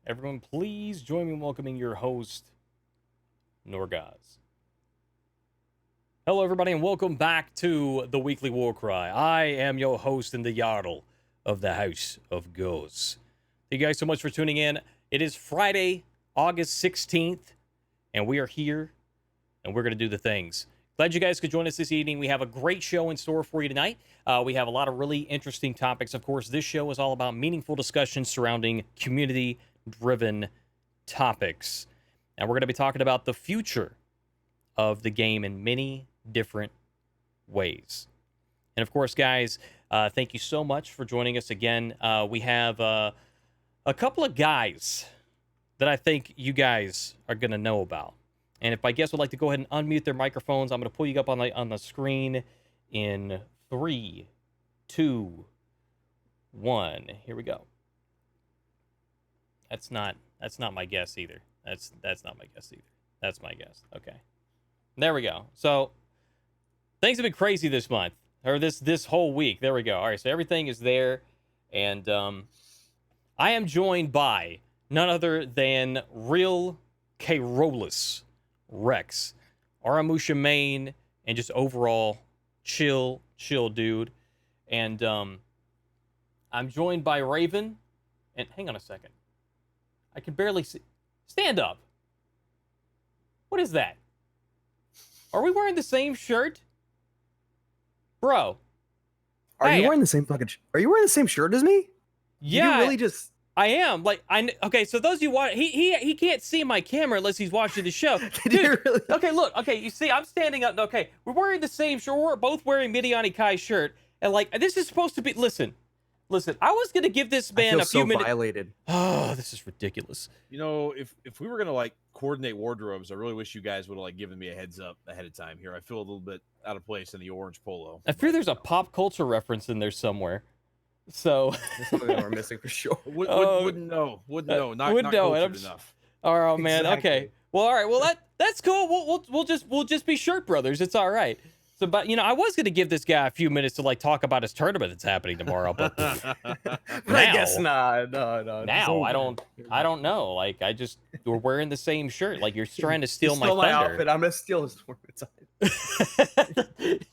Everyone, please join me in welcoming your host, Norgoz. Hello, everybody, and welcome back to the Weekly Warcry. I am your host and the Jarl of the House of Goz. Thank you guys so much for tuning in. It is Friday, August 16th, and we are here, and we're going to do the things. Glad you guys could join us this evening. We have a great show in store for you tonight. We have a lot of really interesting topics. Of course, this show is all about meaningful discussions surrounding community-driven topics. And we're going to be talking about the future of the game in many different ways. And of course, guys, thank you so much for joining us again. We have a couple of guys that I think you guys are going to know about. And if my guests would like to go ahead and unmute their microphones, I'm going to pull you up on the screen in 3, 2, 1. Here we go. That's not my guess either. That's not my guess either. That's my guess. Okay. There we go. So things have been crazy this month, or this whole week. There we go. All right, so everything is there, and I am joined by none other than real Carolus Rex, Aramusha main, and just overall chill dude. And I'm joined by Raven. And hang on a second. I can barely see. Stand up. What is that? Are we wearing the same shirt? Bro. Are you wearing the same fucking Are you wearing the same shirt as me? Yeah. You really just I am. Okay, so those of you watch, he can't see my camera unless he's watching the show. Dude, really? Okay, look. Okay, you see, I'm standing up. Okay, we're wearing the same shirt. We're both wearing Midiani Kai's shirt. And this is supposed to be, listen, I was going to give this man a few minutes. Violated. Oh, this is ridiculous. You know, if we were going to coordinate wardrobes, I really wish you guys would have given me a heads up ahead of time here. I feel a little bit out of place in the orange polo. I fear there's a pop culture reference in there somewhere. So that's something that we're missing for sure. Wouldn't know. Not cultured enough. All right, man. Exactly. Okay. Well, all right. Well, that's cool. We'll just be shirt brothers. It's all right. So, but I was gonna give this guy a few minutes to talk about his tournament that's happening tomorrow, but now, I guess not. No. Now I don't know. We're wearing the same shirt. You're trying to steal my thunder. Outfit. I'm gonna steal his tournament.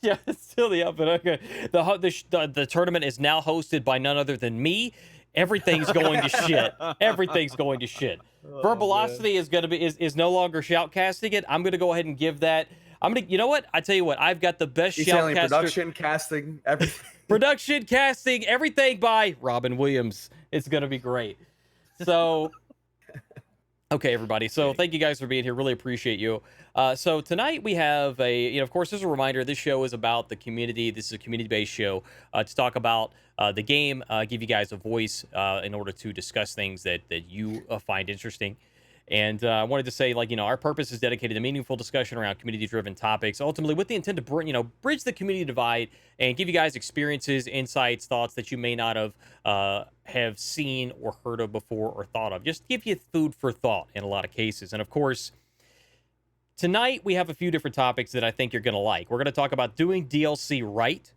Yeah, steal the outfit. Okay. The tournament is now hosted by none other than me. Everything's going to shit. Everything's going to shit. Verbalocity is no longer shoutcasting it. I'm gonna go ahead and give that. You know what? I tell you what, I've got the best shoutcaster. Production, casting, everything. Production, casting, everything by Robin Williams. It's going to be great. So, okay, everybody. So thank you guys for being here. Really appreciate you. So tonight we have of course, as a reminder, this show is about the community. This is a community-based show to talk about the game, give you guys a voice in order to discuss things that you find interesting. And I wanted to say, our purpose is dedicated to meaningful discussion around community-driven topics, ultimately with the intent to bridge the community divide and give you guys experiences, insights, thoughts that you may not have seen or heard of before or thought of. Just give you food for thought in a lot of cases. And of course, tonight we have a few different topics that I think you're going to like. We're going to talk about doing DLC right.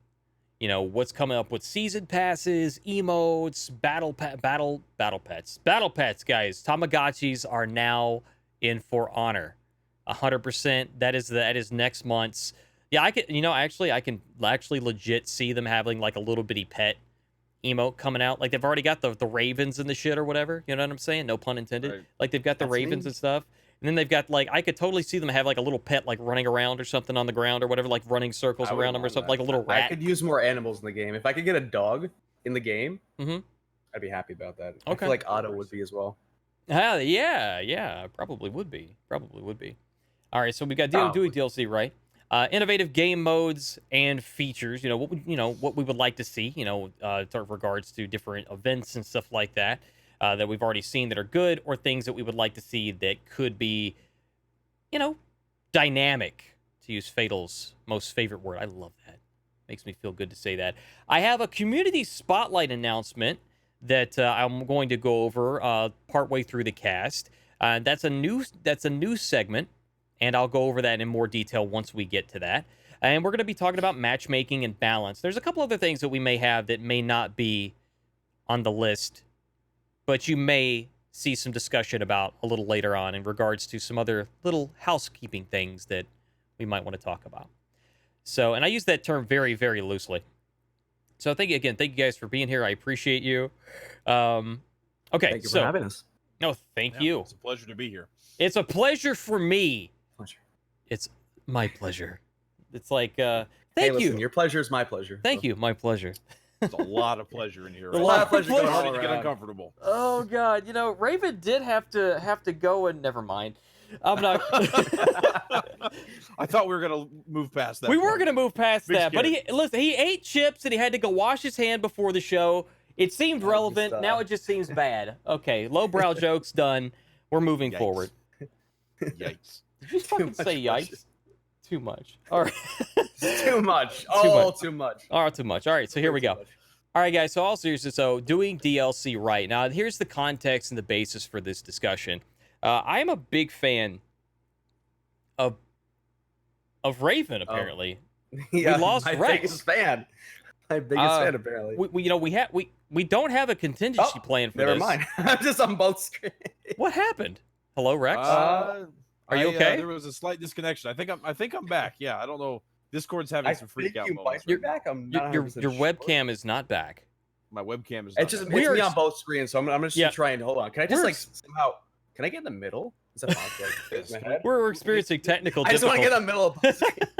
What's coming up with season passes, emotes, battle pets. Battle pets, guys. Tamagotchis are now in for honor. 100%. That is next month's. Yeah, I can legit see them having a little bitty pet emote coming out. They've already got the ravens and the shit or whatever. You know what I'm saying? No pun intended. Right. They've got the ravens and stuff. And then they've got I could totally see them have a little pet running around or something on the ground or whatever, running circles around them or something, a little rat. I could use more animals in the game. If I could get a dog in the game, I'd be happy about that. Okay. I feel like Otto would be as well. Yeah, probably would be. All right, so we got doing DLC, right? Innovative game modes and features. What we would like to see. In regards to different events and stuff like that. That we've already seen that are good, or things that we would like to see that could be, dynamic, to use Fatal's most favorite word. I love that. Makes me feel good to say that. I have a community spotlight announcement that I'm going to go over partway through the cast. That's a new segment, and I'll go over that in more detail once we get to that. And we're going to be talking about matchmaking and balance. There's a couple other things that we may have that may not be on the list, but you may see some discussion about a little later on in regards to some other little housekeeping things that we might want to talk about. So, and I use that term very, very loosely. So thank you guys for being here. I appreciate you. Okay. Thank you for having us. No, thank you. It's a pleasure to be here. It's a pleasure for me. Pleasure. It's my pleasure. It's like, thank listen, you. Your pleasure is my pleasure. Thank you. My pleasure. There's a lot of pleasure in here. A lot of pleasure It's going hard all to get around. uncomfortable. Oh God, Raven did have to go, and never mind. I'm not. I thought we were gonna move past that. We were gonna move past Big that, but scared. he ate chips and he had to go wash his hand before the show. It seemed relevant. just, Now it just seems bad. Okay, lowbrow jokes done. We're moving Yikes. forward. Yikes. Did you fucking much say pleasure. yikes? Too much. All right. Too much. Too much. All right, too much. All right, so here we go. All right, guys. So all seriousness, so doing DLC right now. Here's the context and the basis for this discussion. I am a big fan of Raven. Apparently, Yeah, we lost my Rex. biggest fan. My biggest fan, apparently. we don't have a contingency plan for Never this. mind. I'm just on both screens. What happened? Hello, Rex. Are you okay? There was a slight disconnection. I think I'm back. Yeah, I don't know. Discord's having some freak out you moments. might be right now. back. I'm your not your 100% your sure. webcam is not back. My webcam is. It's just not We it's are me ex- on both screens, so I'm just Yeah. trying to hold on. Can I just We're like somehow? Can I get in the middle? Is that possible? Yes. My head? We're experiencing technical I just want to difficulties. get in the middle of both screens.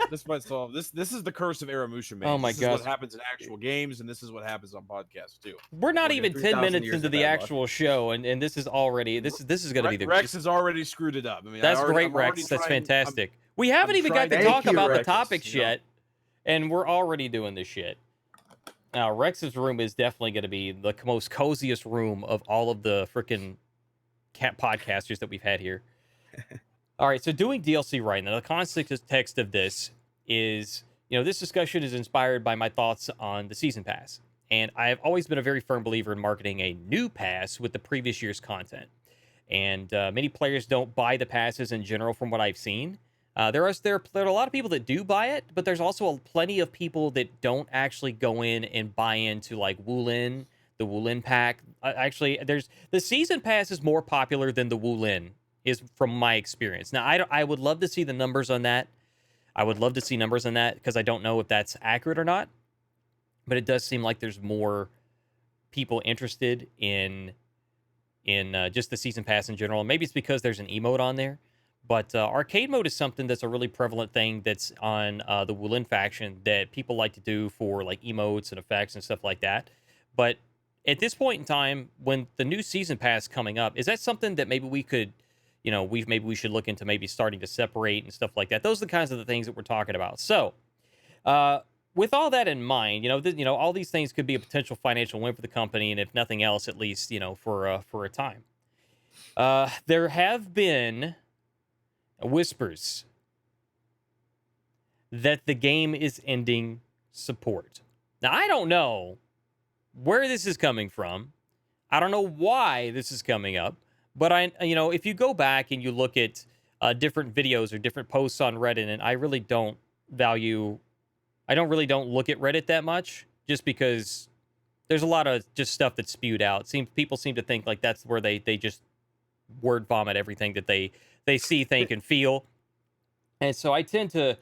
This might solve this. This is the curse of Aramusha, man. Oh my This is gosh. what happens in actual games, and this is what happens on podcasts too. We're not We're even doing 10 3,000 minutes years into of the bad luck. actual show, and this is already this is going to be the Rex has already screwed it up. I mean, That's I'm great, already Rex. That's trying- fantastic. We haven't I'm even got to trying to- talk Thank you, about the Rex. topics You know. yet, and we're already doing this shit. Now, Rex's room is definitely going to be the most coziest room of all of the freaking cat podcasters that we've had here. All right, so doing DLC right now, the context of this is, this discussion is inspired by my thoughts on the season pass. And I've always been a very firm believer in marketing a new pass with the previous year's content. And many players don't buy the passes in general from what I've seen. There are a lot of people that do buy it, but there's also plenty of people that don't actually go in and buy into like the Wulin pack. Actually, the season pass is more popular than the Wulin is from my experience. Now, I would love to see the numbers on that. I would love to see numbers on that because I don't know if that's accurate or not. But it does seem like there's more people interested in just the season pass in general. Maybe it's because there's an emote on there. But arcade mode is something that's a really prevalent thing that's on the Wulin faction that people like to do for like emotes and effects and stuff like that. But at this point in time, when the new season pass coming up, is that something that maybe we could, maybe we should look into maybe starting to separate and stuff like that? Those are the kinds of the things that we're talking about. So, with all that in mind, all these things could be a potential financial win for the company, and if nothing else, at least for a time. There have been whispers that the game is ending support. Now, I don't know where this is coming from. I don't know why this is coming up, but if you go back and you look at different videos or different posts on Reddit, and I really don't look at Reddit that much, just because there's a lot of just stuff that's spewed out. People seem to think like that's where they just word vomit everything that they see, think, and feel. And so I tend to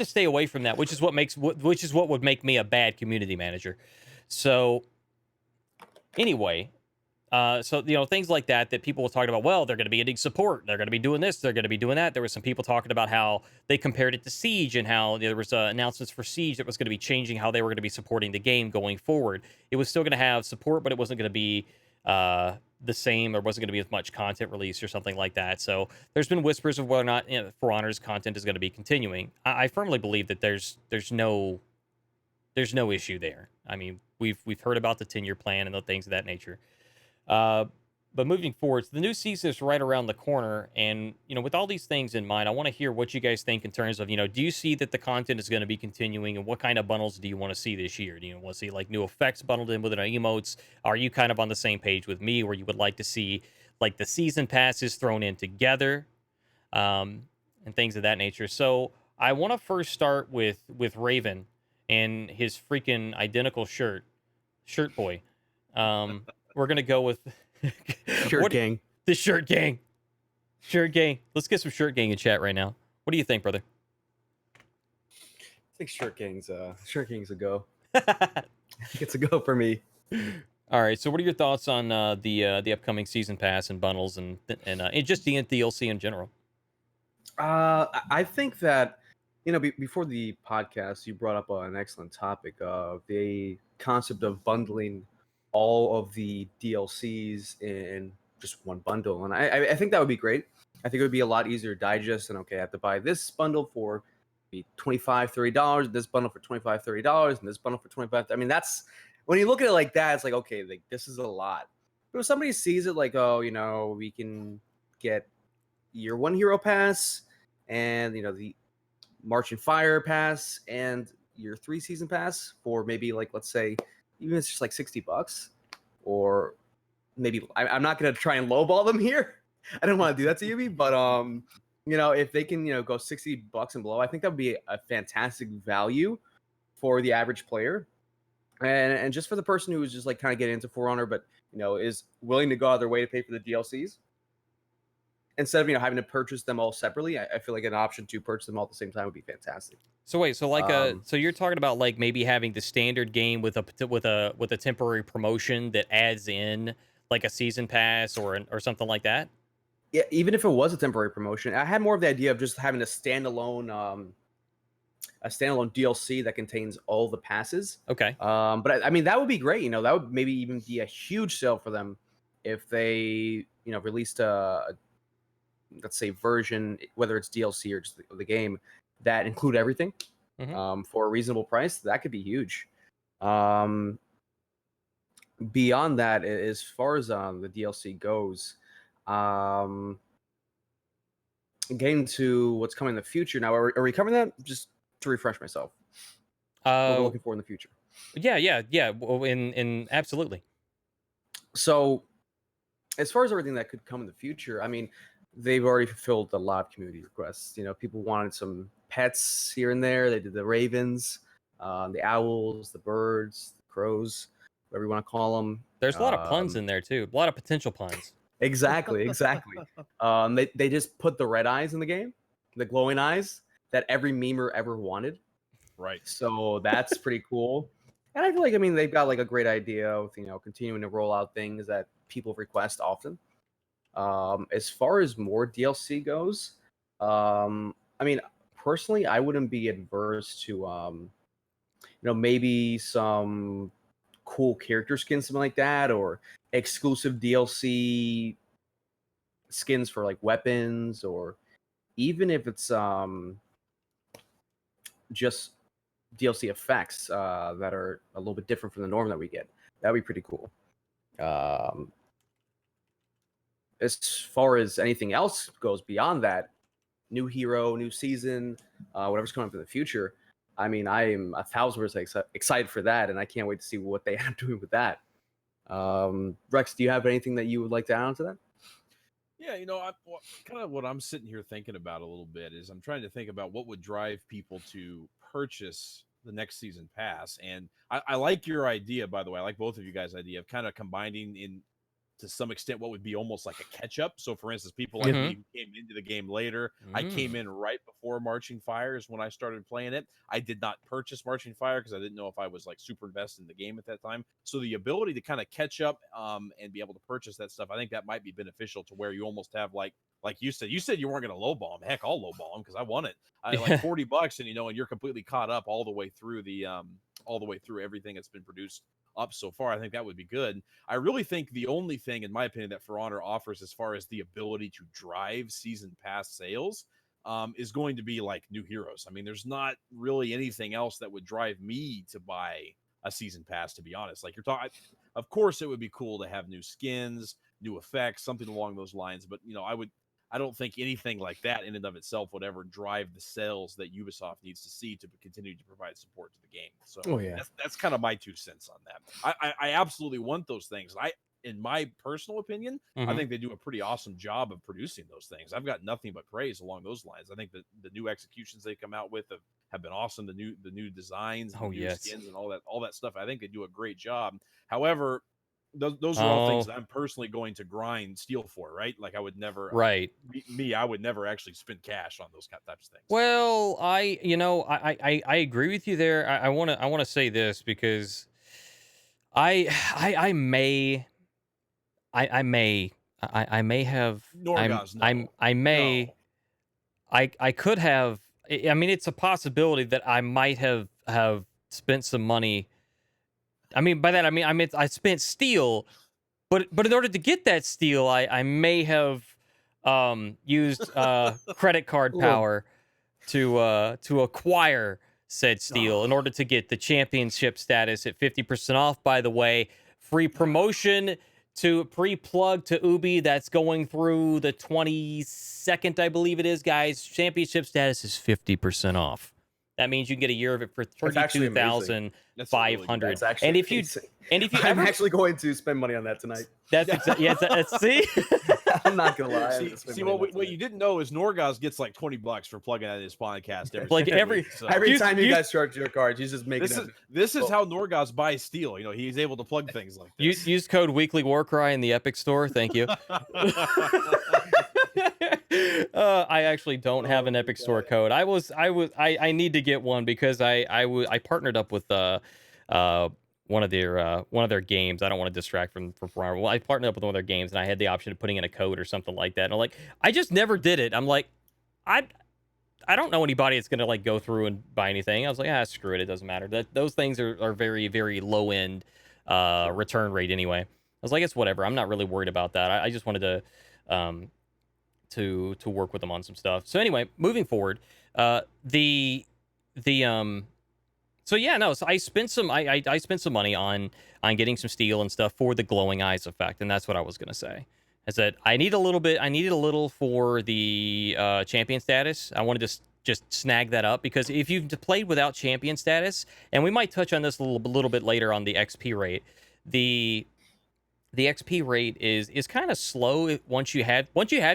stay away from that, which is what would make me a bad community manager. So anyway, things like that people will talk about, well, they're going to be ending support. They're going to be doing this. They're going to be doing that. There were some people talking about how they compared it to Siege and how there was announcements for Siege that was going to be changing how they were going to be supporting the game going forward. It was still going to have support, but it wasn't going to be the same. There wasn't going to be as much content released or something like that. So there's been whispers of whether or not For Honor's content is going to be continuing. I firmly believe that there's no issue there. I mean, we've heard about the 10-year plan and the things of that nature. But moving forward, so the new season is right around the corner, and with all these things in mind, I want to hear what you guys think in terms of do you see that the content is going to be continuing, and what kind of bundles do you want to see this year? Do you want to see like new effects bundled in with emotes? Are you kind of on the same page with me, where you would like to see like the season passes thrown in together, and things of that nature? So I want to first start with Raven and his freaking identical shirt boy. We're gonna go with Shirt Gang. The Shirt Gang. Shirt Gang. Let's get some Shirt Gang in chat right now. What do you think, brother? I think Shirt Gang's a go. It's a go for me. All right. So, what are your thoughts on the upcoming season pass and bundles and just the DLC in general? I think that before the podcast, you brought up an excellent topic of the concept of bundling all of the DLCs in just one bundle, and I think that would be great. I think it would be a lot easier to digest. And okay, I have to buy this bundle for $25-$30, this bundle for $25-$30, and this bundle for $25. I mean, that's when you look at it like that, it's like, okay, like this is a lot. But if somebody sees it like, oh, we can get year 1 hero pass and the Marching Fire pass and year 3 season pass for maybe like, let's say, even if it's just like $60, or maybe I'm not gonna try and lowball them here. I don't want to do that to you, but if they can go $60 and below, I think that would be a fantastic value for the average player, and just for the person who is just like kind of getting into For Honor, but is willing to go out of their way to pay for the DLCs. Instead of having to purchase them all separately, I feel like an option to purchase them all at the same time would be fantastic. So wait, so so you're talking about like maybe having the standard game with a temporary promotion that adds in like a season pass or something like that? Yeah, even if it was a temporary promotion, I had more of the idea of just having a standalone DLC that contains all the passes. Okay. But I mean that would be great. That would maybe even be a huge sale for them if they released a let's say version, whether it's DLC or just the game, that include everything for a reasonable price. That could be huge. Beyond that, as far as the DLC goes, getting to what's coming in the future now. Are we covering that? Just to refresh myself. What we're looking for in the future. Yeah. Well, in absolutely. So, as far as everything that could come in the future, I mean, they've already fulfilled a lot of community requests. People wanted some pets here and there. They did the ravens, the owls, the birds, the crows, whatever you want to call them. There's a lot of puns in there too. A lot of potential puns. Exactly. They just put the red eyes in the game, the glowing eyes that every memer ever wanted. Right. So that's pretty cool. And I feel like, they've got like a great idea of, continuing to roll out things that people request often. As far as more DLC goes, personally, I wouldn't be adverse to, maybe some cool character skins, something like that, or exclusive DLC skins for like weapons, or even if it's just DLC effects that are a little bit different from the norm that we get. That'd be pretty cool. As far as anything else goes beyond that, new hero, new season, whatever's coming up in the future, I am 1,000% excited for that, and I can't wait to see what they end up doing with that. Rex, do you have anything that you would like to add on to that? Yeah, kind of what I'm sitting here thinking about a little bit is I'm trying to think about what would drive people to purchase the next season pass. And I like your idea, by the way. I like both of you guys' idea of kind of combining in to some extent what would be almost like a catch up. So for instance, people like me who came into the game later, I came in right before Marching Fire is when I started playing it. I did not purchase Marching Fire because I didn't know if I was like super invested in the game at that time. So the ability to kind of catch up and be able to purchase that stuff, I think that might be beneficial to where you almost have like you said you weren't going to lowball them. Heck, I'll lowball them because I want it. Like $40 and and you're completely caught up all the way through everything that's been produced up so far. I think that would be good. I really think the only thing, in my opinion, that For Honor offers as far as the ability to drive season pass sales is going to be like new heroes. There's not really anything else that would drive me to buy a season pass, to be honest. Like you're talking, of course, it would be cool to have new skins, new effects, something along those lines. But I don't think anything like that in and of itself would ever drive the sales that Ubisoft needs to see to continue to provide support to the game. So that's kind of my 2 cents on that. I absolutely want those things. In my personal opinion, I think they do a pretty awesome job of producing those things. I've got nothing but praise along those lines. I think that the new executions they come out with have been awesome. The new designs, new skins, and all that stuff. I think they do a great job. However, those are all things that I'm personally going to grind steel for, right? Like I would never, Right. I would never actually spend cash on those types of things. Well, I agree with you there. I want to say this because I may have Norgoz, no. I may No. I could have. I mean, it's a possibility that I might have spent some money. I mean, by that I mean I spent steel, but in order to get that steel, I may have used credit card power to acquire said steel in order to get the championship status at 50% off. By the way, free promotion to pre-plug to Ubi that's going through the 22nd, I believe it is, guys. Championship status is 50% off. That means you can get a year of it for $32,500. And if you I'm actually going to spend money on that tonight. That's exactly see. I'm not gonna lie. See what you didn't know is Norgoz gets like $20 for plugging out his podcast every every time you guys charge your cards, he's just making this is how Norgoz buys steel. You know, he's able to plug things like this. Use code Weekly Warcry in the Epic Store. Thank you. I actually don't have an Epic Store code. I need to get one because I partnered up with one of their games. I don't want to distract from well, I partnered up with one of their games and I had the option of putting in a code or something like that. And I'm like, I just never did it. I'm like, I don't know anybody that's gonna like go through and buy anything. I was like, screw it, it doesn't matter. Those things are very, very low end return rate anyway. I was like, it's whatever. I'm not really worried about that. I just wanted to work with them on some stuff. So anyway, moving forward, so I spent some money on getting some steel and stuff for the glowing eyes effect, and that's what I was gonna say. I said I needed a little for the champion status. I wanted to just snag that up because if you've played without champion status, and we might touch on this a little bit later on the XP rate, the XP rate is kind of slow once you have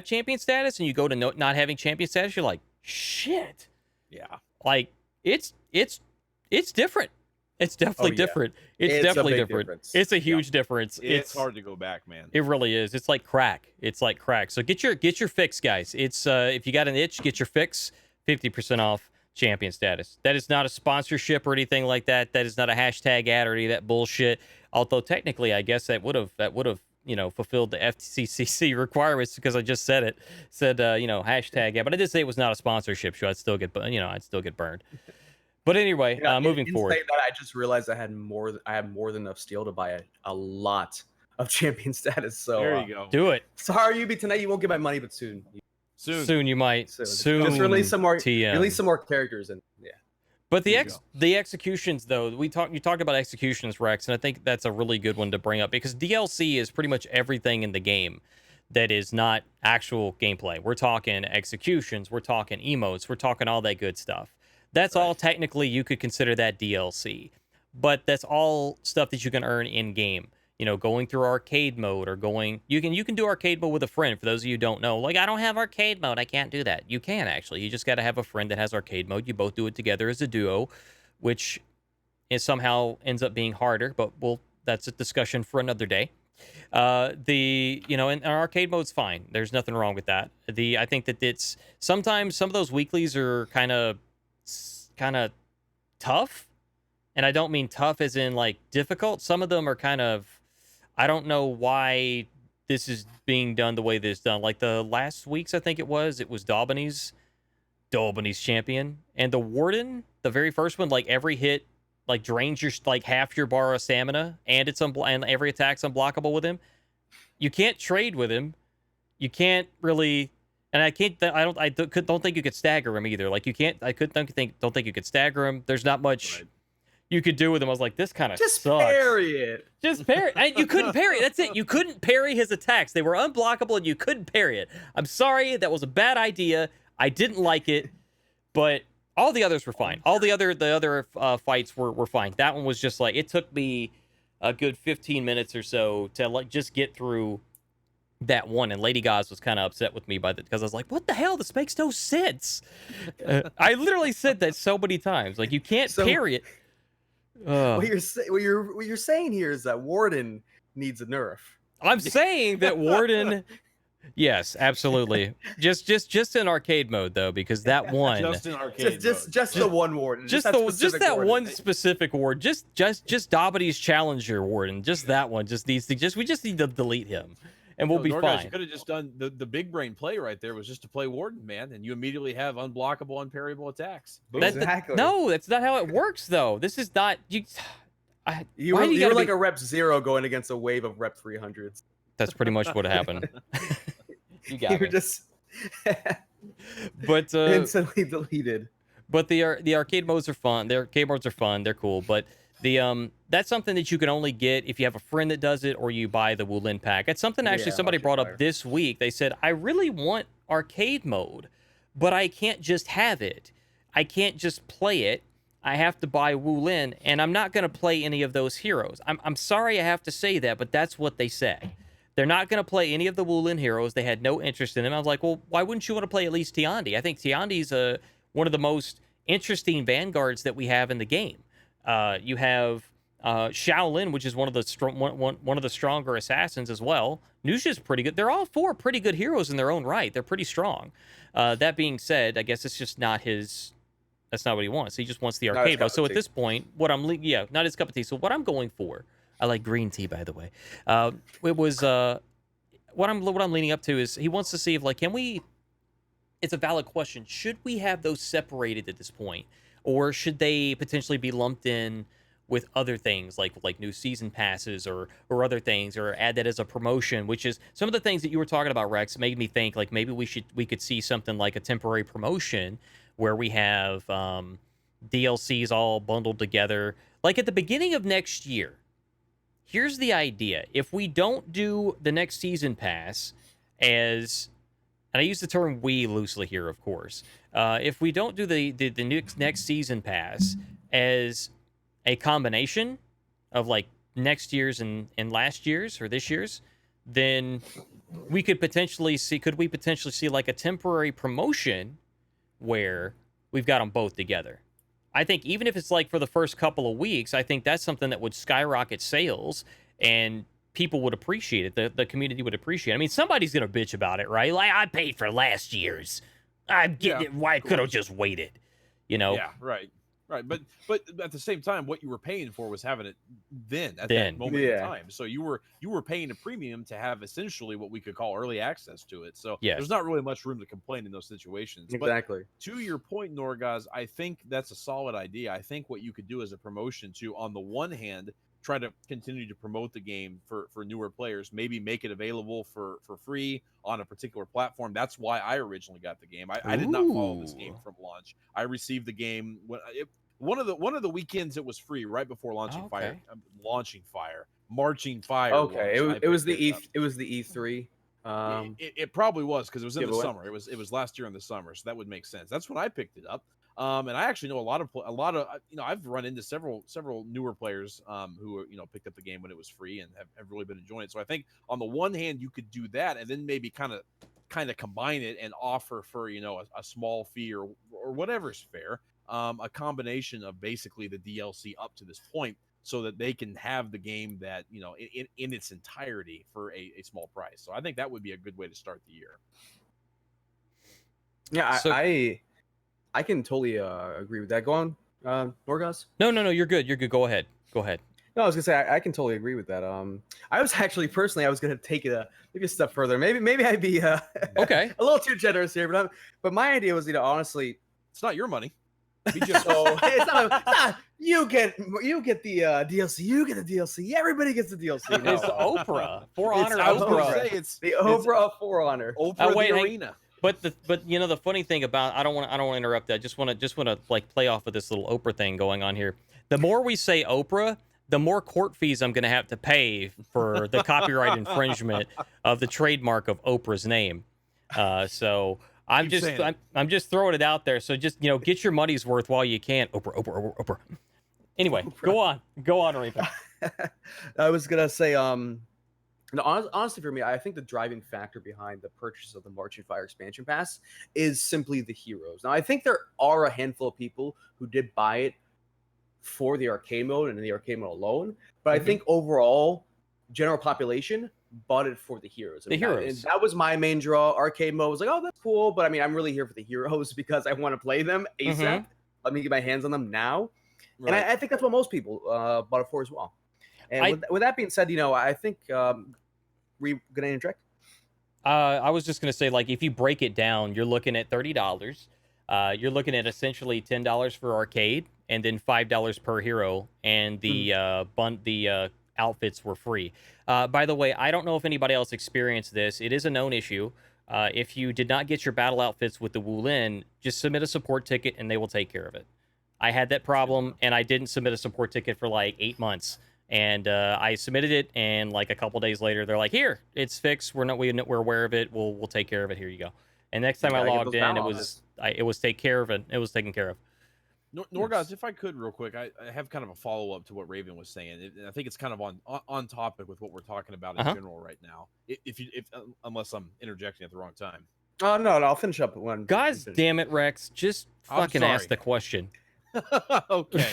champion status and you go to not having champion status. You're like, shit, yeah, like it's different. It's definitely different. It's definitely different. Difference. It's a huge difference. It's hard to go back, man. It really is. It's like crack. So get your fix, guys. It's if you got an itch, get your fix. 50% off champion status. That is not a sponsorship or anything like that. That is not a hashtag ad or any of that bullshit. Although technically, I guess that would have fulfilled the FCCC requirements because I just said it. Said hashtag ad, but I did say it was not a sponsorship show. I'd still get burned. But anyway, moving forward. That, I just realized I had more than enough steel to buy a lot of champion status. So there you go. Do it. Sorry, Ubi, tonight you won't get my money, but soon you might. Soon. Just release some more. TM. Release some more characters and yeah. But the executions though, you talked about executions, Rex, and I think that's a really good one to bring up because DLC is pretty much everything in the game that is not actual gameplay. We're talking executions, we're talking emotes, we're talking all that good stuff. That's all technically you could consider that DLC. But that's all stuff that you can earn in game. You know, going through arcade mode or you can do arcade mode with a friend. For those of you who don't know, like I don't have arcade mode, I can't do that. You can actually. You just got to have a friend that has arcade mode. You both do it together as a duo, which somehow ends up being harder, but that's a discussion for another day. And arcade mode's fine. There's nothing wrong with that. I think that it's sometimes some of those weeklies are kind of tough, and I don't mean tough as in like difficult. Some of them are kind of, I don't know why this is being done the way this is done. Like the last week's, I think it was Daubany's champion, and the Warden, the very first one, like every hit like drains your like half your bar of stamina, and and every attack's unblockable with him. You can't trade with him. You can't really. And I don't think you could stagger him either. Like you can't. Don't think you could stagger him. There's not much you could do with him. I was like, this kind of just sucks. Parry it. Just parry. And you couldn't parry. That's it. You couldn't parry his attacks. They were unblockable, and you couldn't parry it. I'm sorry. That was a bad idea. I didn't like it, but all the others were fine. All the other fights were fine. That one was just like it took me a good 15 minutes or so to like just get through that one, and Lady Goz was kind of upset with me because I was like, what the hell, this makes no sense. I literally said that so many times, like you can't parry it. What you're saying here is that Warden needs a nerf. I'm saying that Warden. Yes, absolutely. Just in arcade mode though, because that one, Just in arcade just the one warden, just that specific that warden. one specific warden, just Dobbity's Challenger warden, just that one, just needs to we just need to delete him, and we'll be Norgoz, fine. You could have just done the big brain play right there was just to play warden, man, and you immediately have unblockable, unparryable attacks. Boom. Exactly. No, that's not how it works though. This is not you. You were like a rep 0 going against a wave of rep 300s. That's pretty much what happened. You got me. Just but instantly deleted. But the arcade modes are fun. The arcade modes are fun. They're cool. But the that's something that you can only get if you have a friend that does it or you buy the Wulin pack. It's something actually somebody brought up this week. They said, I really want arcade mode, but I can't just have it. I can't just play it. I have to buy Wulin, and I'm not going to play any of those heroes. I'm sorry I have to say that, but that's what they say. They're not going to play any of the Wulin heroes. They had no interest in them. I was like, well, why wouldn't you want to play at least Tiandi? I think Tiandi's one of the most interesting vanguards that we have in the game. You have Shaolin, which is one of the stronger assassins as well. Nusha's pretty good. They're all four pretty good heroes in their own right. They're pretty strong. That being said, I guess it's just not his. That's not what he wants. He just wants the arcade mode. So at this point, not his cup of tea. So what I'm going for. I like green tea, by the way. It was what I'm leaning up to is he wants to see if can we. It's a valid question. Should we have those separated at this point, or should they potentially be lumped in with other things like new season passes or other things, or add that as a promotion? Which is some of the things that you were talking about, Rex, made me think maybe we could see something like a temporary promotion where we have DLCs all bundled together, like at the beginning of next year. Here's the idea. If we don't do the next season pass as, and I use the term we loosely here, of course, if we don't do the next season pass as a combination of next year's and last year's or this year's, then we could potentially see a temporary promotion where we've got them both together. I think even if it's for the first couple of weeks, I think that's something that would skyrocket sales and people would appreciate it. The community would appreciate it. I mean, somebody's going to bitch about it, right? I paid for last year's. I'm getting it. Why could I just waited? Yeah, right. Right. But at the same time, what you were paying for was having it that moment in time. So you were paying a premium to have essentially what we could call early access to it. So there's not really much room to complain in those situations. Exactly. But to your point, Norgoz, I think that's a solid idea. I think what you could do as a promotion to, on the one hand, try to continue to promote the game for newer players, maybe make it available for free on a particular platform. That's why I originally got the game. I did not follow this game from launch. I received the game when one of the weekends it was free right before launching Marching Fire. Okay, it was the E3. It probably was because it was in the summer. It was last year in the summer, so that would make sense. That's when I picked it up. And I actually know a lot of I've run into several newer players who picked up the game when it was free and have really been enjoying it. So I think on the one hand you could do that and then maybe kind of combine it and offer for a small fee or whatever's fair, a combination of basically the DLC up to this point, so that they can have the game that in its entirety for a small price. So I think that would be a good way to start the year. Yeah, I can totally agree with that. Go on, Norgoz. No, you're good. You're good. Go ahead. No, I was gonna say I can totally agree with that. I was actually personally I was gonna take it maybe a step further. Maybe I'd be okay a little too generous here, but my idea was honestly, it's not your money. It's not, you get the DLC. You get the DLC. Everybody gets the DLC. No. It's Oprah For Honor. It's the Oprah For Honor. Oprah the arena. But the funny thing about I don't want to interrupt that. I just want to play off of this little Oprah thing going on here. The more we say Oprah, the more court fees I'm going to have to pay for the copyright infringement of the trademark of Oprah's name. So I'm just throwing it out there. So just get your money's worth while you can. Oprah. Anyway, Oprah. go on, Raven. I was gonna say honestly, for me, I think the driving factor behind the purchase of the Marching Fire expansion pass is simply the heroes. Now, I think there are a handful of people who did buy it for the arcade mode and the arcade mode alone, but I think overall general population bought it for the heroes. The heroes. That was my main draw. Arcade mode was like, oh, that's cool, but I mean, I'm really here for the heroes because I want to play them ASAP. Let me get my hands on them now. Right. And I think that's what most people bought it for as well. And with that being said, I think were you gonna interject? I was just gonna say, like, if you break it down, you're looking at $30. You're looking at essentially $10 for arcade, and then $5 per hero, and the outfits were free. By the way, I don't know if anybody else experienced this. It is a known issue. If you did not get your battle outfits with the Wulin, just submit a support ticket, and they will take care of it. I had that problem, and I didn't submit a support ticket for like 8 months. And I submitted it, and like a couple days later, they're like, "Here, it's fixed. We're aware of it. We'll take care of it. Here you go." And next time I logged in, it was taken care of. It was taken care of. Norgoz, if I could real quick, I have kind of a follow up to what Raven was saying. I think it's kind of on topic with what we're talking about in general right now. Unless I'm interjecting at the wrong time. Oh no, I'll finish up when. God damn it, Rex! Just fucking ask the question. Okay.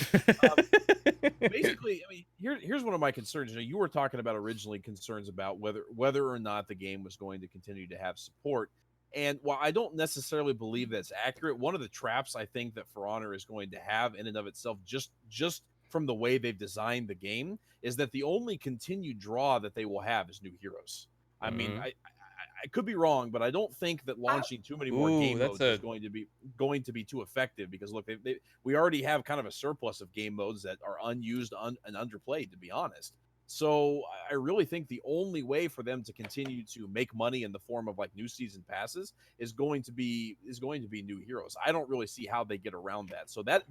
Basically, I mean, here's one of my concerns. You were talking about originally concerns about whether or not the game was going to continue to have support. And while I don't necessarily believe that's accurate, one of the traps I think that For Honor is going to have in and of itself, just from the way they've designed the game, is that the only continued draw that they will have is new heroes. I mean, I could be wrong, but I don't think that launching too many more game modes is going to be too effective, because look, we already have kind of a surplus of game modes that are unused and underplayed, to be honest. So I really think the only way for them to continue to make money in the form of like new season passes is going to be new heroes. I don't really see how they get around that. So that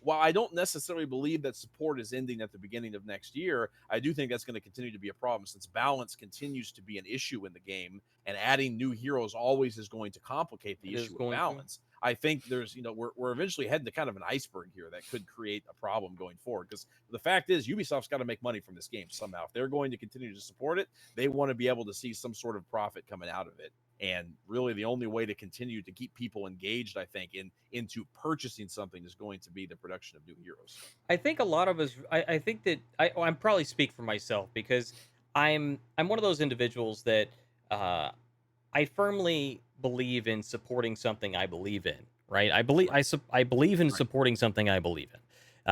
while I don't necessarily believe that support is ending at the beginning of next year, I do think that's going to continue to be a problem, since balance continues to be an issue in the game, and adding new heroes always is going to complicate the issue of balance. I think there's, we're eventually heading to kind of an iceberg here that could create a problem going forward, because the fact is Ubisoft's got to make money from this game somehow. If they're going to continue to support it, they want to be able to see some sort of profit coming out of it. And really the only way to continue to keep people engaged, I think, into purchasing something is going to be the production of new heroes. I think a lot of us, I think that I'm probably speak for myself, because I'm one of those individuals that I firmly believe in supporting something I believe in, right? I believe in supporting something I believe in.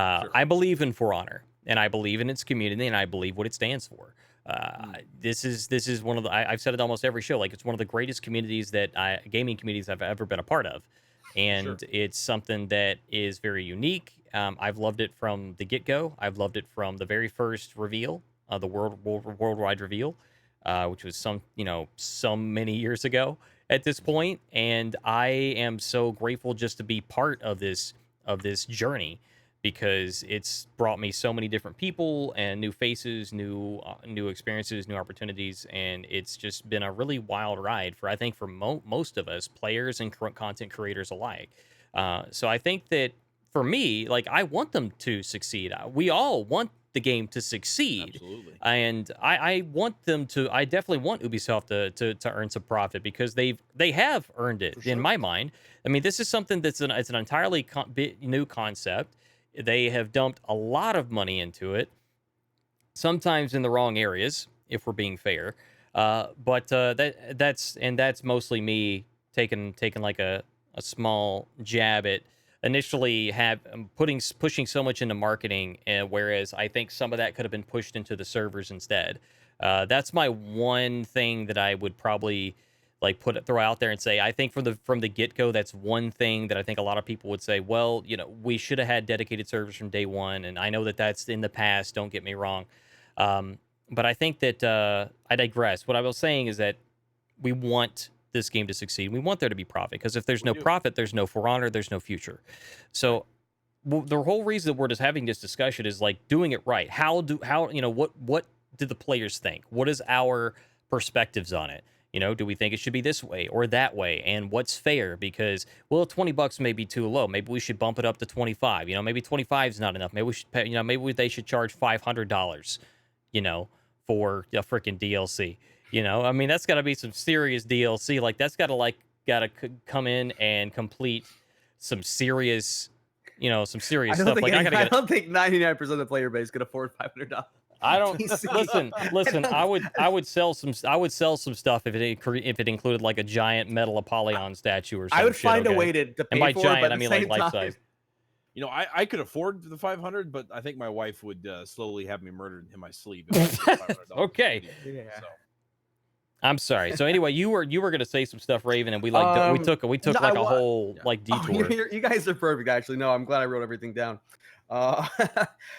I believe in For Honor, and I believe in its community, and I believe what it stands for. This is one of the, I've said it almost every show, like, it's one of the greatest communities gaming communities I've ever been a part of. And it's something that is very unique. I've loved it from the get-go. I've loved it from the very first reveal, the worldwide reveal, which was so many years ago at this point. And I am so grateful just to be part of this journey, because it's brought me so many different people and new faces, new experiences, new opportunities, and it's just been a really wild ride for, I think, for most of us, players and content creators alike. So I think that for me, like, I want them to succeed. We all want the game to succeed. Absolutely. And I want them to, I definitely want Ubisoft to earn some profit, because they have earned it in my mind. I mean, this is something that's it's an entirely new concept. They have dumped a lot of money into it, sometimes in the wrong areas, if we're being fair. But that's mostly me taking like a small jab at initially pushing so much into marketing, whereas I think some of that could have been pushed into the servers instead. That's my one thing that I would probably like throw out there and say, I think from the get-go, that's one thing that I think a lot of people would say, well, we should have had dedicated servers from day one. And I know that that's in the past, don't get me wrong. But I think that I digress. What I was saying is that we want this game to succeed. We want there to be profit, because if there's no profit, there's no For Honor, there's no future. So the whole reason that we're just having this discussion is like doing it right. What do the players think? What is our perspectives on it? Do we think it should be this way or that way? And what's fair? Because, well, $20 may be too low. Maybe we should bump it up to 25. Maybe 25 is not enough. Maybe we should pay, maybe they should charge $500, for a freaking DLC. I mean, that's got to be some serious DLC. Like, that's got to come in and complete some serious, stuff. Like, I don't think 99% of the player base could afford $500. I don't PC. listen. I would sell some stuff if it included like a giant metal Apollyon statue or something. I would find a way to And pay by for giant, it, but I at the mean like same life time, size. You know, I could afford the 500, but I think my wife would slowly have me murdered in my sleep. If I spent $500 Okay. video. Yeah. So. I'm sorry. So anyway, you were gonna say some stuff, Raven, and we took no, like a I whole like Oh, detour. you guys are perfect, actually. No, I'm glad I wrote everything down.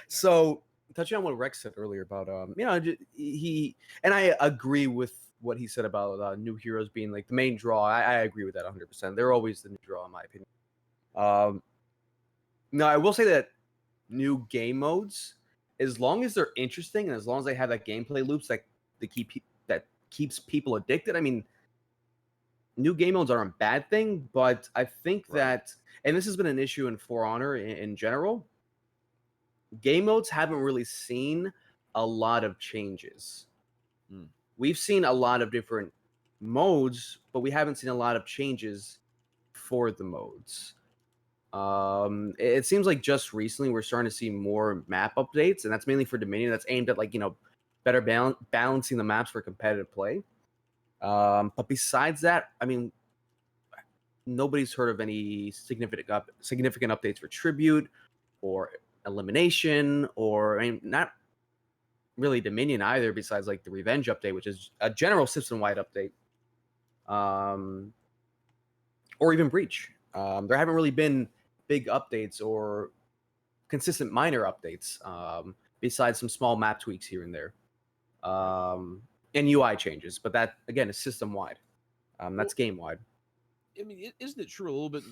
So touching on what Rex said earlier about he and I agree with what he said about new heroes being like the main draw. I agree with that 100%. They're always the new draw in my opinion. No, I will say that new game modes, as long as they're interesting and as long as they have that gameplay loops that keeps people addicted. I mean, new game modes aren't a bad thing, but I think that, and this has been an issue in For Honor in general, game modes haven't really seen a lot of changes. We've seen a lot of different modes, but we haven't seen a lot of changes for the modes. It seems like just recently we're starting to see more map updates, and that's mainly for Dominion. That's aimed at better balancing the maps for competitive play. But besides that, I mean, nobody's heard of any significant updates for Tribute or Elimination, or I mean, not really Dominion either. Besides like the Revenge update, which is a general system-wide update, or even Breach. There haven't really been big updates or consistent minor updates, besides some small map tweaks here and there, and UI changes. But that again is system-wide. That's game-wide. I mean, isn't it true a little bit?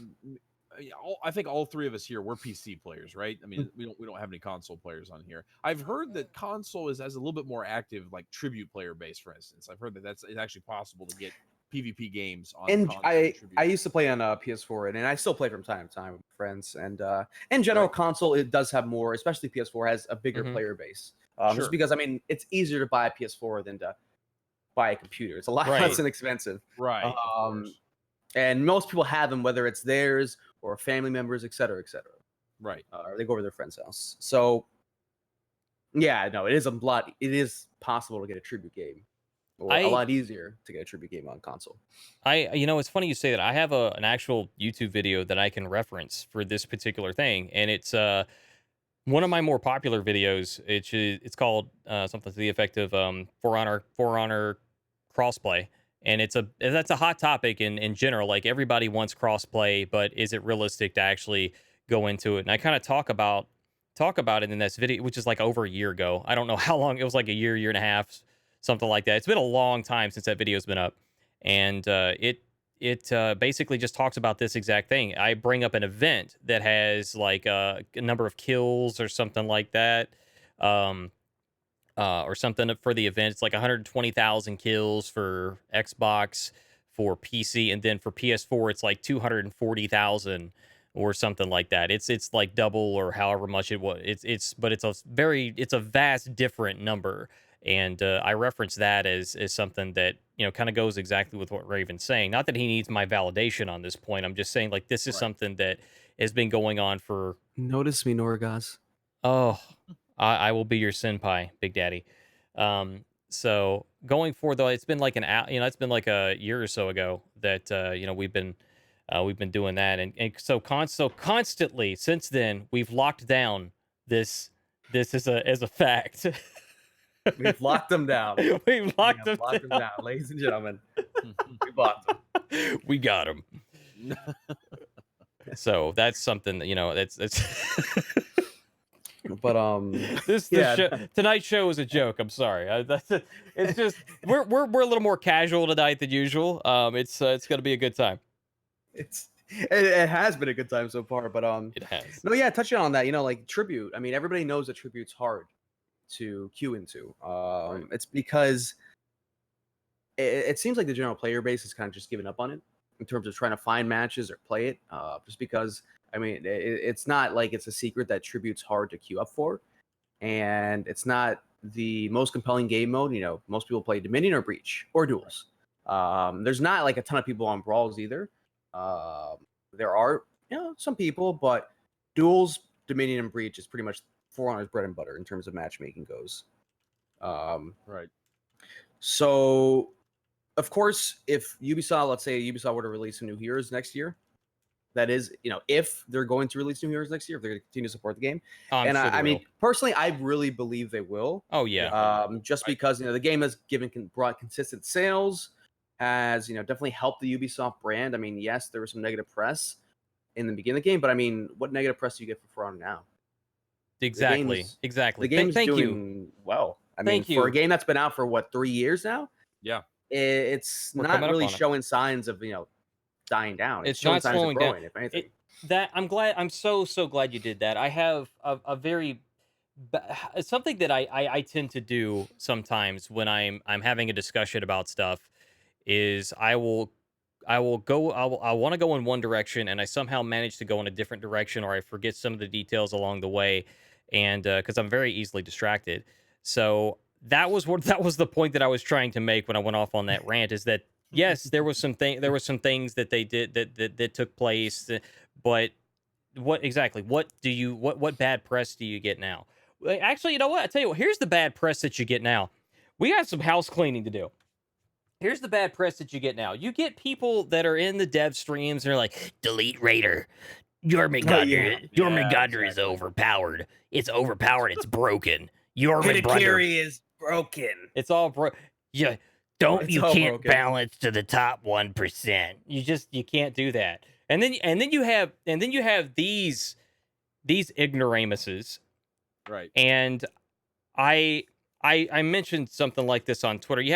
I think all three of us here, we're PC players, right? I mean, we don't have any console players on here. I've heard that console has a little bit more active, like Tribute player base, for instance. I've heard that it's actually possible to get PvP games on. And console I used to play on PS4, and I still play from time to time with friends. And in general, console it does have more, especially PS4 has a bigger player base. Just because I mean, it's easier to buy a PS4 than to buy a computer. It's a lot less inexpensive. Right. And most people have them, whether it's theirs or family members, et cetera, et cetera. Right. Or they go over to their friend's house. So, yeah, no, it is possible to get a Tribute game, or a lot easier to get a Tribute game on console. It's funny you say that. I have an actual YouTube video that I can reference for this particular thing, and it's one of my more popular videos. It's called something to the effect of For Honor crossplay. And that's a hot topic in general. Like everybody wants crossplay, but is it realistic to actually go into it? And I kind of talk about it in this video, which is like over a year ago. I don't know how long. It was like a year and a half, something like that. It's been a long time since that video's been up, and it basically just talks about this exact thing. I bring up an event that has like a number of kills or something like that. Or something for the event. It's like 120,000 kills for Xbox, for PC, and then for PS4, it's like 240,000 or something like that. It's like double or however much it was. But it's a vast different number. And I reference that as something that kind of goes exactly with what Raven's saying. Not that he needs my validation on this point. I'm just saying like this is something that has been going on for. Notice me, Norgoz. Oh. I will be your senpai, Big Daddy. So going forward, though, it's been like it's been like a year or so ago that we've been doing that, and so constantly since then we've locked down this as a fact. We've locked them down. We've locked them down, ladies and gentlemen. We bought them. We got them. So that's something that that's. But tonight's show is a joke. I'm sorry. It's just we're a little more casual tonight than usual. It's gonna be a good time. It has been a good time so far. But it has. No, yeah. Touching on that, like Tribute. I mean, everybody knows that Tribute's hard to queue into. It's because it seems like the general player base has kind of just given up on it in terms of trying to find matches or play it. Just because. I mean, it's not like it's a secret that Tribute's hard to queue up for, and it's not the most compelling game mode. Most people play Dominion or Breach or Duels. There's not like a ton of people on Brawls either. There are some people, but Duels, Dominion, and Breach is pretty much For Honor's bread and butter in terms of matchmaking goes. Right. So, of course, if Ubisoft, let's say Ubisoft were to release some new heroes next year, that is, if they're going to release new heroes next year, if they're going to continue to support the game, I'm and sure they I mean, will. personally, I really believe they will. Oh yeah. Just because the game has brought consistent sales, has definitely helped the Ubisoft brand. I mean, yes, there was some negative press in the beginning of the game, but I mean, what negative press do you get for Honor now? Exactly. The game's Thank you. doing well. I mean, Thank for you. a game that's been out for what, 3 years now, Yeah. it's We're not coming up really on 'em. showing signs of dying down. It's showing not signs of slowing down. growing, if anything. That I'm so glad you did that. I have a very it's something that I tend to do sometimes when I'm having a discussion about stuff is I want to go in one direction and I somehow manage to go in a different direction, or I forget some of the details along the way, and because I'm very easily distracted. So that was the point that I was trying to make when I went off on that rant, is that yes, there were some things that they did that took place, but what bad press do you get now? Actually, you know what? I tell you what, here's the bad press that you get now. We got some house cleaning to do. Here's the bad press that you get now. You get people that are in the dev streams and they're like, delete Raider. Jormungandr is overpowered. It's overpowered. It's broken. Katakuri is broken. It's all broken. Yeah. You can't balance to the top 1%. You can't do that. And then you have these ignoramuses. Right. And I mentioned something like this on Twitter. You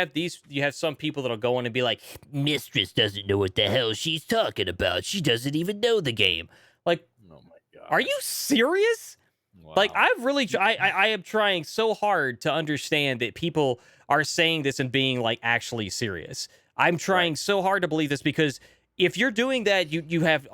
have some people that'll go in and be like, Mistress doesn't know what the hell she's talking about. She doesn't even know the game. Like, oh my god. Are you serious? Wow. Like, I am trying so hard to understand that people are saying this and being like actually serious. I'm trying so hard to believe this, because if you're doing that, you have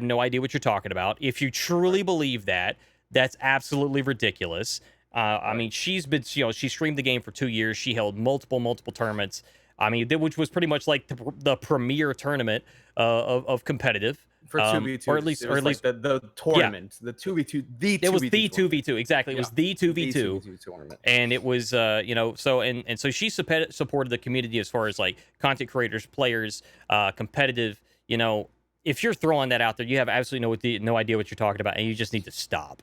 no idea what you're talking about. If you truly believe that, that's absolutely ridiculous. I mean, she's been, she streamed the game for 2 years. She held multiple tournaments. I mean, which was pretty much like the premier tournament of competitive. For 2v2, or at least the tournament, the 2v2, it was the 2v2, exactly. It was the 2v2 tournament, and it was so she supported the community as far as like content creators, players, competitive. If you're throwing that out there, you have absolutely no idea what you're talking about, and you just need to stop.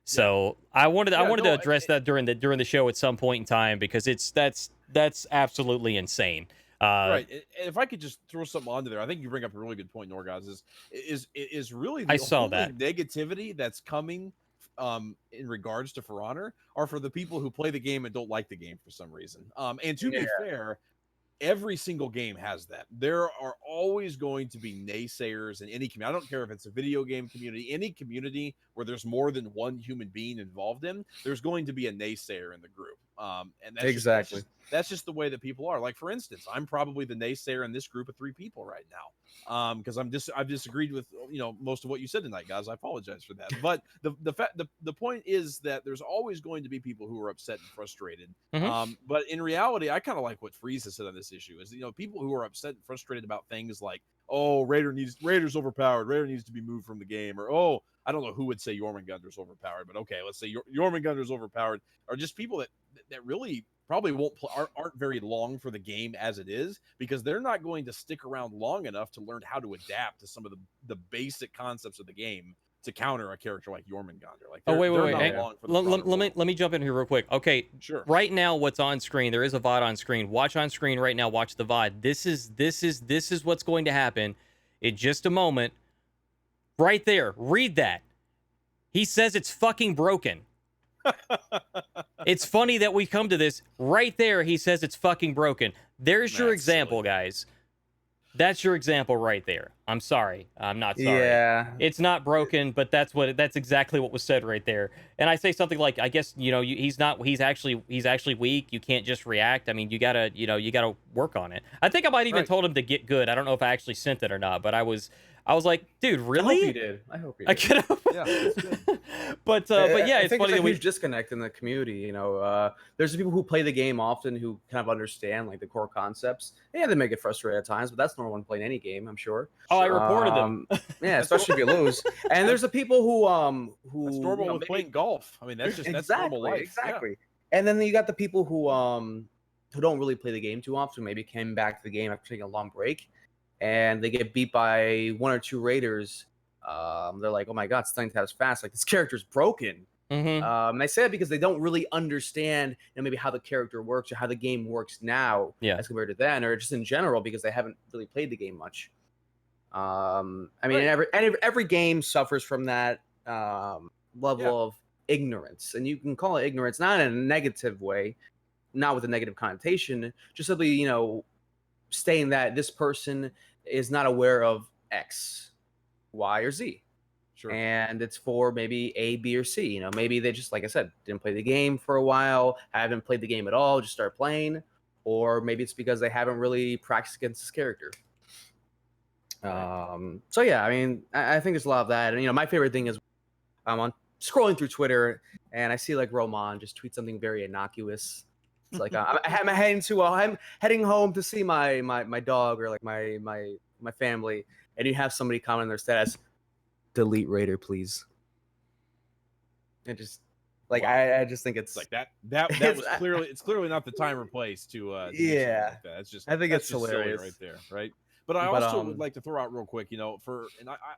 So I wanted to address that during the show at some point in time, because that's absolutely insane. Right. And if I could just throw something onto there, I think you bring up a really good point, Norgoz, is really the I saw only that negativity that's coming in regards to For Honor are for the people who play the game and don't like the game for some reason. And to be fair, every single game has that. There are always going to be naysayers in any community. I don't care if it's a video game community, any community where there's more than one human being involved in, there's going to be a naysayer in the group. And that's just the way that people are. Like, for instance, I'm probably the naysayer in this group of 3 people right now, because I've disagreed with most of what you said tonight, guys. I apologize for that. But the point is that there's always going to be people who are upset and frustrated. Mm-hmm. But in reality, I kind of like what Freeze has said on this issue is people who are upset and frustrated about things like, oh, Raider's overpowered, Raider needs to be moved from the game, or oh, I don't know who would say Jormungandr's overpowered, but okay, let's say Jormungandr's overpowered, are just people that really probably aren't very long for the game as it is, because they're not going to stick around long enough to learn how to adapt to some of the basic concepts of the game to counter a character like Jormungandr. Like, wait. Let me jump in here real quick. Okay, sure. Right now, what's on screen? There is a VOD on screen. Watch on screen right now. Watch the VOD. This is what's going to happen in just a moment. Right there. Read that. He says it's fucking broken. It's funny that we come to this. Right there, he says it's fucking broken. There's your example, silly. Guys. That's your example right there. I'm sorry. I'm not sorry. Yeah. It's not broken, but that's exactly what was said right there. And I say something like, I guess, he's actually weak. You can't just react. I mean, you gotta work on it. I think I might even told him to get good. I don't know if I actually sent it or not, but I was like, dude, really? I hope he did. Yeah, that's good. But yeah, it's funny there's that a huge disconnect in the community. There's people who play the game often who kind of understand like the core concepts. Yeah, they may get frustrated at times, but that's normal when playing any game, I'm sure. Oh, I reported them. Yeah, especially if you lose. And there's the people who that's normal with playing golf. I mean, that's normal life. Exactly. And then you got the people who don't really play the game too often, maybe came back to the game after taking a long break, and they get beat by 1 or 2 raiders. They're like, oh my god, stunning tabs fast. Like, this character's broken. Mm-hmm. And I say that because they don't really understand, maybe how the character works or how the game works now as compared to then, or just in general because they haven't really played the game much. I mean, every game suffers from that level of ignorance, and you can call it ignorance not in a negative way, not with a negative connotation, just simply stating that this person is not aware of X, Y, or Z. Sure. And it's for maybe A, B, or C. Maybe they just, like I said, didn't play the game for a while, haven't played the game at all, just start playing, or maybe it's because they haven't really practiced against this character. So yeah, I mean, I think there's a lot of that. And my favorite thing is I'm on scrolling through Twitter and I see like Roman just tweet something very innocuous. It's like I'm heading home to see my dog or like my family, and you have somebody comment on their status, delete Raider, please. And just like I just think it's like that was clearly not the time or place to do something like that. It's just, I think it's hilarious right there, right? But I also would like to throw out real quick,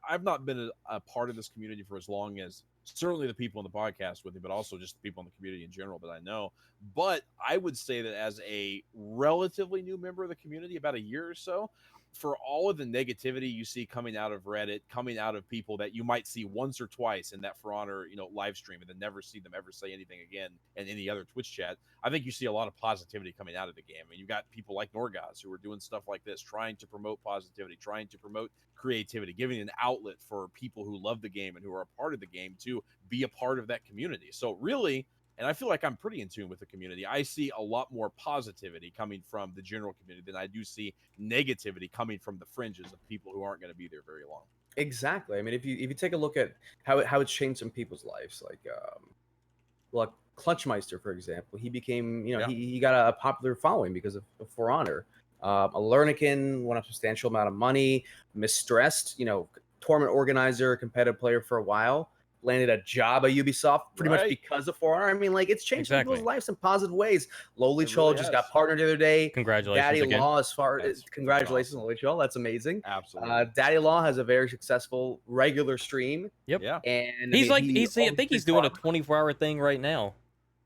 I've not been a part of this community for as long as certainly the people in the podcast with me, but also just the people in the community in general that I know. But I would say that as a relatively new member of the community, about a year or so, for all of the negativity you see coming out of Reddit, coming out of people that you might see once or twice in that For Honor, live stream, and then never see them ever say anything again in any other Twitch chat, I think you see a lot of positivity coming out of the game. And you got people like Norgoz who are doing stuff like this, trying to promote positivity, trying to promote creativity, giving an outlet for people who love the game and who are a part of the game to be a part of that community. So really, and I feel like I'm pretty in tune with the community, I see a lot more positivity coming from the general community than I do see negativity coming from the fringes of people who aren't going to be there very long. Exactly. I mean, if you take a look at how it's changed some people's lives, like Clutchmeister, for example, he became, he got a popular following because of For Honor. Alernikin won a substantial amount of money. Mistressed, tournament organizer, competitive player for a while, landed a job at Ubisoft pretty much because of For Honor. I mean, like, it's changed people's lives in positive ways. Lowly Chol just got partnered the other day. Congratulations, Daddy again. Law, congratulations, awesome. Lowly Chol. That's amazing. Absolutely. Daddy Law has a very successful regular stream. Yep. Yeah. And I think he's doing a 24-hour thing right now.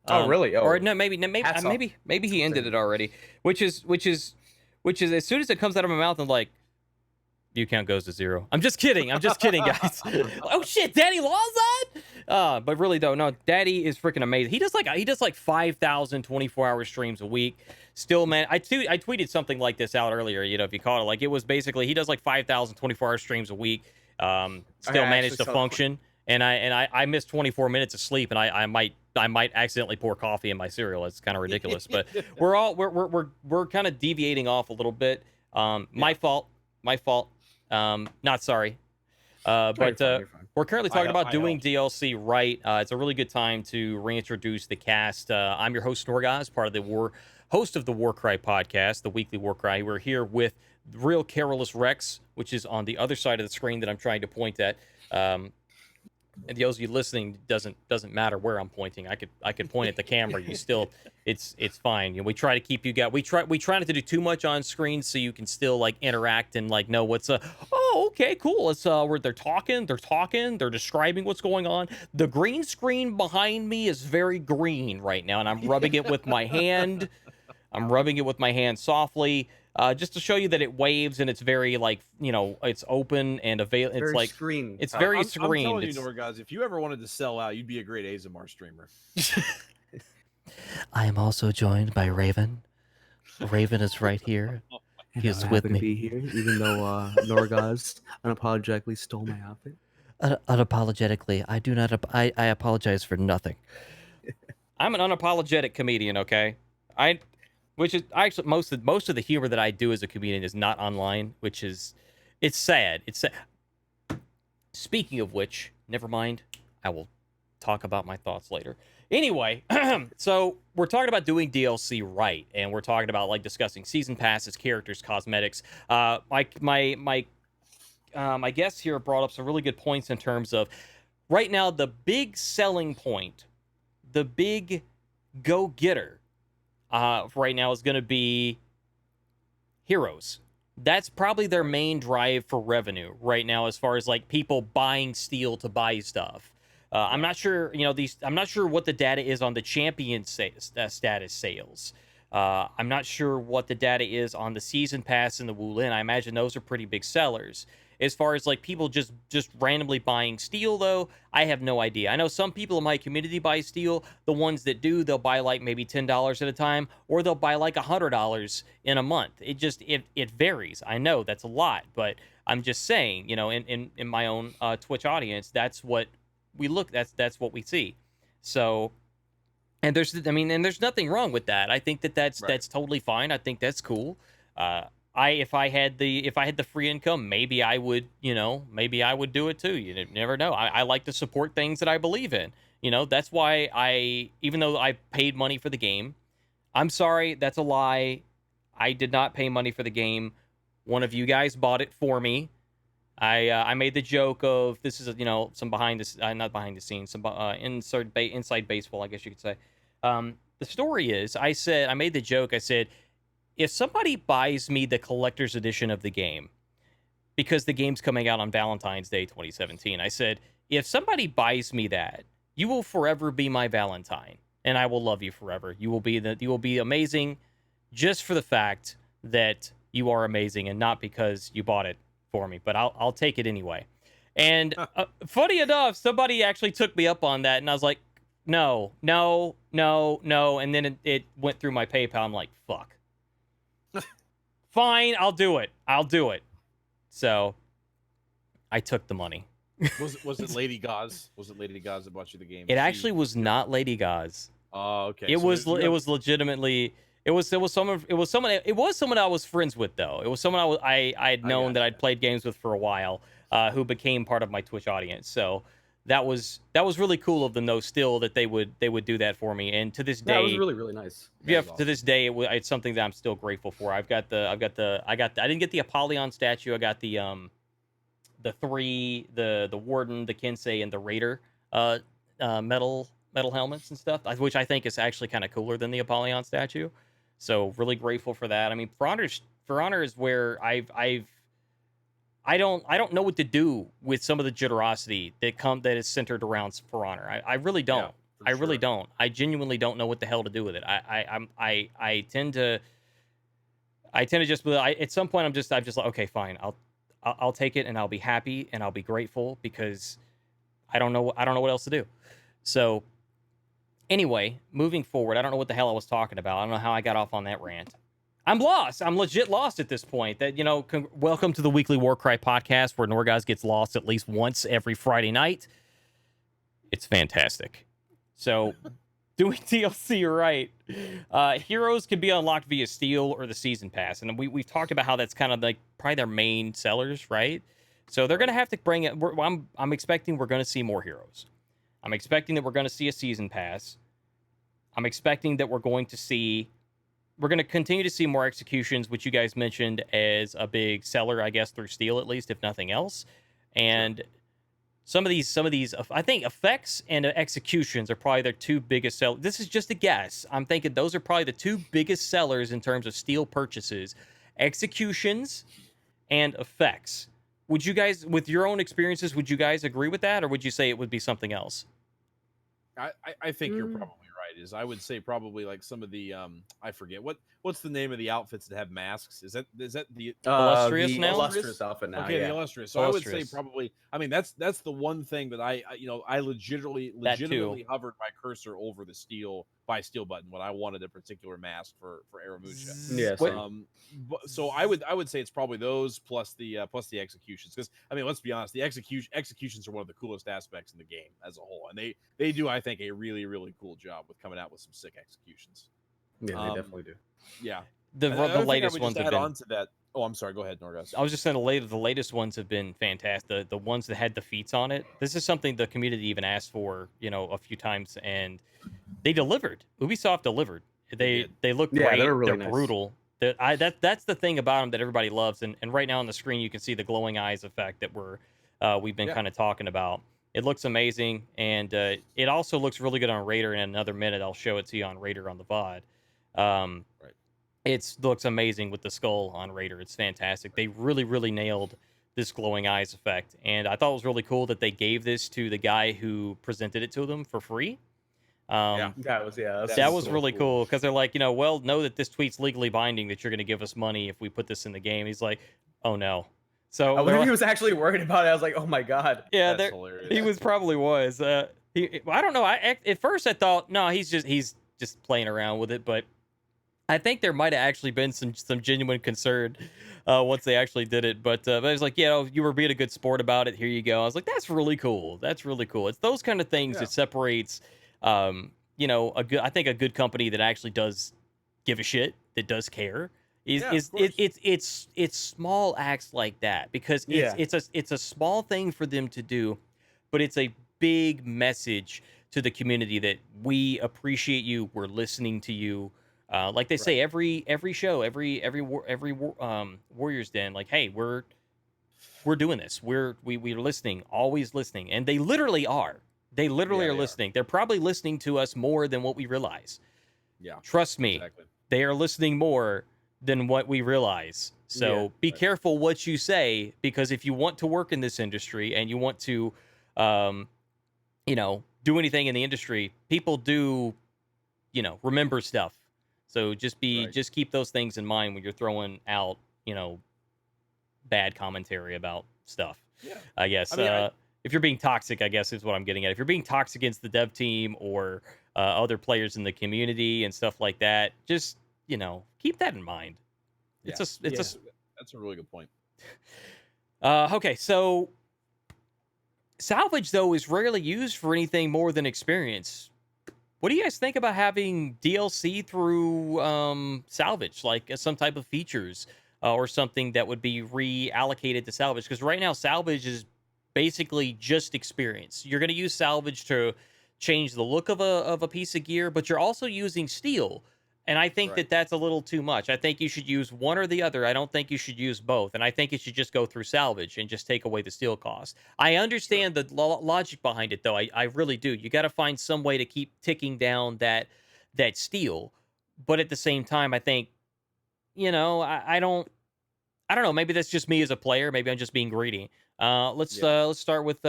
Oh, really? Or no, maybe he ended it already. Which is as soon as it comes out of my mouth, I'm like, view count goes to 0. I'm just kidding, guys. Oh shit, Daddy Law's on? But really though, no, Daddy is freaking amazing. He does like 5,000 24-hour streams a week. Still, man, I tweeted something like this out earlier, if you caught it. Like, it was basically, he does like 5,000 24-hour streams a week. Still managed to function. And I missed 24 minutes of sleep, and I might accidentally pour coffee in my cereal. It's kind of ridiculous. But we're kind of deviating off a little bit. My fault. Not sorry. But we're currently talking about doing DLC right. It's a really good time to reintroduce the cast. I'm your host, Norgoz, part of the host of the Warcry podcast, the weekly Warcry. We're here with real Carolus Rex, which is on the other side of the screen that I'm trying to point at. And those of you listening, doesn't matter where I'm pointing. I could point at the camera. You still, it's fine. We try to keep you guys. We try not to do too much on screen so you can still like interact and like know what's oh, okay, cool. It's where they're talking, they're describing what's going on. The green screen behind me is very green right now, and I'm rubbing it with my hand. I'm rubbing it with my hand softly. Just to show you that it waves and it's very it's open and available. It's like screen. It's very screened. I'm telling you, Norgoz, if you ever wanted to sell out, you'd be a great ASMR streamer. I am also joined by Raven. Raven is right here. He is with me. Be here, even though Norgoz unapologetically stole my outfit. Unapologetically, I do not. I apologize for nothing. I'm an unapologetic comedian. Okay, which is actually most of the humor that I do as a comedian is not online, which is, it's sad. It's sad. Speaking of which, never mind. I will talk about my thoughts later. Anyway, so we're talking about doing DLC right, and we're talking about like discussing season passes, characters, cosmetics. My guest here brought up some really good points in terms of right now the big selling point, the big go-getter right now is going to be Heroes. That's probably their main drive for revenue right now, as far as like people buying steel to buy stuff. I'm not sure, I'm not sure what the data is on the champion status sales. I'm not sure what the data is on the season pass and the Wulin. I imagine those are pretty big sellers. As far as like people just randomly buying steel, though, I have no idea. I know some people in my community buy steel. The ones that do, they'll buy like maybe $10 at a time, or they'll buy like $100 in a month. It varies. I know that's a lot, but I'm just saying, in my own Twitch audience, that's what we look. That's what we see. So, and there's nothing wrong with that. I think that's totally fine. I think that's cool. If I had the free income, maybe I would do it too. You never know. I like to support things that I believe in. That's why even though I paid money for the game, I'm sorry, that's a lie. I did not pay money for the game. One of you guys bought it for me. I made the joke of this is some not behind the scenes, some inside baseball, I guess you could say. The story is, I made the joke. I said, if somebody buys me the collector's edition of the game, because the game's coming out on Valentine's Day 2017, I said, if somebody buys me that, you will forever be my Valentine, and I will love you forever. You will be amazing, just for the fact that you are amazing, and not because you bought it for me. But I'll take it anyway. And funny enough, somebody actually took me up on that, and I was like, no. And then it went through my PayPal. I'm like, fuck. Fine, I'll do it. So I took the money. Was it Lady Gauze? Was it Lady Gauze that bought you the game? It actually was not Lady Gauze. Oh, okay. It was legitimately someone I was friends with, though. It was someone I had known that I'd played games with for a while, who became part of my Twitch audience. So that was really cool of them, though, still, that they would do that for me. And to this day, that was really, really nice. Yeah, to this day, it's something that I'm still grateful for. I didn't get the Apollyon statue. I got the Warden, the Kensei, and the Raider metal helmets and stuff, which I think is actually kind of cooler than the Apollyon statue. So really grateful for that. I mean, For Honor is where I don't know what to do with some of the jitterosity that is centered around For Honor. I really don't. Yeah, I really don't. I genuinely don't know what the hell to do with it. I tend to just at some point I'm just like, okay, fine. I'll take it, and I'll be happy, and I'll be grateful, because I don't know what else to do. So anyway, moving forward, I don't know what the hell I was talking about. I don't know how I got off on that rant. I'm lost. I'm legit lost at this point. Welcome to the weekly Warcry podcast, where Norgoz gets lost at least once every Friday night. It's fantastic. So, doing DLC right. Heroes can be unlocked via Steel or the Season Pass. And we've talked about how that's kind of like probably their main sellers, right? So they're going to have to bring it. I'm expecting we're going to see more Heroes. I'm expecting that we're going to see a Season Pass. I'm expecting that we're going to continue to see more executions, which you guys mentioned as a big seller, I guess, through Steel, at least, if nothing else. And some of these, I think effects and executions are probably their two biggest sellers. This is just a guess. I'm thinking those are probably the two biggest sellers in terms of Steel purchases: executions and effects. Would you guys, with your own experiences, would you guys agree with that, or would you say it would be something else? I think you're probably right. I would say probably like some of the I forget what's the name of the outfits that have masks. Is that the illustrious now? Illustrious outfit now. Okay, yeah. the illustrious. So illustrious. I would say probably. I mean, that's the one thing that I legitimately hovered my cursor over the buy steel button when I wanted a particular mask for Aramusha. Yes. So I would say it's probably those plus the executions, because I mean, let's be honest, the executions are one of the coolest aspects in the game as a whole, and they do, I think, a really, really cool job with coming out with some sick executions. Yeah, they definitely do. Yeah. The latest ones have been. On to that. Oh, I'm sorry. Go ahead, Norgoz. I was just saying the latest ones have been fantastic. The ones that had the feats on it. This is something the community even asked for, a few times, and they delivered. Ubisoft delivered. They look great. They're really They're brutal. That's the thing about them that everybody loves. And right now on the screen you can see the glowing eyes effect that we've been kind of talking about. It looks amazing, and it also looks really good on Raider. In another minute, I'll show it to you on Raider on the VOD. Right. It looks amazing with the skull on Raider. It's fantastic. They really, really nailed this glowing eyes effect, and I thought it was really cool that they gave this to the guy who presented it to them for free. Yeah. That's That super was really cool. cool because they're like, well, know that this tweet's legally binding, that you're going to give us money if we put this in the game. He's like, oh no. So I they're wonder if like, he was actually worried about it. I was like, oh my god. yeah, That's there hilarious. he was probably was. I don't know. At first I thought no, he's just playing around with it, but I think there might have actually been some genuine concern once they actually did it. But I was like, you were being a good sport about it. Here you go. I was like, that's really cool. That's really cool. It's those kind of things Yeah. that separates, I think a good company that actually does give a shit, that does care. Yeah, Is of course. it's small acts like that because Yeah. it's a small thing for them to do, but it's a big message to the community that we appreciate you, we're listening to you. Like they say every show, every Warriors Den, like, hey, we're doing this. We're listening, always listening, and they literally are. They literally Yeah, are they are. listening. They're probably listening to us more than what we realize. Yeah. Trust me, Exactly. they are listening more than what we realize. So Yeah, be right. careful what you say, because if you want to work in this industry and you want to, do anything in the industry, people do, remember stuff. So just Right. just keep those things in mind when you're throwing out, bad commentary about stuff. Yeah. I guess I mean, if you're being toxic, I guess is what I'm getting at. If you're being toxic against the dev team or other players in the community and stuff like that, just keep that in mind. It's Yeah. a That's a really good point. okay. So salvage though is rarely used for anything more than experience. What do you guys think about having DLC through salvage, like some type of features or something that would be reallocated to salvage? Because right now, salvage is basically just experience. You're going to use salvage to change the look of a piece of gear, but you're also using steel. And I think Right. that's a little too much. I think you should use one or the other. I don't think you should use both. And I think it should just go through salvage and just take away the steel cost. I understand the logic behind it, though. I really do. You got to find some way to keep ticking down that steel. But at the same time, I think, I don't know. Maybe that's just me as a player. Maybe I'm just being greedy. Let's start with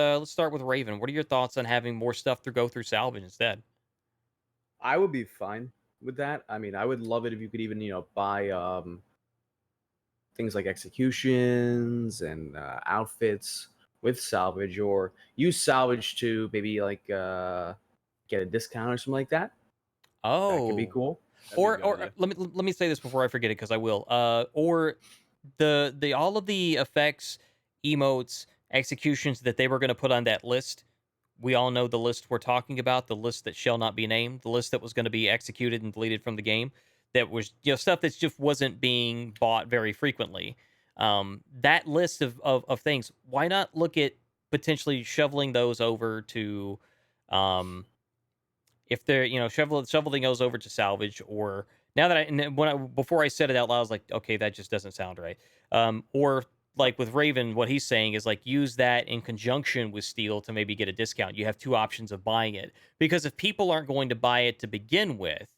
Raven. What are your thoughts on having more stuff to go through salvage instead? I would be fine with that. I mean, I would love it if you could even, buy things like executions and outfits with salvage, or use salvage to maybe like get a discount or something like that. That could be Oh, cool. That'd be a good or idea. let me say this before I forget it, because I will. Or the all of the effects, emotes, executions that they were going to put on that list. We all know the list we're talking about, the list that shall not be named, the list that was going to be executed and deleted from the game, that was stuff that just wasn't being bought very frequently. That list of things, why not look at potentially shoveling those over to, if they're shoveling those over to salvage, or now that before I said it out loud, I was like, okay, that just doesn't sound right. Or like with Raven, what he's saying is like use that in conjunction with steel to maybe get a discount. You have two options of buying it, because if people aren't going to buy it to begin with,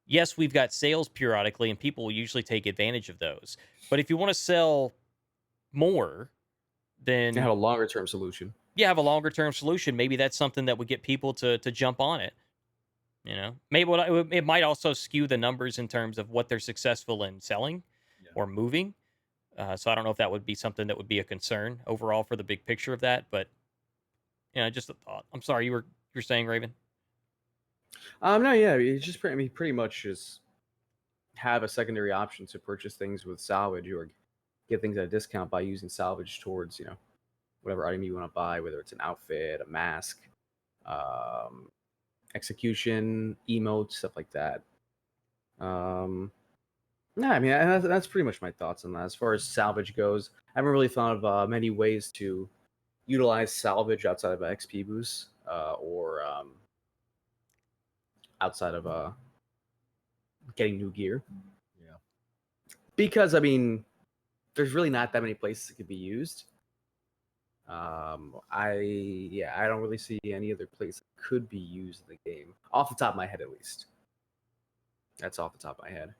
yes, we've got sales periodically and people will usually take advantage of those. But if you want to sell more, And have then a longer term solution. you have a longer term solution. Maybe that's something that would get people to jump on it. Maybe it might also skew the numbers in terms of what they're successful in selling Yeah. or moving. So I don't know if that would be something that would be a concern overall for the big picture of that, but just a thought. I'm sorry, you're saying, Raven. No, yeah, it's just pretty much just have a secondary option to purchase things with salvage, or get things at a discount by using salvage towards, whatever item you want to buy, whether it's an outfit, a mask, um, execution, emotes, stuff like that. Yeah, I mean, that's pretty much my thoughts on that. As far as salvage goes, I haven't really thought of many ways to utilize salvage outside of XP boost, or outside of getting new gear. Yeah. Because, I mean, there's really not that many places it could be used. I don't really see any other place that could be used in the game off the top of my head, at least. That's off the top of my head.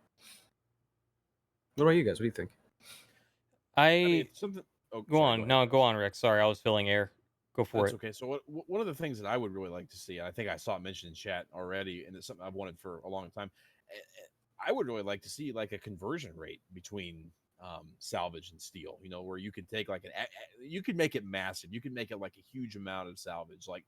What about you guys? What do you think? I mean, it's something. Oh, Go sorry, on. ahead, No, Josh. go on, Rick. Sorry, I was filling air. Go for That's it. okay. So one of the things that I would really like to see, and I think I saw it mentioned in chat already, and it's something I've wanted for a long time. I would really like to see like a conversion rate between salvage and steel. You know, where you could take like you could make it massive. You could make it like a huge amount of salvage, like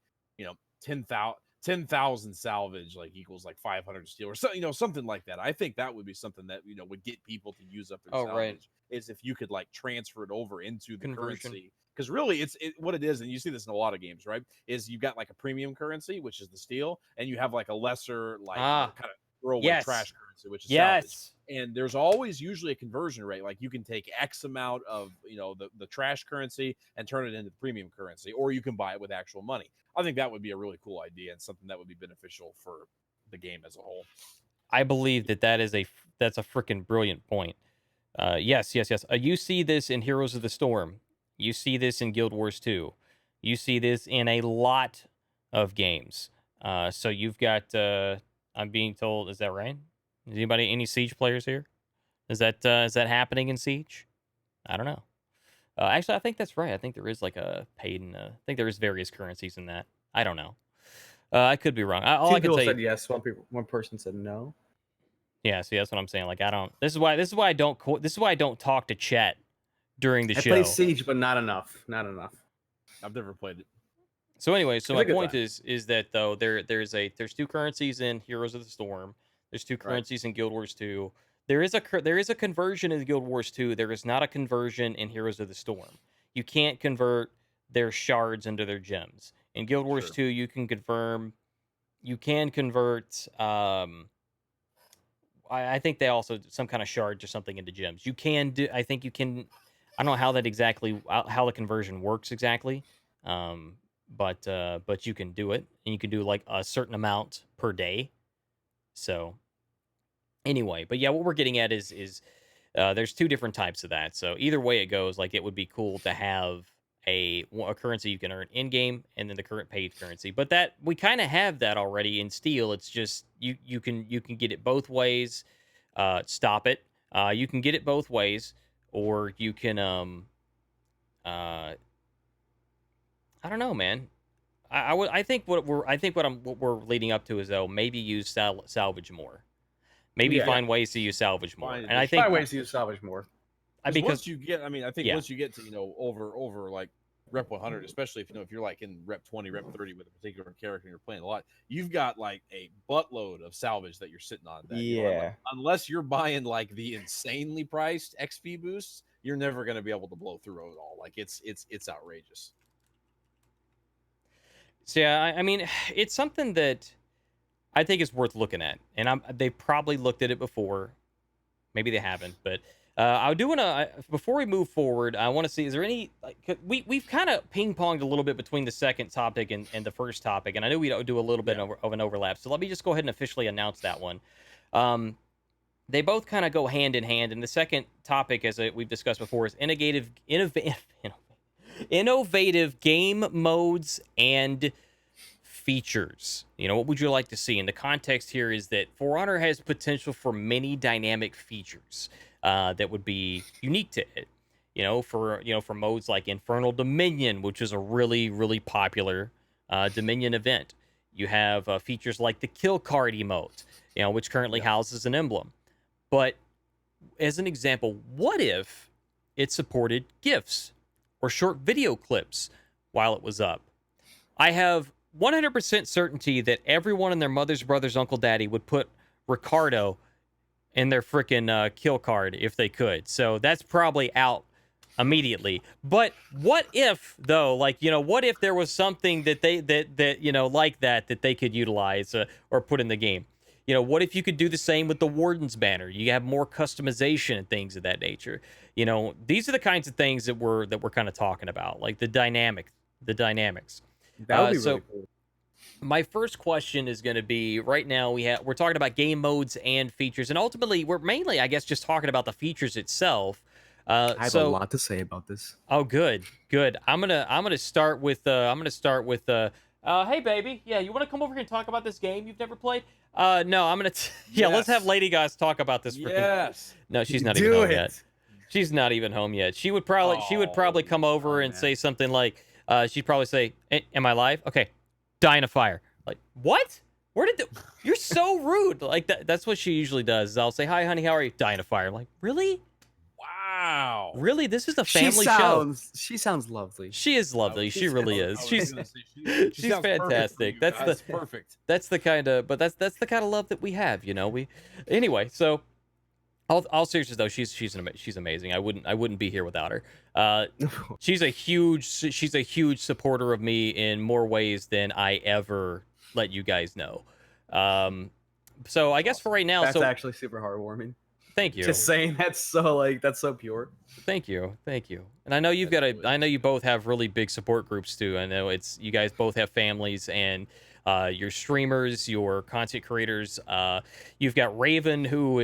10,000 salvage like equals like 500 steel or something. Something like that. I think that would be something that would get people to use up their Oh, salvage. right. Is if you could like transfer it over into the Conversion. currency. Because really, what it is, and you see this in a lot of games, right? Is you've got like a premium currency, which is the steel, and you have like a lesser, like kind of throwaway yes. trash currency, which is Yes. salvage. And there's always usually a conversion rate. Like you can take X amount of the trash currency and turn it into the premium currency, or you can buy it with actual money. I think that would be a really cool idea and something that would be beneficial for the game as a whole. I believe that's a freaking brilliant point. Yes. You see this in Heroes of the Storm. You see this in Guild Wars 2. You see this in a lot of games. So you've got. I'm being told. Is that right? Is anybody any Siege players here? Is that happening in Siege? I don't know. Actually, I think that's right. I think there is like a paid, and I think there is various currencies in that. I don't know. I could be wrong. All Two I can people say. said yes. One person said no. Yeah, see, that's what I'm saying. Like, I don't. This is why I don't. This is why I don't talk to chat during the I show. play Siege, but not enough. Not enough. I've never played it. So anyway, so It's my a good point time. is that though there's two currencies in Heroes of the Storm. There's two currencies in Guild Wars 2. There is a conversion in Guild Wars 2. There is not a conversion in Heroes of the Storm. You can't convert their shards into their gems. In Guild Wars 2, you can convert. I think they also some kind of shards or something into gems. You can do. I think you can. I don't know how that exactly how the conversion works exactly. But you can do it, and you can do like a certain amount per day. So anyway, but yeah, what we're getting at is there's two different types of that. So either way it goes, like it would be cool to have a currency you can earn in game and then the current paid currency. But that we kind of have that already in Steel. It's just you can get it both ways. Stop it. You can get it both ways, or you can I don't know, man. I think what we're leading up to is though maybe use salvage more. Maybe find ways to use salvage more. And I think find ways to use salvage more. because once you get, I think once you get to over like rep 100, especially if you're like in rep 20, rep 30 with a particular character and you're playing a lot, you've got like a buttload of salvage that you're sitting on. That, unless you're buying like the insanely priced XP boosts, you're never going to be able to blow through it all. Like it's outrageous. So yeah, I mean, it's something that I think is worth looking at, and they probably looked at it before. Maybe they haven't, but I do want to before we move forward, I want to see is there any we've kind of ping ponged a little bit between the second topic and the first topic, and I know we do a little bit of an overlap. So let me just go ahead and officially announce that one. They both kind of go hand in hand, and the second topic, as we've discussed before, is innovative game modes and features. What would you like to see? And the context here is that For Honor has potential for many dynamic features that would be unique to it. For modes like Infernal Dominion, which is a really, really popular Dominion event. You have features like the Kill Card emote, which currently houses an emblem. But as an example, what if it supported GIFs or short video clips while it was up? I have 100% certainty that everyone and their mother's brother's uncle daddy would put Ricardo in their freaking kill card if they could. So that's probably out immediately. But what if though, what if there was something that like that they could utilize or put in the game? What if you could do the same with the Warden's banner? You have more customization and things of that nature. These are the kinds of things that we're kind of talking about, like the dynamics. That would be really cool. My first question is going to be, right now we're talking about game modes and features, and ultimately we're mainly, I guess, just talking about the features itself. I have a lot to say about this. Oh, good. I'm gonna start with hey baby, yeah, you want to come over here and talk about this game you've never played? No, I'm gonna let's have Lady Guys talk about this. Yes. No, she's not even home yet. She's not even home yet. She would probably come over and say something like, she'd probably say, "Am I live? Okay, die in a fire." Like, what? Where did you're so rude. Like that's what she usually does. I'll say, "Hi, honey, how are you?" Die in a fire. I'm like, really? Wow. Really? This is a family show. She sounds lovely. She is lovely. She really is. She's fantastic. That's perfect. That's the kind of love that we have, you know. Anyway, so all seriousness though, she's amazing. I wouldn't be here without her. She's a huge supporter of me in more ways than I ever let you guys know. So I guess for right now, that's actually super heartwarming. Thank you. Just saying that's so pure. Thank you. And I know I know you both have really big support groups too. I know you guys both have families and your streamers, your content creators. You've got Raven, who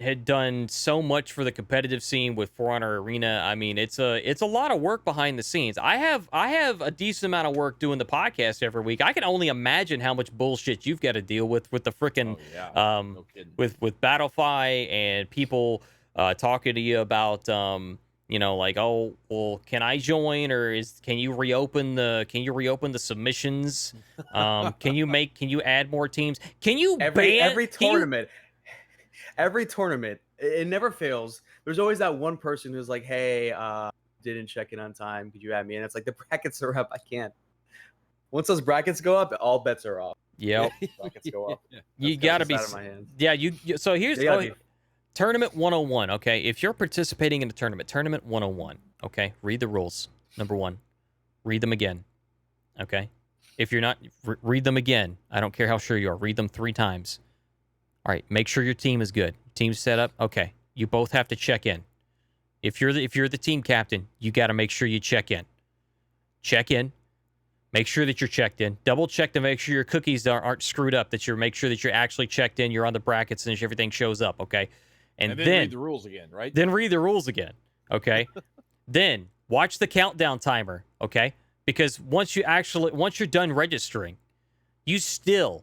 had done so much for the competitive scene with For Honor Arena. I mean, it's a lot of work behind the scenes. I have a decent amount of work doing the podcast every week. I can only imagine how much bullshit you've got to deal with the freaking no kidding. with Battlefy and people talking to you about you know, like, oh, well, can I join, or can you reopen the submissions? Can you add more teams? Can you every tournament? Every tournament, it never fails. There's always that one person who's like, "Hey, didn't check in on time. Could you add me?" And it's like, the brackets are up. I can't. Once those brackets go up, all bets are off. Yep. Brackets go up. You gotta be. Out of my hands. Yeah. So here's tournament 101. Okay, if you're participating in a tournament 101. Okay, read the rules. Number 1, read them again. Okay, if you're not, read them again. I don't care how sure you are. Read them 3 times. All right, make sure your team is good. Team set up. Okay, you both have to check in. If you're the team captain, you got to make sure you check in. Check in. Make sure that you're checked in. Double check to make sure your cookies aren't screwed up. Make sure that you're actually checked in. You're on the brackets and everything shows up. Okay, and then read the rules again, right? Then read the rules again. Okay, then watch the countdown timer. Okay, because once you're done registering, you still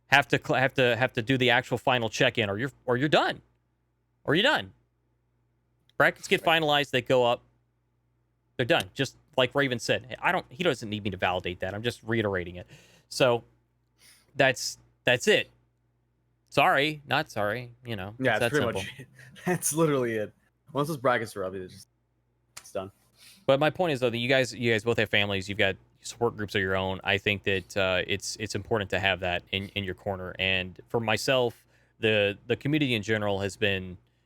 have to do the actual final check-in, or you're done. Brackets get finalized, they go up, they're done. Just like Raven said, he doesn't need me to validate that. I'm just reiterating it. So that's it. Sorry, not sorry. You know. Yeah, that's pretty simple. much. That's literally it. Once those brackets are up, it's done. But my point is though that you guys both have families. You've got support groups of your own. I think that it's important to have that in your corner. And for myself, the community in general is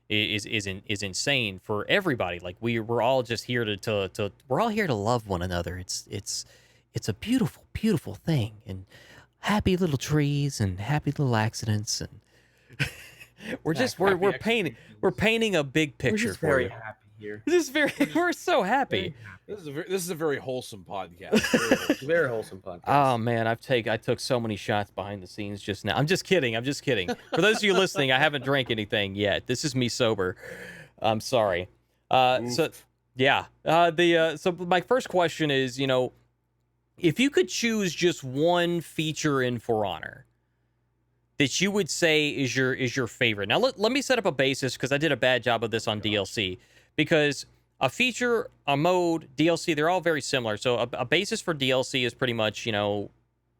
insane for everybody. Like we're all just here to we're all here to love one another. It's a beautiful, beautiful thing, and happy little trees and happy little accidents, and we're painting a big picture. We're just for very you. happy here. We're so happy. This is a very wholesome podcast. Very wholesome podcast. Oh man, I took so many shots behind the scenes just now. I'm just kidding. For those of you listening, I haven't drank anything yet. This is me sober. I'm sorry. So my first question is, you know, if you could choose just one feature in For Honor that you would say is your favorite. Now let me set up a basis, because I did a bad job of this on DLC. Because a feature, a mode, DLC, they're all very similar. So a basis for DLC is pretty much, you know,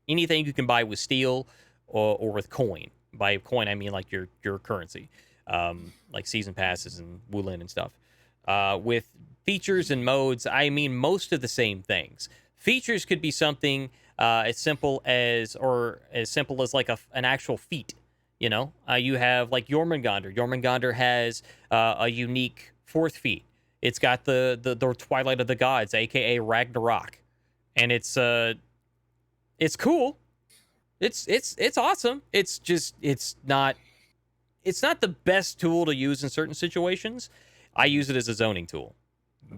anything you can buy with steel or with coin. By coin, I mean like your currency, like season passes and Wulin and stuff. With features and modes, I mean most of the same things. Features could be something as simple as like an actual feat. You know, you have like Jormungandr. Jormungandr has a unique 4th feat. It's got the Twilight of the Gods, aka Ragnarok, and it's cool. It's awesome. It's not the best tool to use in certain situations. I use it as a zoning tool.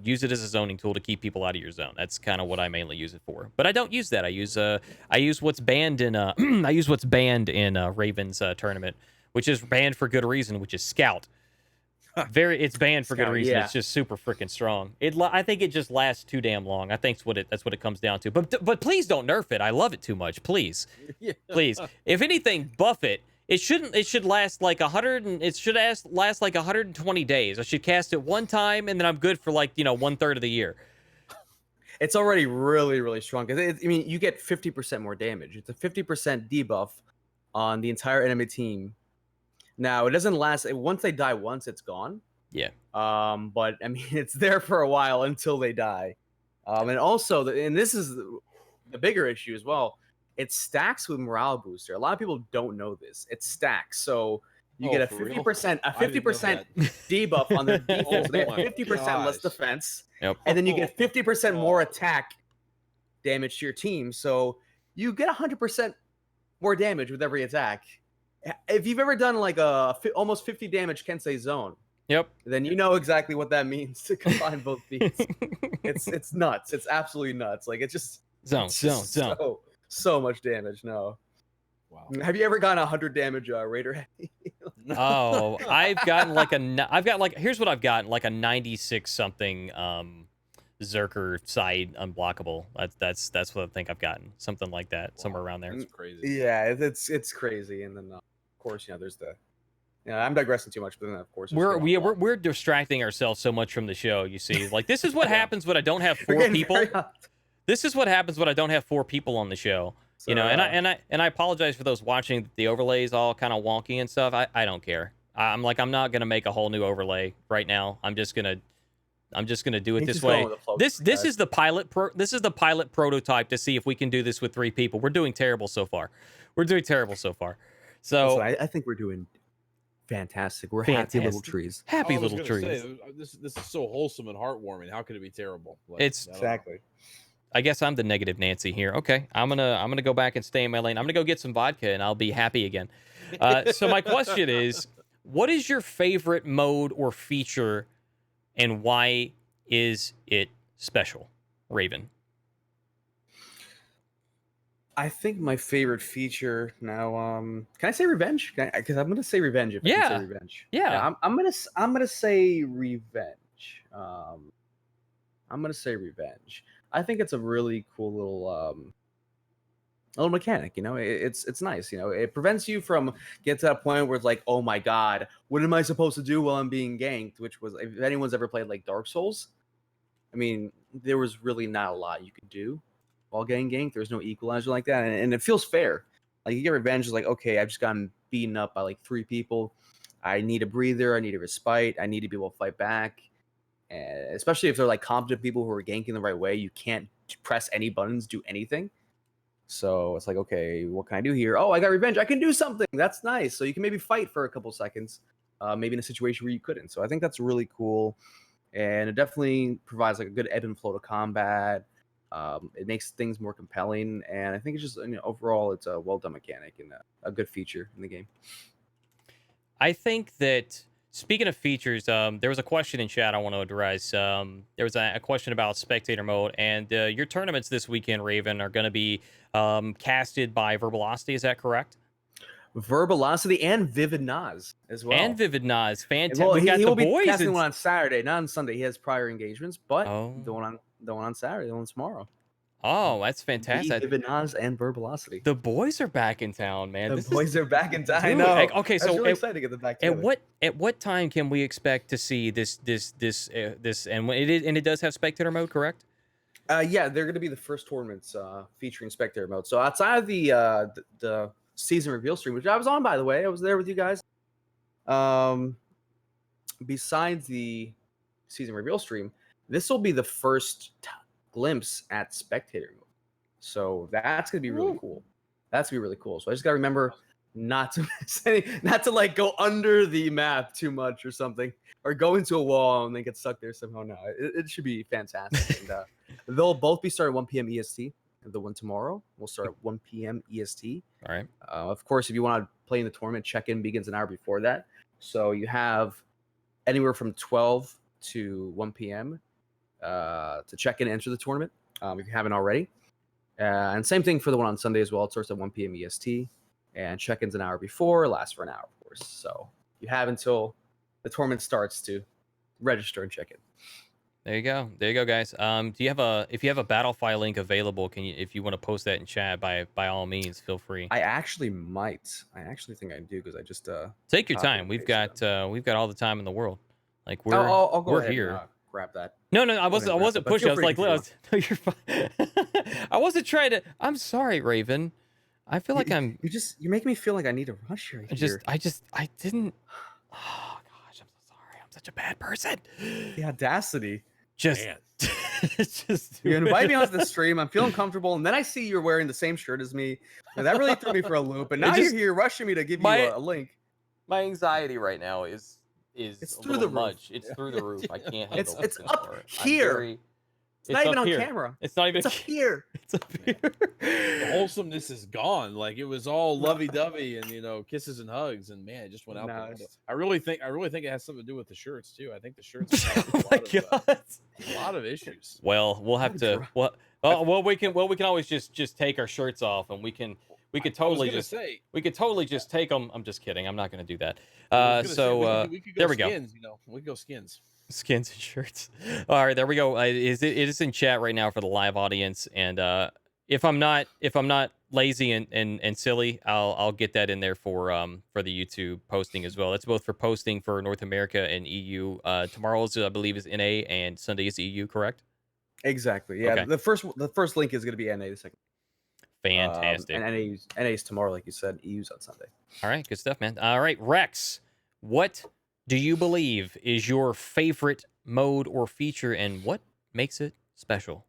Use it as a zoning tool to keep people out of your zone. That's kind of what I mainly use it for. But I don't use that. I use what's banned in Raven's tournament, which is banned for good reason, which is Scout. It's banned for good Scout, reason. yeah. It's just super freaking strong. I think it just lasts too damn long. I think that's what it comes down to. But please don't nerf it. I love it too much. Please. Yeah. Please. If anything, buff it. It should last like 100 and it should last like 120 days. I should cast it one time and then I'm good for like, 1/3 of the year. It's already really, really strong. Because I mean, you get 50% more damage. It's a 50% debuff on the entire enemy team. Now, it doesn't last. Once they die once, it's gone. Yeah. But I mean, it's there for a while until they die. And also, and this is the bigger issue as well. It stacks with morale booster. A lot of people don't know this. It stacks, so you get a 50% debuff on their defense. So they have 50% less defense, and then you get 50% more attack damage to your team. So you get 100% more damage with every attack. If you've ever done like a almost 50 damage Kensei zone, then you know exactly what that means to combine both beats. It's nuts. It's absolutely nuts. Like it's just zone. So much damage. No. Wow. Have you ever gotten 100 damage Raider heavy? Oh, I've got here's what I've gotten, like a 96 something Zerker side unblockable. That's what I think I've gotten. Something like that, somewhere around there. That's crazy. Yeah, it's crazy. And then of course, there's the I'm digressing too much, but then of course we're distracting ourselves so much from the show, you see. Like this is what happens when I don't have 4 people. This is what happens when I don't have 4 people on the show. So, and I apologize for those watching. The overlays all kind of wonky and stuff. I don't care. I'm not gonna make a whole new overlay right now. I'm just gonna do it this way. This is the pilot prototype to see if we can do this with 3 people. We're doing terrible so far. So listen, I think we're doing fantastic. We're happy little trees. Happy little trees. Say, this is so wholesome and heartwarming. How could it be terrible? Like, It's exactly. I guess I'm the negative Nancy here. Okay, I'm gonna go back and stay in my lane. I'm gonna go get some vodka and I'll be happy again. So my question is, what is your favorite mode or feature, and why is it special, Raven? I think my favorite feature now. Can I say revenge? Because I'm gonna say revenge. If I can say revenge. Yeah. I'm gonna say revenge. I'm gonna say revenge. I think it's a really cool little mechanic. It's nice. It prevents you from getting to that point where it's like, oh my god, what am I supposed to do while I'm being ganked? Which was, if anyone's ever played like Dark Souls, I mean, there was really not a lot you could do while getting ganked. There's no equalizer like that, and it feels fair. Like you get revenge, is like, okay, I've just gotten beaten up by like 3 people. I need a breather. I need a respite. I need to be able to fight back. And especially if they're like competent people who are ganking the right way, you can't press any buttons, do anything. So it's like, okay, what can I do here? Oh, I got revenge. I can do something. That's nice. So you can maybe fight for a couple seconds, maybe in a situation where you couldn't. So I think that's really cool. And it definitely provides like a good ebb and flow to combat. It makes things more compelling. And I think it's just, overall, it's a well-done mechanic and a good feature in the game. I think that, speaking of features, there was a question in chat I want to address. There was a question about spectator mode, and your tournaments this weekend, Raven, are going to be casted by Verbalocity. Is that correct? Verbalocity and Vivid Nas as well. And Vivid Nas, fantastic. Well, we got he the will boys. be casting one on Saturday, not on Sunday. He has prior engagements, but Oh. the one on Saturday, the one tomorrow. Oh, that's fantastic. Vivid Nas and Verbalocity. The boys are back in town, man. The boys are back in town. I Dude, know. okay, so I was really excited to get them back together. At what time can we expect to see this and when it does have spectator mode, correct? Yeah, they're going to be the first tournaments featuring spectator mode. So outside of the season reveal stream, which I was on, by the way, I was there with you guys. Besides the season reveal stream, this will be the first glimpse at spectator mode. So that's going to be really cool. That's going to be really cool. So I just got to remember not to like go under the map too much or something, or go into a wall and then get stuck there somehow. No, it should be fantastic. And they'll both be starting 1 p.m. EST. The one tomorrow will start at 1 p.m. EST. All right. Of course, if you want to play in the tournament, check-in begins an hour before that. So you have anywhere from 12 to 1 p.m. To check in and enter the tournament if you haven't already. And same thing for the one on Sunday as well. It starts at 1 p.m. EST. And check-in's an hour before, lasts for an hour, of course. So you have until the tournament starts to register and check in. There you go. There you go, guys. Do you have if you have a battle file link available, can you, if you want to post that in chat, by all means, feel free. I actually might. I actually think I do because I just Take your copy time. and We've pasted got them. we've got all the time in the world. Like I'll go we're ahead here. and grab that. No, I Go ahead wasn't. and I grab wasn't that, but pushing. feel I was free to like, no, you're fine. I wasn't trying to. I'm sorry, Raven. I feel like I'm. You make me feel like I need to rush right here. I didn't. Oh gosh, I'm so sorry. I'm such a bad person. The audacity. Just, Man. just. You invite me onto the stream. I'm feeling comfortable, and then I see you're wearing the same shirt as me. And that really threw me for a loop. And now you're here rushing me to give you a link. My anxiety right now is It's a through little the roof. much. It's through the roof. I can't handle It's this up anymore. here. It's not up even on here. camera. It's not even It's up here. It's up here. The wholesomeness is gone. Like it was all lovey-dovey and kisses and hugs, and man, it just went out the window. I really think it has something to do with the shirts too. I think the shirts have Oh my god. a lot of issues. Well, we'll have to. Well, we can always just take our shirts off, and we could totally just take them. I'm just kidding. I'm not going to do that. We could go there we go. skins. We could go skins. Skins and shirts. All right, there we go. It is in chat right now for the live audience, and if I'm not lazy and silly, I'll get that in there for the YouTube posting as well. That's both for posting for North America and EU. Tomorrow's I believe is NA and Sunday is EU, correct? Exactly. Yeah. Okay. The first link is going to be NA. The second. Fantastic. And NA's tomorrow, like you said. EU's on Sunday. All right, good stuff, man. All right, Rex, what do you believe is your favorite mode or feature, and what makes it special?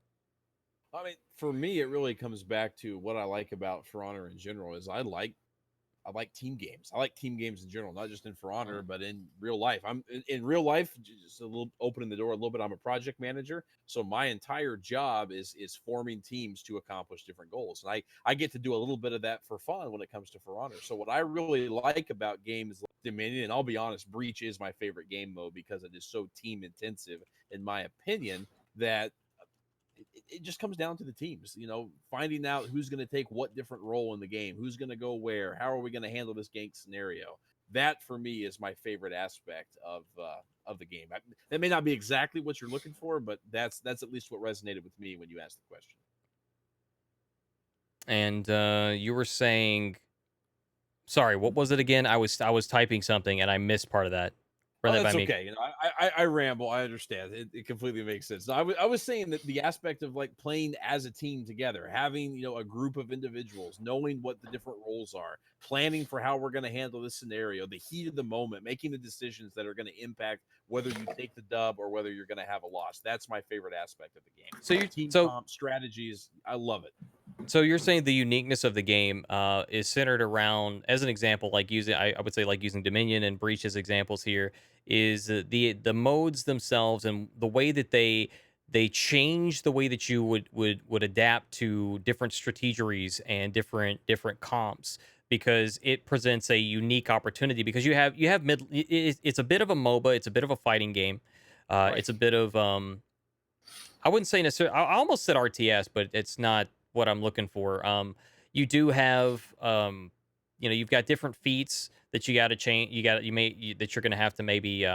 I mean, for me, it really comes back to what I like about For Honor in general. Is I like team games. I like team games in general, not just in For Honor, but in real life. I'm in real life, just a little opening the door a little bit. I'm a project manager, so my entire job is forming teams to accomplish different goals, and I get to do a little bit of that for fun when it comes to For Honor. So what I really like about games like Dominion, and I'll be honest, Breach is my favorite game mode because it is so team intensive, in my opinion, that it just comes down to the teams, finding out who's going to take what different role in the game, who's going to go where, how are we going to handle this gank scenario. That for me is my favorite aspect of the game. That may not be exactly what you're looking for, but that's at least what resonated with me when you asked the question. And you were saying, sorry, what was it again? I was typing something and I missed part of that. That's okay. I ramble. I understand. It completely makes sense. I was saying that the aspect of like playing as a team together, having a group of individuals, knowing what the different roles are, planning for how we're going to handle this scenario, the heat of the moment, making the decisions that are going to impact whether you take the dub or whether you're going to have a loss. That's my favorite aspect of the game. So team comp strategies, I love it. So you're saying the uniqueness of the game is centered around, as an example, like I would say like using Dominion and Breach as examples here, is the modes themselves and the way that they change the way that you would adapt to different strategies and different comps, because it presents a unique opportunity, because you have it's a bit of a MOBA, it's a bit of a fighting game, Right. It's a bit of I wouldn't say necessarily, I almost said RTS, but it's not what I'm looking for. You do have you've got different feats that you got to change, that you're going to have to maybe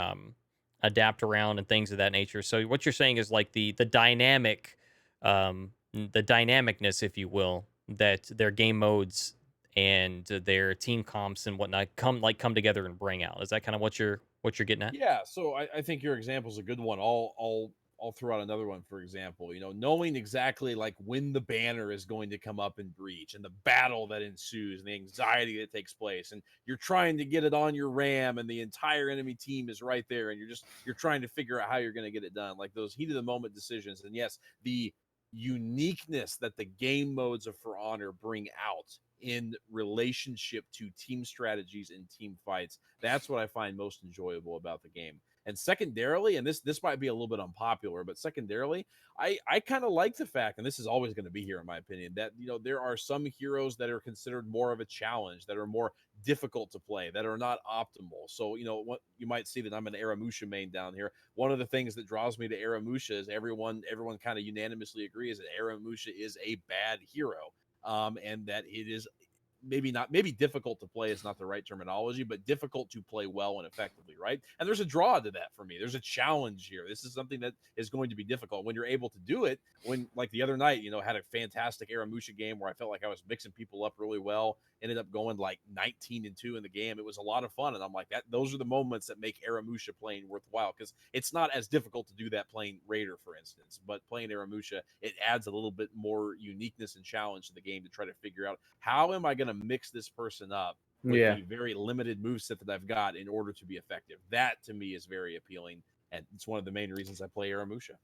adapt around and things of that nature. So what you're saying is like the dynamic the dynamicness, if you will, that their game modes and their team comps and whatnot come together and bring out. Is that kind of what you're getting at? Yeah, so I think your example is a good one. I'll throw out another one, for example, knowing exactly like when the banner is going to come up in Breach and the battle that ensues and the anxiety that takes place, and you're trying to get it on your RAM and the entire enemy team is right there, and you're trying to figure out how you're going to get it done, like those heat of the moment decisions. And yes, the uniqueness that the game modes of For Honor bring out in relationship to team strategies and team fights, that's what I find most enjoyable about the game. And secondarily, and this might be a little bit unpopular, but secondarily, I kind of like the fact, and this is always going to be here in my opinion, that there are some heroes that are considered more of a challenge, that are more difficult to play, that are not optimal. So what you might see that I'm an Aramusha main down here. One of the things that draws me to Aramusha is everyone kind of unanimously agrees that Aramusha is a bad hero, and that it is maybe difficult to play is not the right terminology, but difficult to play well and effectively, right? And there's a draw to that for me. There's a challenge here. This is something that is going to be difficult when you're able to do it. When, like the other night, had a fantastic Aramusha game where I felt like I was mixing people up really well, ended up going like 19-2 in the game. It was a lot of fun, and I'm like, those are the moments that make Aramusha playing worthwhile, because it's not as difficult to do that playing Raider, for instance, but playing Aramusha, it adds a little bit more uniqueness and challenge to the game to try to figure out, how am I going to mix this person up with the very limited moveset that I've got in order to be effective. That to me is very appealing, and it's one of the main reasons I play Aramusha.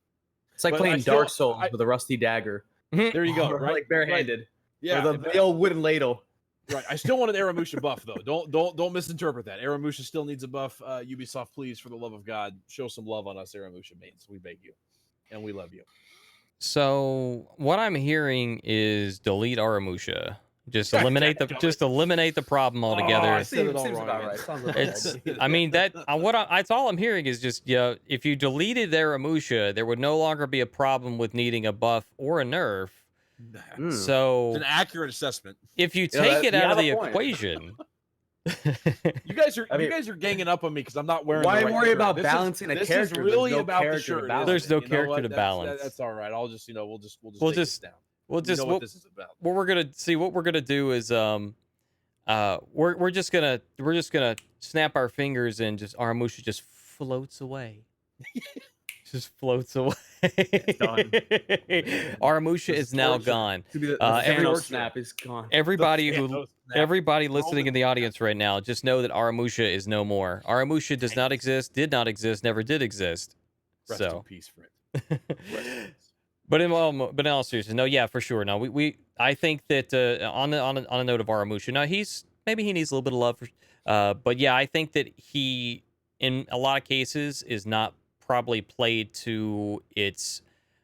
It's like playing Dark Souls with a rusty dagger. There you go, right? Like barehanded. Right. Yeah, or the old wooden ladle. Right. I still want an Aramusha buff though. Don't misinterpret that. Aramusha still needs a buff. Ubisoft, please, for the love of God, show some love on us Aramusha mains. We beg you, and we love you. So what I'm hearing is delete Aramusha. Just eliminate the problem altogether. I said it all wrong. Right. It's, I mean, that's all I'm hearing is just, if you deleted Aramusha, there would no longer be a problem with needing a buff or a nerf. So it's an accurate assessment. If you take it out of the equation, you guys are ganging up on me because I'm not wearing. Why the right worry shirt. about this balancing is, a character? This is really no about the shirt. There's no character to balance. That's all right. I'll just we'll just we'll take just this down. We'll just what this is about. What we're gonna do is we're just gonna snap our fingers and just Aramusha just floats away. Just floats away. It's done. Aramusha is now gone. Every snap is gone. Everybody listening in the audience right now, just know that Aramusha is no more. Aramusha does not exist, did not exist, never did exist. Rest in peace, friend. But in all seriousness, no, yeah, for sure. No, I think that on a note of Aramusha, now maybe he needs a little bit of love, but yeah, I think that he, in a lot of cases, is not probably played to its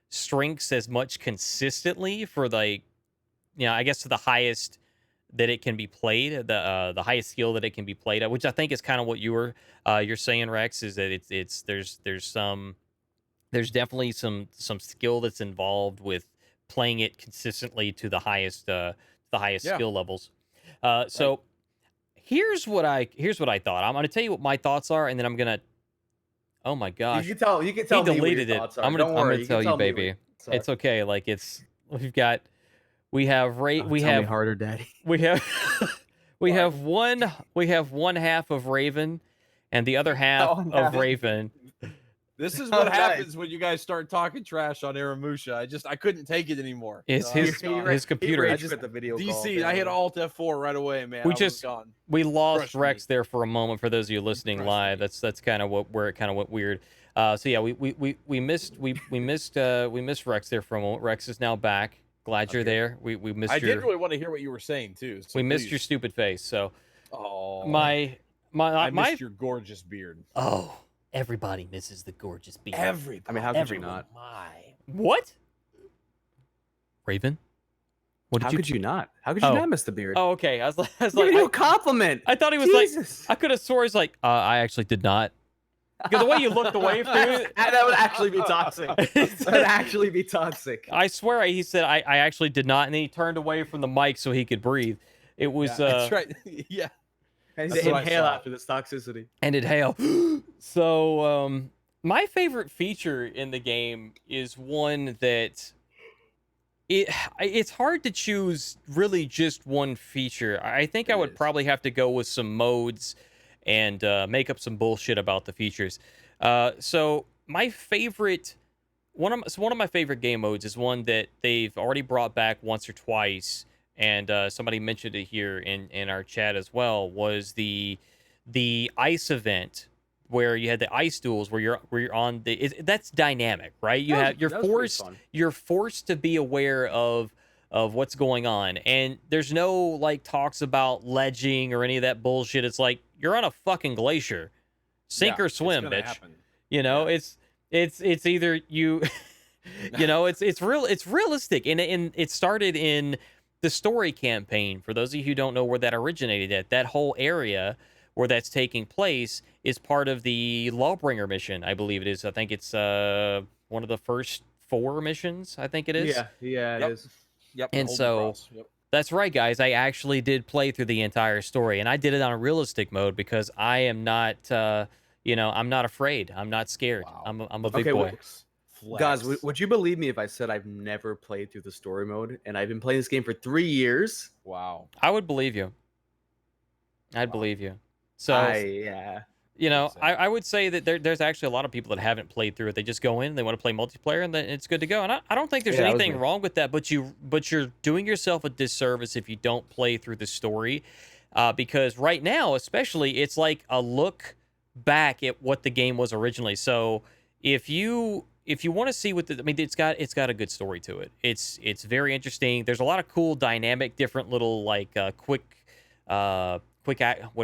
strengths as much consistently for I guess to the highest that it can be played, the highest skill that it can be played at, which I think is kind of what you're saying, Rex, is that there's definitely some skill that's involved with playing it consistently to the highest skill levels. So here's what I thought. I'm going to tell you what my thoughts are, and then I'm going to. Oh my gosh! You can tell. He deleted it. I'm gonna tell you, baby. It's okay. Like we have me harder, Daddy. We have one half of Raven, and the other half of Raven. This is what happens when you guys start talking trash on Aramusha. I couldn't take it anymore. It's his computer. I just the video DC. I hit Alt F4 right away, man. We lost Rex there for a moment. For those of you listening live, that's kind of where it kind of went weird. So yeah, we missed Rex there for a moment. Rex is now back. Glad you're there. We missed. I did really want to hear what you were saying too. So missed your stupid face. So, I missed your gorgeous beard. Oh. Everybody misses the gorgeous beard. Everybody. I mean, how could you not? What? Raven? How could you not? How could you not miss the beard? Oh, okay. I was like, a compliment. I thought he was like, I could have swore he's like, I actually did not. Because the way you looked away from it, that would actually be toxic. That would actually be toxic. I swear he said, I actually did not, and then he turned away from the mic so he could breathe. It was. That's right. Yeah. And inhale after this toxicity. And inhale. So, my favorite feature in the game is one that it's hard to choose really just one feature. I think I would probably have to go with some modes and make up some bullshit about the features. So my favorite one of my favorite game modes is one that they've already brought back once or twice. And somebody mentioned it here in our chat as well, was the ice event where you had the ice duels where you're on that's dynamic, right? You're forced to be aware of what's going on, and there's no like talks about ledging or any of that bullshit. It's like you're on a fucking glacier, sink or swim, bitch. Happen. It's either you, it's realistic, and it started in the story campaign. For those of you who don't know where that originated at, that whole area where that's taking place is part of the Lawbringer mission, I believe it is. I think it's one of the first 4 missions, I think it is. Yeah, it is. Yep. And so That's right, guys. I actually did play through the entire story, and I did it on a realistic mode because I am not, I'm not afraid. I'm not scared. Wow. I'm a big Okay, boy. guys, Flex. would you believe me if I said I've never played through the story mode, and I've been playing this game for 3 years? Wow. I would believe you. I'd Wow. believe you. So, Yeah. Insane. I would say that there's actually a lot of people that haven't played through it. They just go in, they want to play multiplayer, and then it's good to go. And I don't think there's Yeah, that was anything me. wrong with that, but you're doing yourself a disservice if you don't play through the story, because right now, especially, it's like a look back at what the game was originally. So if you want to see what I mean, it's got a good story to it. It's very interesting. There's a lot of cool, dynamic, different little like what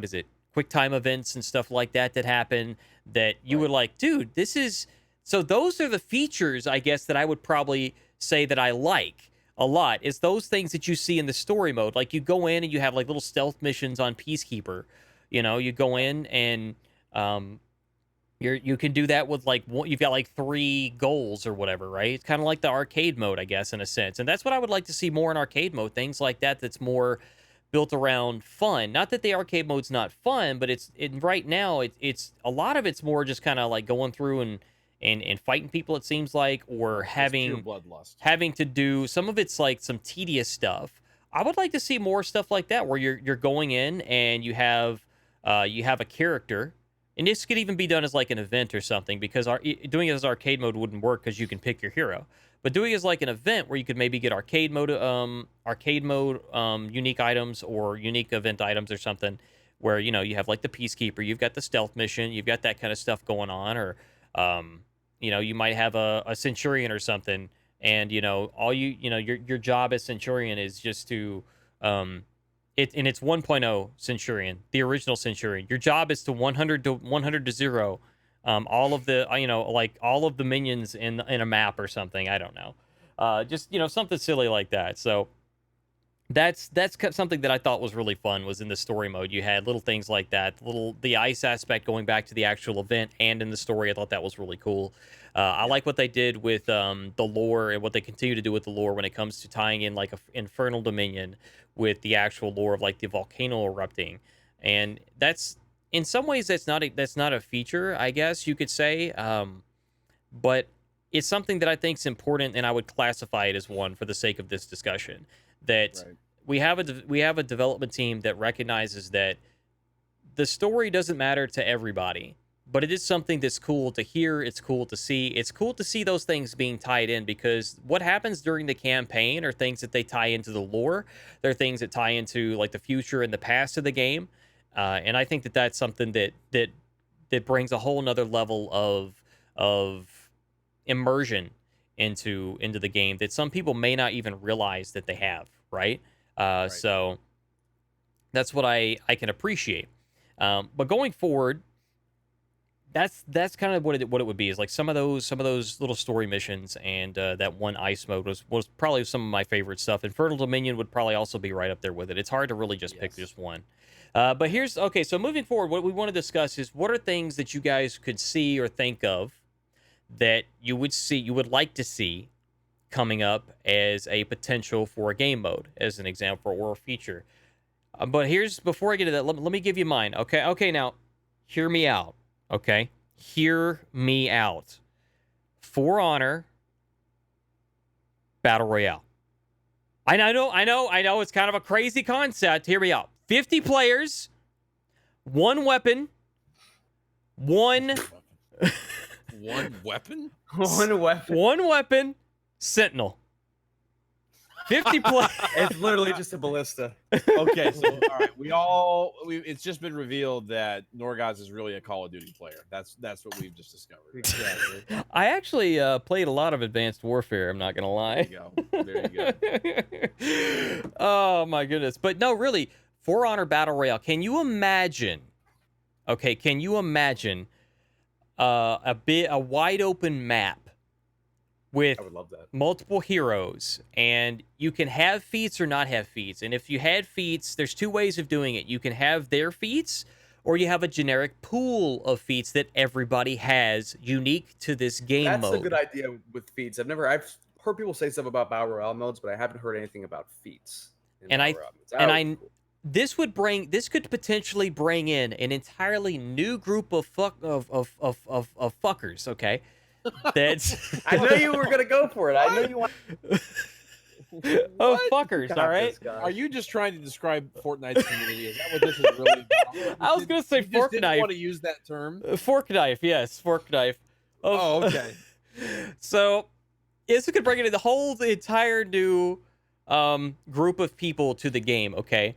is it? Quick time events and stuff like that happen that you would like, dude, this is so those are the features I guess that I would probably say that I like a lot is those things that you see in the story mode. Like you go in and you have like little stealth missions on Peacekeeper. You go in and you can do that with like you've got like 3 goals or whatever, right? It's kind of like the arcade mode, I guess, in a sense. And that's what I would like to see more in arcade mode, things like that that's more built around fun. Not that the arcade mode's not fun, but right now it's a lot of it's more just kind of like going through and fighting people, it seems like, or It's pure having bloodlust. to do some of it's like some tedious stuff. I would like to see more stuff like that where you're going in and you have a character, and this could even be done as like an event or something, because doing it as arcade mode wouldn't work because you can pick your hero. But doing it as like an event where you could maybe get arcade mode unique items or unique event items or something, where you have like the Peacekeeper, you've got the stealth mission, you've got that kind of stuff going on, or you might have a Centurion or something, and all your job as Centurion is just to it's 1.0 Centurion, the original Centurion. Your job is to 100 to 0 all of the like all of the minions in a map or something. I don't know. Just something silly like that. So that's something that I thought was really fun, was in the story mode. You had little things like that, the ice aspect going back to the actual event and in the story. I thought that was really cool. I like what they did with the lore and what they continue to do with the lore when it comes to tying in like a Infernal Dominion with the actual lore of like the volcano erupting. And that's, in some ways, that's not a feature, I guess you could say. But it's something that I think is important, and I would classify it as one for the sake of this discussion. That Right. we have a development team that recognizes that the story doesn't matter to everybody, but it is something that's cool to hear. It's cool to see. It's cool to see those things being tied in, because what happens during the campaign are things that they tie into the lore. They're things that tie into like the future and the past of the game, and I think that that's something that brings a whole nother level of immersion into the game that some people may not even realize that they have, right? Right. So that's what I can appreciate. But going forward, that's kind of what it would be, is like some of those little story missions, and that one ice mode was probably some of my favorite stuff. Infernal Dominion would probably also be right up there with it. It's hard to really just pick Yes. just one. But here's okay. So moving forward, what we want to discuss is what are things that you guys could see or think of that you would like to see coming up as a potential for a game mode, as an example, or a feature. But before I get to that, let me give you mine. Okay, now hear me out. Okay, hear me out. For Honor Battle Royale. I know. It's kind of a crazy concept. Hear me out. 50 players, one weapon, one One weapon? One weapon. one weapon, Sentinel. 50 players. It's literally just a ballista. Okay, so all right, it's just been revealed that Norgoz is really a Call of Duty player. That's what we've just discovered. Exactly. I actually played a lot of Advanced Warfare, I'm not going to lie. There you go. Oh, my goodness. But no, really, For Honor Battle Royale, can you imagine a wide open map with I would love that. multiple heroes, and you can have feats or not have feats. And if you had feats, there's 2 ways of doing it. You can have their feats, or you have a generic pool of feats that everybody has unique to this game That's mode. a good idea with feats. I've heard people say stuff about battle royale modes, but I haven't heard anything about feats. And I this could potentially bring in an entirely new group of fuckers, okay? That's I know you were gonna go for it. I know you want. of fuckers, all right? Are you just trying to describe Fortnite's community? Is that what this is really about? I was gonna say you fork didn't knife. want to use that term? Fork knife, yes, fork knife. Oh, okay. So, this could bring in the entire new group of people to the game, okay?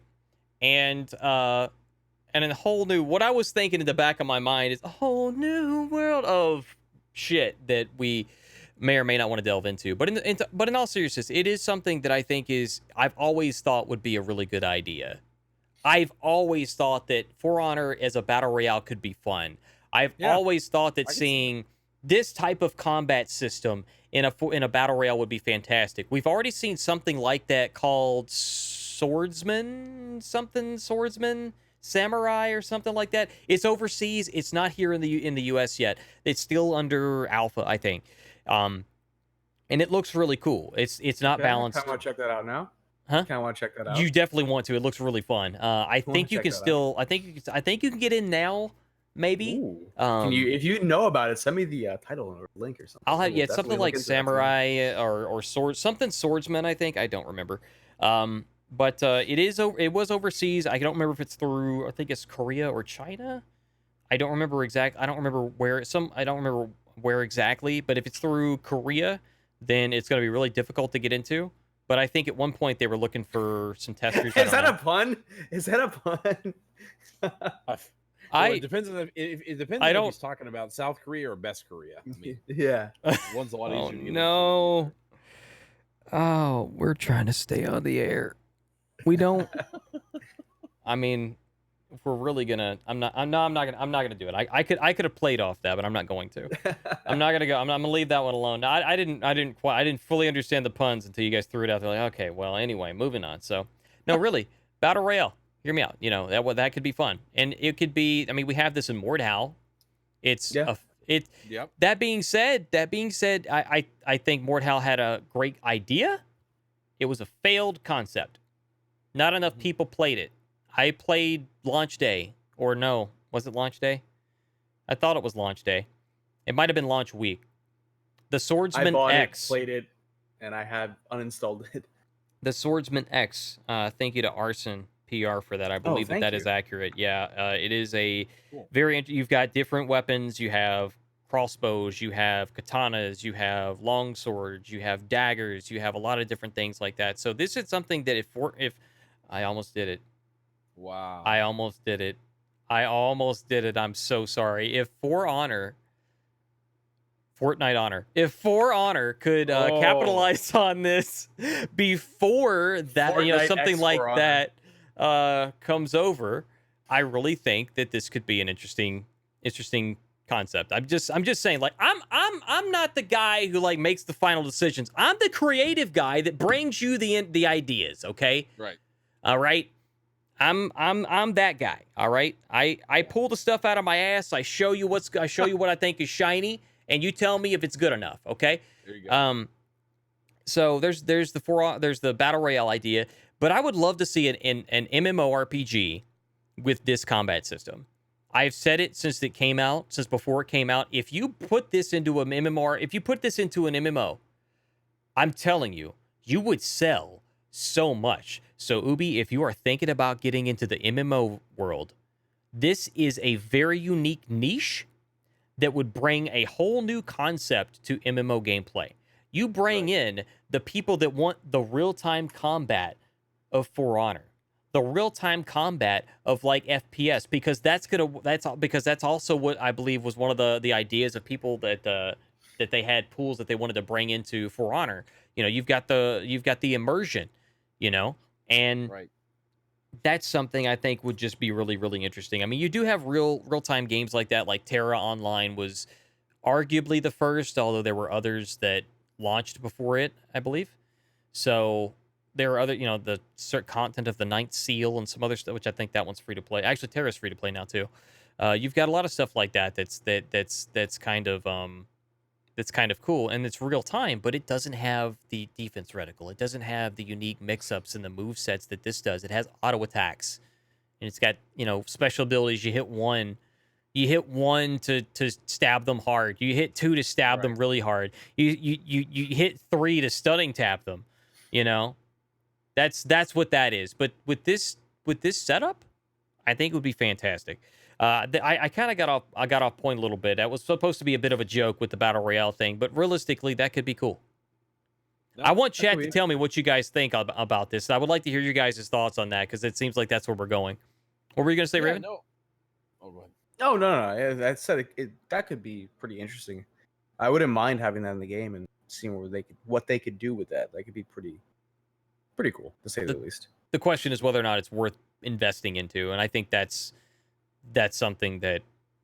And a whole new. What I was thinking in the back of my mind is a whole new world of shit that we may or may not want to delve into. But in all seriousness, it is something that I think I've always thought would be a really good idea. I've always thought that For Honor as a battle royale could be fun. I've always thought that seeing this type of combat system in a battle royale would be fantastic. We've already seen something like that called Swordsman, Samurai or something like that. It's overseas. It's not here in the US yet. It's still under alpha, I think. And it looks really cool. It's not balanced. I kind of want to check that out now. Huh? Kind of want to check that out. You definitely want to. It looks really fun. I think you can still. I think you can get in now. Maybe. Can you, if you know about it, send me the title or link or something. I'll have something like Samurai or Swordsman. I think I don't remember. But it was overseas. I don't remember if it's through. I think it's Korea or China. I don't remember where exactly. But if it's through Korea, then it's going to be really difficult to get into. But I think at one point they were looking for some testers. Is that a pun? Is that a pun? It depends on it depends on if he's talking about South Korea or Best Korea. I mean, yeah, one's a lot easier to get no. Oh, we're trying to stay on the air. We don't. I mean, if we're really gonna, I'm not gonna do it. I could have played off that, but I'm not going to. I'm not gonna go. I'm gonna leave that one alone. I didn't fully understand the puns until you guys threw it out there. Like, okay, well, anyway, moving on. So, no, really, battle royale. Hear me out. You know that could be fun, and it could be. I mean, we have this in Mordhau. That being said, I think Mordhau had a great idea. It was a failed concept. Not enough people played it. I played launch day, or no, was it launch day? I thought it was launch day. It might have been launch week. The Swordsman X. Played it, and I had uninstalled it. The Swordsman X. Thank you to Arson PR for that. I believe that is accurate. Yeah, it is a very. You've got different weapons. You have crossbows. You have katanas. You have long swords. You have daggers. You have a lot of different things like that. So this is something that if I almost did it. Wow. I almost did it. I'm so sorry. If Fortnite Honor, if For Honor could capitalize on this before that, Fortnite something X like For that comes over, I really think that this could be an interesting concept. I'm just saying, like, I'm not the guy who like makes the final decisions. I'm the creative guy that brings you the ideas. Okay. Right. All right. I'm that guy. All right. I pull the stuff out of my ass. I show you what I think is shiny, and you tell me if it's good enough. Okay. There you go. So there's the battle royale idea, but I would love to see an MMORPG with this combat system. I've said it since before it came out. If you put this into an MMO, I'm telling you, you would sell so much. So Ubi, if you are thinking about getting into the MMO world, this is a very unique niche that would bring a whole new concept to MMO gameplay. You bring in the people that want the real-time combat of For Honor, the real-time combat of like FPS, because that's also what I believe was one of the ideas of people that they had pools that they wanted to bring into For Honor. You know, you've got the immersion, and that's something I think would just be really, really interesting. I mean, you do have real-time games like that, like Terra Online was arguably the first, although there were others that launched before it, I believe. So there are other, the content of the Ninth Seal and some other stuff, which I think that one's free to play. Actually, Terra's free to play now too. You've got a lot of stuff like that that's kind of that's kind of cool, and it's real time, but it doesn't have the defense reticle. It doesn't have the unique mix-ups and the move sets that this does. It has auto attacks, and it's got, special abilities. You hit one to stab them hard. You hit two to stab them really hard. You hit three to stunning tap them. You know, that's what that is. But with this setup, I think it would be fantastic. I kind of got off point a little bit. That was supposed to be a bit of a joke with the battle royale thing, but realistically, that could be cool. I want chat to tell me what you guys think about this. I would like to hear your guys' thoughts on that, because it seems like that's where we're going. What were you going to say, Raven? No. Oh, go ahead. Oh no! That said, that could be pretty interesting. I wouldn't mind having that in the game and seeing what they could do with that. That could be pretty cool, to say the least. The question is whether or not it's worth investing into, and I think that's something that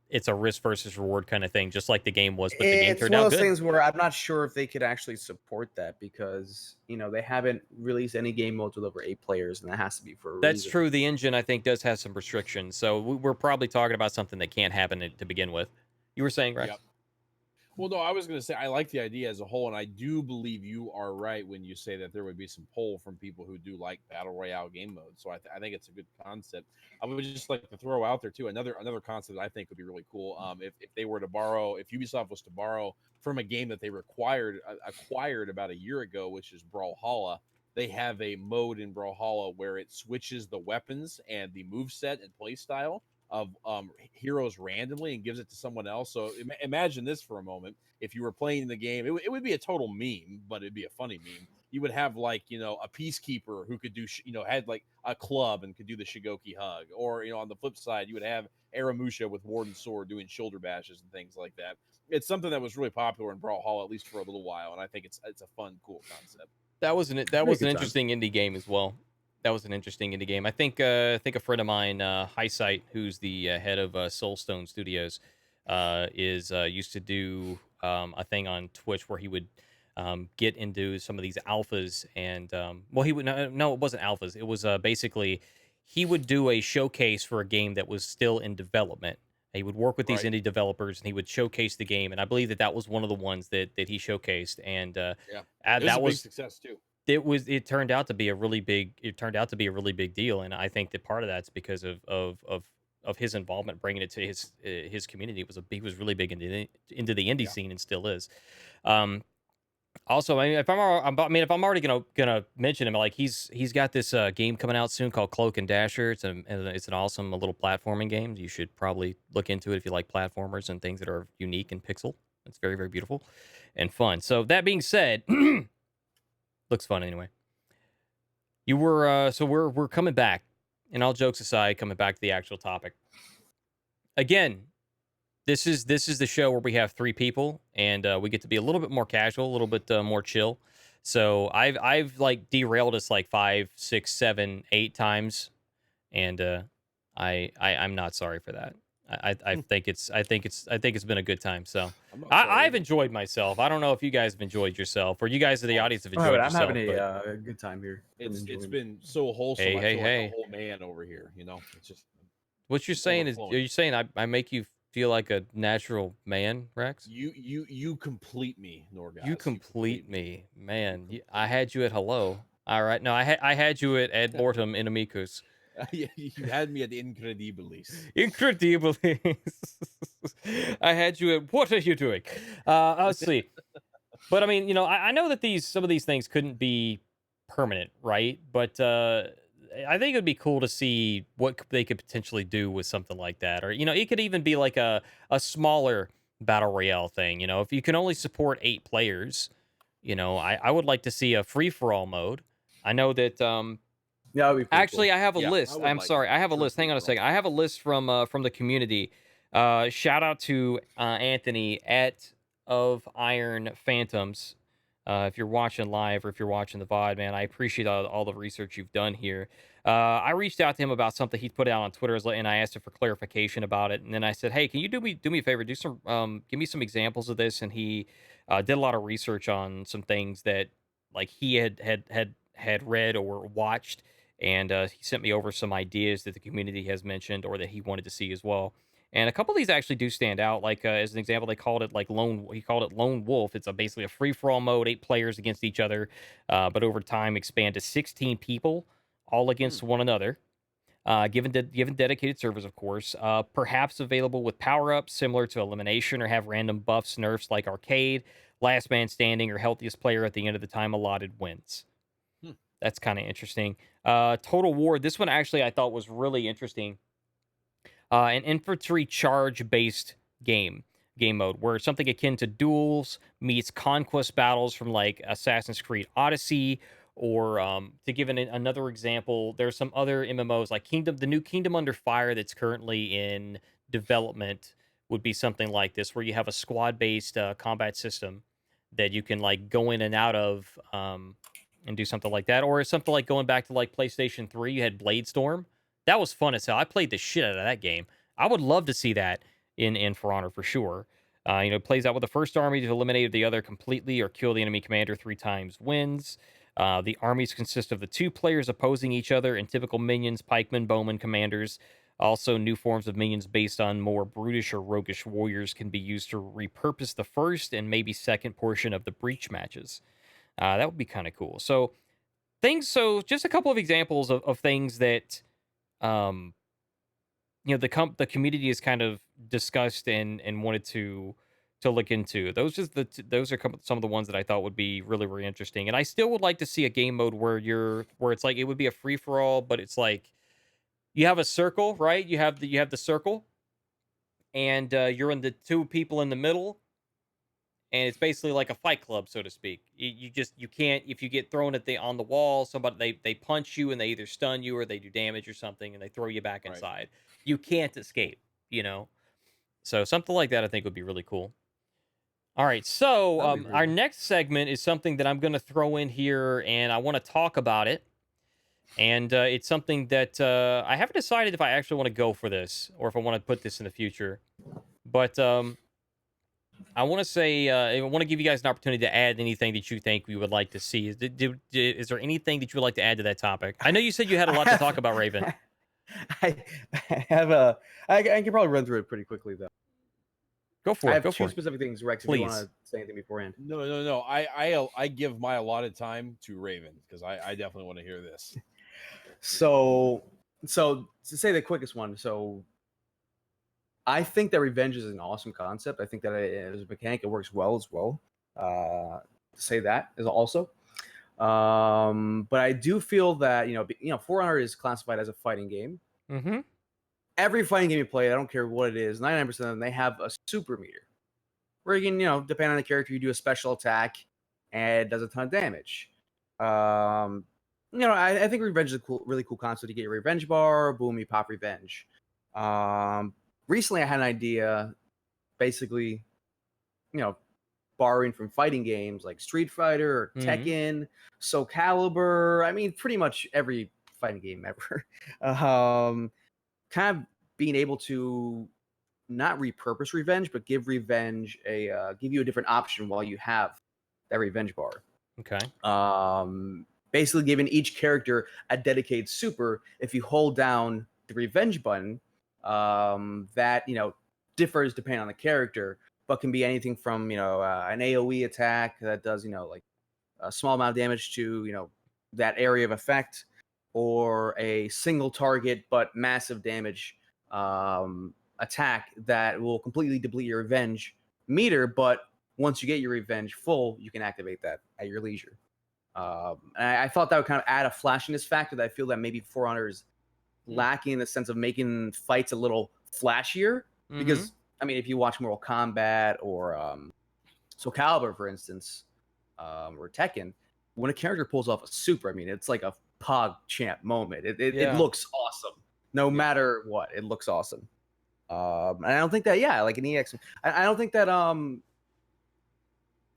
it's a risk versus reward kind of thing, just like the game was. But the game turned out good. It's one of those things where I'm not sure if they could actually support that, because they haven't released any game modes with over 8 players, and that has to be for a That's reason. true. The engine, I think, does have some restrictions, so we're probably talking about something that can't happen to begin with. You were saying, Rex? Yep. Well, no, I was going to say I like the idea as a whole, and I do believe you are right when you say that there would be some pull from people who do like battle royale game mode. So I think it's a good concept. I would just like to throw out there too another concept that I think would be really cool. If they were to borrow, if Ubisoft was to borrow from a game that they acquired about a year ago, which is Brawlhalla. They have a mode in Brawlhalla where it switches the weapons and the moveset and playstyle of heroes randomly and gives it to someone else. So imagine this for a moment. If you were playing the game, it would be a total meme, but it'd be a funny meme. You would have a peacekeeper who could do, had like a club and could do the Shigoki hug. Or, on the flip side, you would have Aramusha with Warden Sword doing shoulder bashes and things like that. It's something that was really popular in Brawlhalla, at least for a little while. And I think it's a fun, cool concept. That was an interesting indie game as well. That was an interesting indie game. I think a friend of mine, Highsight, who's the head of Soulstone Studios, is used to do a thing on Twitch where he would get into some of these alphas, and he would no, it wasn't alphas. It was basically he would do a showcase for a game that was still in development. He would work with these indie developers, and he would showcase the game. And I believe that was one of the ones that he showcased. And that was a big success too. It turned out to be a really big deal, and I think that part of that's because of his involvement, bringing it to his community. He was really big into the indie scene, and still is. Also, if I'm already gonna mention him, like he's got this game coming out soon called Cloak and Dasher. It's an awesome little platforming game. You should probably look into it if you like platformers and things that are unique and pixel. It's very, very beautiful and fun. So that being said. Looks fun anyway. We're coming back, and all jokes aside, coming back to the actual topic. Again, this is the show where we have 3 people, and we get to be a little bit more casual, a little bit more chill. So I've like derailed us like 5, 6, 7, 8 times, and I'm not sorry for that. I think it's been a good time. So I've enjoyed myself. I don't know if you guys have enjoyed yourself, or you guys in the audience have enjoyed yourself. I'm having a good time here. It's been so wholesome. I feel like a whole man over here. It's just what you're saying is, are you saying I make you feel like a natural man, Rex? You complete me, Norgoz. You complete me, man. I had you at hello. All right, no, I had you at ad mortem in amicus. You had me at Incredibilis. Incredibilis. I had you at, what are you doing? Let's see. But I mean, I know that some of these things couldn't be permanent, right? But I think it would be cool to see what they could potentially do with something like that. Or, it could even be like a smaller battle royale thing. If you can only support 8 players, I would like to see a free-for-all mode. I know that... Yeah, actually, cool. I have a list. I have a list. Hang on a second. I have a list from the community. Shout out to Anthony of Iron Phantoms. If you're watching live or if you're watching the VOD, man, I appreciate all the research you've done here. I reached out to him about something he put out on Twitter, and I asked him for clarification about it. And then I said, "Hey, can you do me a favor? Give me some examples of this." And he did a lot of research on some things that like he had read or watched. And he sent me over some ideas that the community has mentioned or that he wanted to see as well. And a couple of these actually do stand out. Like as an example, they called it like Lone. He called it Lone Wolf. It's basically a free for all mode, 8 players against each other, but over time expand to 16 people, all against one another. Given dedicated servers, of course. Perhaps available with power ups similar to elimination, or have random buffs, nerfs like arcade. Last man standing or healthiest player at the end of the time allotted wins. That's kind of interesting. Total War. This one actually I thought was really interesting. An infantry charge based game mode where something akin to duels meets conquest battles from like Assassin's Creed Odyssey, or to give another example, there's some other MMOs like the new Kingdom Under Fire that's currently in development would be something like this, where you have a squad based combat system that you can like go in and out of, and do something like that. Or something like going back to like PlayStation 3, you had Blade Storm. That was fun as hell. I played the shit out of that game. I would love to see that in For Honor for sure. Plays out with the first army to eliminate the other completely or kill the enemy commander 3 times wins. The armies consist of the 2 players opposing each other and typical minions, pikemen, bowmen, commanders. Also, new forms of minions based on more brutish or roguish warriors can be used to repurpose the first and maybe second portion of the breach matches. That would be kind of cool. So just a couple of examples of things that the community has kind of discussed and wanted to look into. Those are some of the ones that I thought would be really, really interesting. And I still would like to see a game mode where it's like it would be a free for all, but it's like you have a circle, right? You have the circle, and you're in the 2 people in the middle, and it's basically like a fight club, so to speak. You can't, if you get thrown on the wall, somebody they punch you and they either stun you or they do damage or something, and they throw you back inside. Right. You can't escape, So something like that I think would be really cool. All right, so our next segment is something that I'm going to throw in here, and I want to talk about it. And it's something that I haven't decided if I actually want to go for this or if I want to put this in the future. But I want to say, I want to give you guys an opportunity to add anything that you think we would like to see. Is there anything that you would like to add to that topic? I know you said you had a lot to talk about, Raven. I have I can probably run through it pretty quickly, though. Go for it. I have 2 specific things, Rex, Please. if you want to say anything beforehand. No. I give my allotted time to Raven, because I definitely want to hear this. So to say the quickest one, I think that revenge is an awesome concept. I think that as a mechanic, it works well as well. To say that is also. But I do feel that For Honor is classified as a fighting game. Mm-hmm. Every fighting game you play, I don't care what it is, 99% of them, they have a super meter where you can, depending on the character, you do a special attack and it does a ton of damage. I think revenge is a really cool concept. You get your revenge bar, boom, you pop revenge. Recently I had an idea, basically, borrowing from fighting games like Street Fighter or Tekken, Soul Calibur. I mean, pretty much every fighting game ever. Kind of being able to not repurpose revenge, but give revenge give you a different option while you have that revenge bar. Okay. Basically giving each character a dedicated super. If you hold down the revenge button, that differs depending on the character, but can be anything from an AoE attack that does like a small amount of damage to that area of effect, or a single target but massive damage attack that will completely deplete your revenge meter, but once you get your revenge full, you can activate that at your leisure. And I thought that would kind of add a flashiness factor that I feel that maybe For Honor is lacking, in the sense of making fights a little flashier. Because I mean, if you watch Mortal Kombat or Soul Calibur, for instance, or Tekken, when a character pulls off a super, I mean, it's like a Pog Champ moment. It looks awesome, no matter what. It looks awesome. And I don't think that, like an EX, I don't think that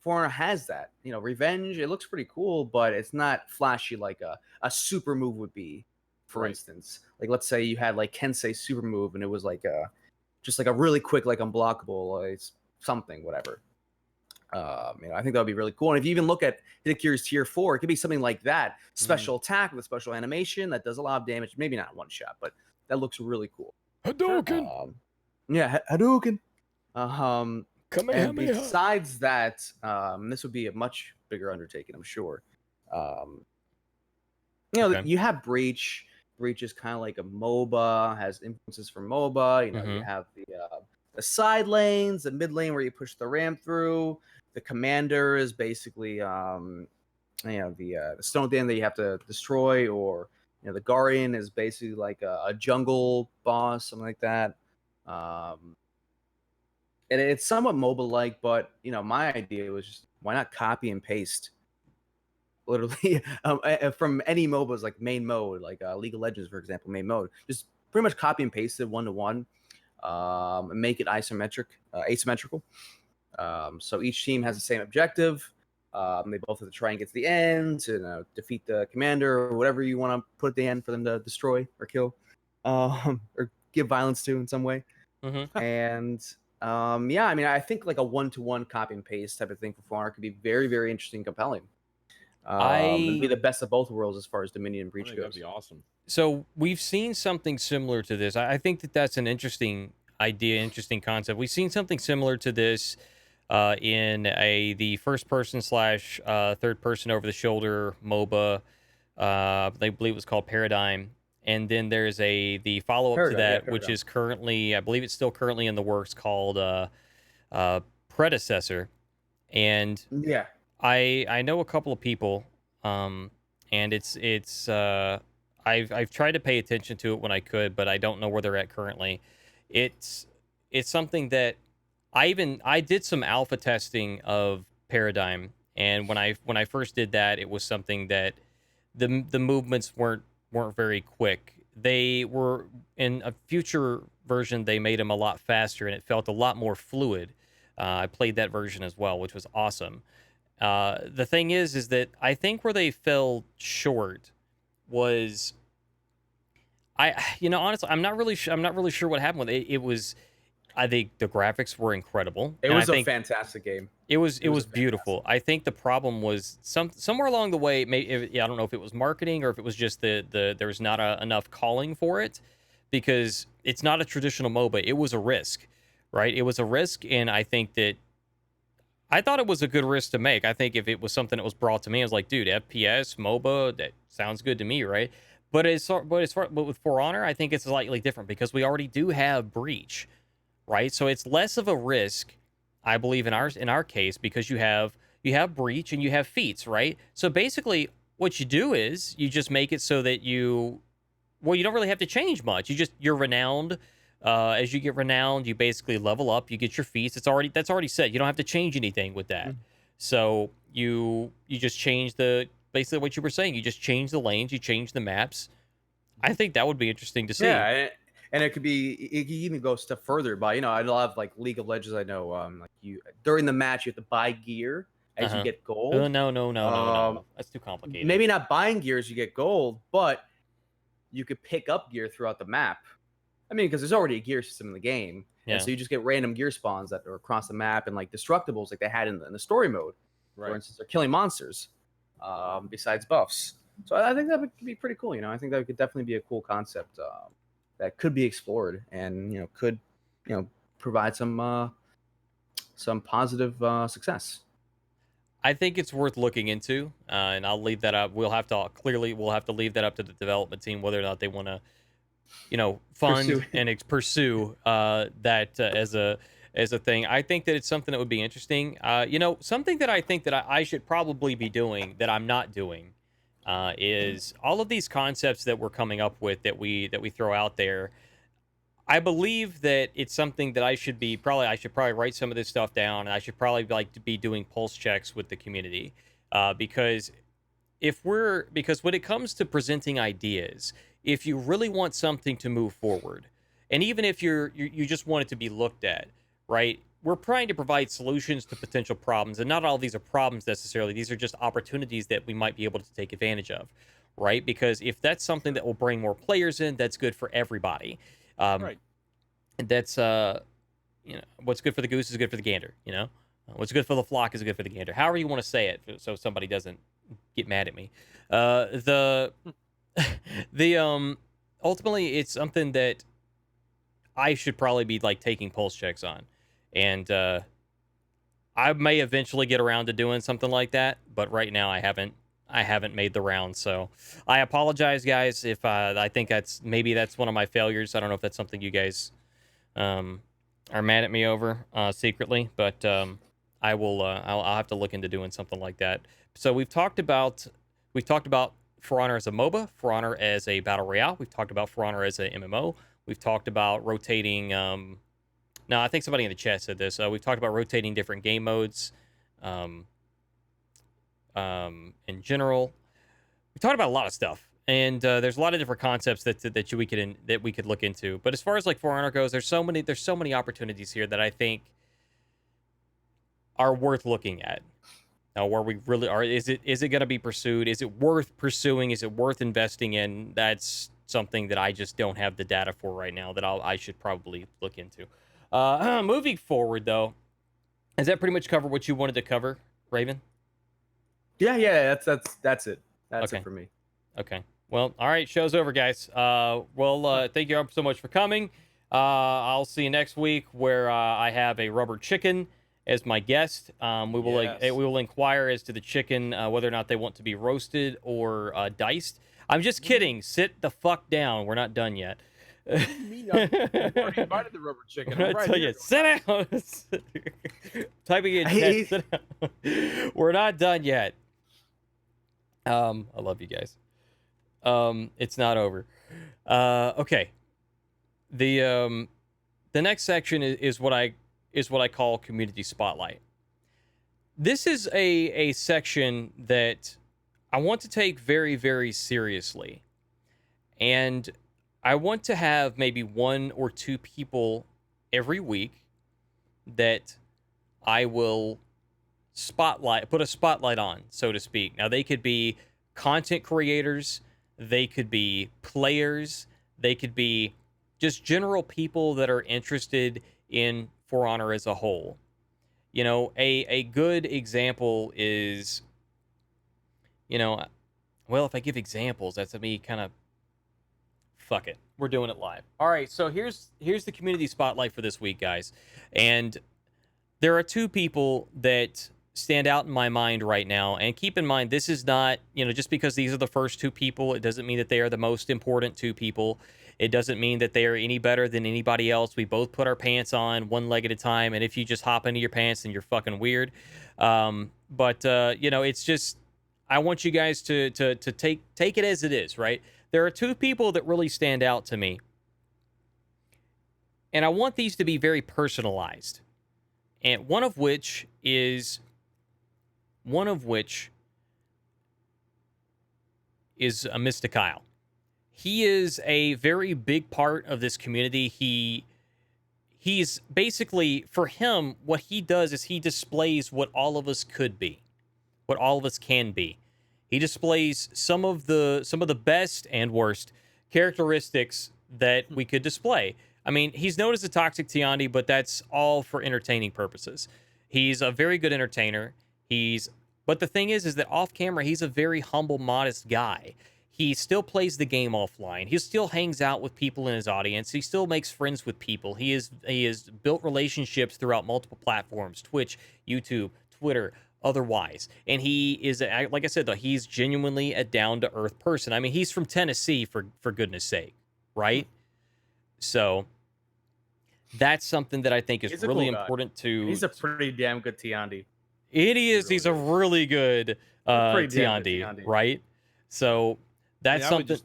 For Honor has that. Revenge, it looks pretty cool, but it's not flashy like a super move would be. For instance, like let's say you had like Kensei super move and it was like just like a really quick, like unblockable, something, whatever. I think that would be really cool. And if you even look at Hidakira's Tier 4, it could be something like that. Special attack with special animation that does a lot of damage. Maybe not one shot, but that looks really cool. Hadouken! Yeah, Hadouken. Um, and Kamehameha. besides that, this would be a much bigger undertaking, I'm sure. Um, Okay. you have Breach. Breach is kind of like a MOBA, has influences from MOBA. You Mhm. have the side lanes, the mid lane where you push the ramp through. The commander is basically the stone dam that you have to destroy, or the guardian is basically like a jungle boss, something like that. Um, and it's somewhat mobile like, but my idea was just why not copy and paste literally from any MOBAs like main mode, like League of Legends, for example, main mode. Just pretty much copy and paste it 1-to-1, and make it asymmetrical. So each team has the same objective. They both have to try and get to the end to defeat the commander or whatever you want to put at the end for them to destroy or kill, or give violence to in some way. Mhm. And yeah, I mean, I think like a 1-to-1 copy and paste type of thing for For Honor could be very, very interesting, compelling. It'd be I the best of both worlds as far as Dominion and I Breach think that'd goes. be awesome. So we've seen something similar to this. I think that that's an interesting idea, interesting concept. We've seen something similar to this in the first person slash third person over the shoulder MOBA. I believe it was called Paradigm. And then there's the follow up to Paradigm, yeah, that, which Paradigm. is currently, I believe it's still currently in the works, called Predecessor. And Yeah. I know a couple of people, and I've tried to pay attention to it when I could, but I don't know where they're at currently. It's it's something that I did some alpha testing of Paradigm, and when I first did that, it was something that the movements weren't very quick. They were in a future version. They made them a lot faster, and it felt a lot more fluid. I played that version as well, which was awesome. The thing is that I think where they fell short was honestly, I'm not really sure what happened with it. It was, I think the graphics were incredible, It and I was a think fantastic game. it It was a was beautiful. fantastic. I think the problem was somewhere along the way. I don't know if it was marketing or if it was just there was not enough calling for it, because it's not a traditional MOBA. It was a risk, right? It was a risk, and I think that I thought it was a good risk to make. I think if it was something that was brought to me, I was like, dude, FPS, MOBA, that sounds good to me, right? But with For Honor, I think it's slightly different because we already do have Breach, right? So it's less of a risk, I believe, in our case, because you have Breach and you have feats, right? So basically, what you do is you just make it so that you don't really have to change much. You're renowned. As you get renowned, you basically level up. You get your feats. That's already set. You don't have to change anything with that. Mm. So you just change basically what you were saying. You just change the lanes. You change the maps. I think that would be interesting to see. Yeah, and it could even go a step further by I love like League of Legends. I know like you during the match you have to buy gear Uh as you huh. get gold. No, no, no, no, Um, no. That's too complicated. maybe not buying gear as you get gold, but you could pick up gear throughout the map. I mean, because there's already a gear system in the game, and Yeah. so you just get random gear spawns that are across the map and like destructibles like they had in the story mode. For Right. instance, they're killing monsters besides buffs. So I think that would be pretty cool. I think that could definitely be a cool concept that could be explored and could provide some positive success. I think it's worth looking into, and I'll leave that up. We'll have to leave that up to the development team whether or not they want to, Pursue fund and pursue that as a thing. I think that it's something that would be interesting. Something that I think that I should probably be doing that I'm not doing is all of these concepts that we're coming up with that we throw out there. I believe that it's something that I should probably write some of this stuff down, and I should probably like to be doing pulse checks with the community, because because when it comes to presenting ideas, if you really want something to move forward, and even if you just want it to be looked at, right? We're trying to provide solutions to potential problems, and not all of these are problems necessarily. These are just opportunities that we might be able to take advantage of, right? Because if that's something that will bring more players in, that's good for everybody. Um, Right. and that's what's good for the goose is good for the gander. What's good for the flock is good for the gander. However you want to say it, so somebody doesn't get mad at me. The the ultimately it's something that I should probably be like taking pulse checks on, and I may eventually get around to doing something like that, but right now I haven't made the round. So I apologize, guys, if I think that's one of my failures. I don't know if that's something you guys are mad at me over secretly, but I will. I'll have to look into doing something like that. So we've talked about For Honor as a MOBA, For Honor as a battle royale. We've talked about For Honor as a MMO. We've talked about rotating. No, I think somebody in the chat said this. We've talked about rotating different game modes. In general, we talked about a lot of stuff, and there's a lot of different concepts that we could look into. But as far as like For Honor goes, there's so many opportunities here that I think are worth looking at. Now, where we really are, is it going to be pursued? Is it worth pursuing? Is it worth investing in? That's something that I just don't have the data for right now that I should probably look into. Moving forward, though, does that pretty much cover what you wanted to cover, Raven? Yeah, that's it. That's Okay. it for me. Okay. Well, all right. Show's over, guys. Thank you all so much for coming. I'll see you next week where I have a rubber chicken as my guest. We will inquire as to the chicken, whether or not they want to be roasted or diced. I'm just kidding. Sit the fuck down. We're not done yet. What do you mean? You've already invited the rubber chicken. I'm right here. Sit down. Typing in chat. Sit down. We're not done yet. I love you guys. It's not over. Okay. The next section is what I call community spotlight. This is a section that I want to take very, very seriously. And I want to have maybe 1 or 2 people every week that I will put a spotlight on, so to speak. Now, they could be content creators, they could be players, they could be just general people that are interested in For Honor as a whole. You know, a good example is, well, if I give examples, that's me kind of, fuck it. We're doing it live. All right, so here's the community spotlight for this week, guys. And there are 2 people that stand out in my mind right now. And keep in mind, this is not, just because these are the first 2 people, it doesn't mean that they are the most important 2 people. It doesn't mean that they are any better than anybody else. We both put our pants on one leg at a time. And if you just hop into your pants, then you're fucking weird. It's just, I want you guys to take it as it is, right? There are 2 people that really stand out to me. And I want these to be very personalized. And one of which is Mr. Kyle. He is a very big part of this community. He's basically, for him, what he does is he displays what all of us could be, what all of us can be. He displays some of the best and worst characteristics that we could display. I mean, he's known as a toxic Tiandi, but that's all for entertaining purposes. He's a very good entertainer. But the thing is that off camera, he's a very humble, modest guy. He still plays the game offline. He still hangs out with people in his audience. He still makes friends with people. He has built relationships throughout multiple platforms: Twitch, YouTube, Twitter, otherwise. And he is, like I said, though, he's genuinely a down-to-earth person. I mean, he's from Tennessee, for goodness sake, right? So that's something that I think is really important to... He's a pretty damn good Tiandi. It is. He's a really good Tiandi, right? So that's something...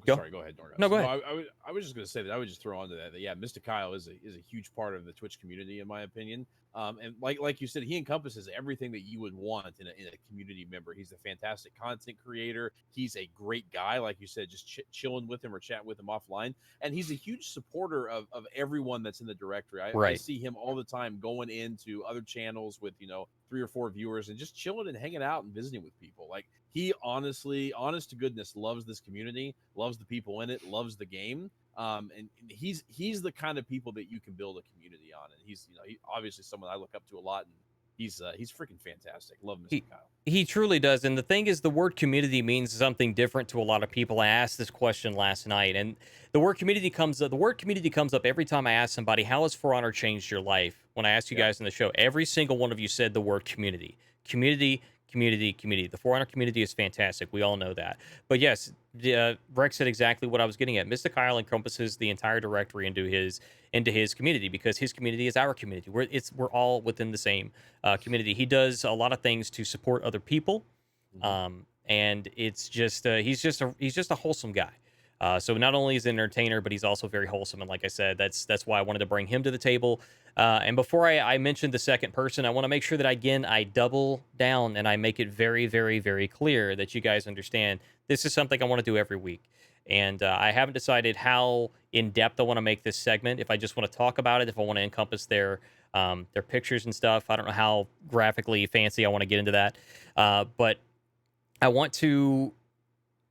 Sorry, go ahead, Norgoz. No, go ahead. I was just going to say that I would just throw onto that, yeah, Mr. Kyle is a huge part of the Twitch community, in my opinion. And like you said, he encompasses everything that you would want in a community member. He's a fantastic content creator. He's a great guy, like you said, just chilling with him or chatting with him offline. And he's a huge supporter of everyone that's in the directory. I see him all the time going into other channels with 3 or 4 viewers and just chilling and hanging out and visiting with people. Like, he honestly, honest to goodness, loves this community, loves the people in it, loves the game. And he's the kind of people that you can build a community on. And he's obviously someone I look up to a lot. And he's freaking fantastic. Love Mr. He, Kyle. he truly does. And the thing is, the word community means something different to a lot of people. I asked this question last night, and the word community comes up. The word community comes up every time I ask somebody, how has For Honor changed your life? When I asked you guys in the show, every single one of you said the word community. Community, community, community. The For Honor community is fantastic. We all know that. But yes, Rex said exactly what I was getting at. Mr. Kyle encompasses the entire directory into his community, because his community is our community. We're all within the same community. He does a lot of things to support other people, and it's just he's just a wholesome guy. So not only is he an entertainer, but he's also very wholesome. And like I said, that's why I wanted to bring him to the table. And before I mention the second person, I want to make sure that I double down and I make it very, very, very clear that you guys understand this is something I want to do every week. And I haven't decided how in depth I want to make this segment. If I just want to talk about it, if I want to encompass their pictures and stuff. I don't know how graphically fancy I want to get into that, but I want to,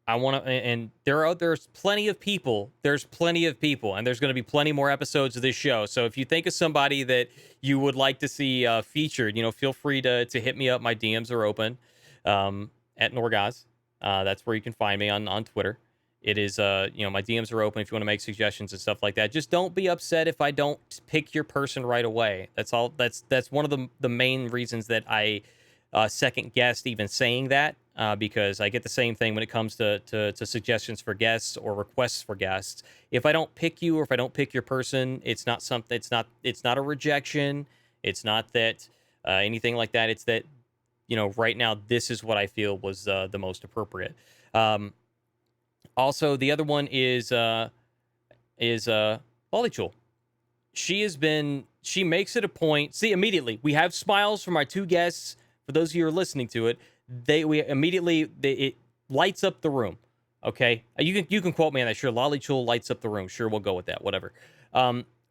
and there's plenty of people. There's plenty of people, and there's going to be plenty more episodes of this show. So if you think of somebody that you would like to see featured, feel free to hit me up. My DMs are open at Norgoz. That's where you can find me on Twitter. It is, my DMs are open if you want to make suggestions and stuff like that. Just don't be upset if I don't pick your person right away. That's all. That's one of the main reasons that I second guessed even saying that, because I get the same thing when it comes to suggestions for guests or requests for guests. If I don't pick you, or if I don't pick your person, it's not something. It's not a rejection. It's not that anything like that. It's that right now this is what I feel was the most appropriate. Also, the other one is Lollychul. She makes it a point. See, immediately we have smiles from our two guests. For those of you who are listening to it, it lights up the room. Okay, you can quote me on that. Sure, Lollychul lights up the room. Sure, we'll go with that. Whatever.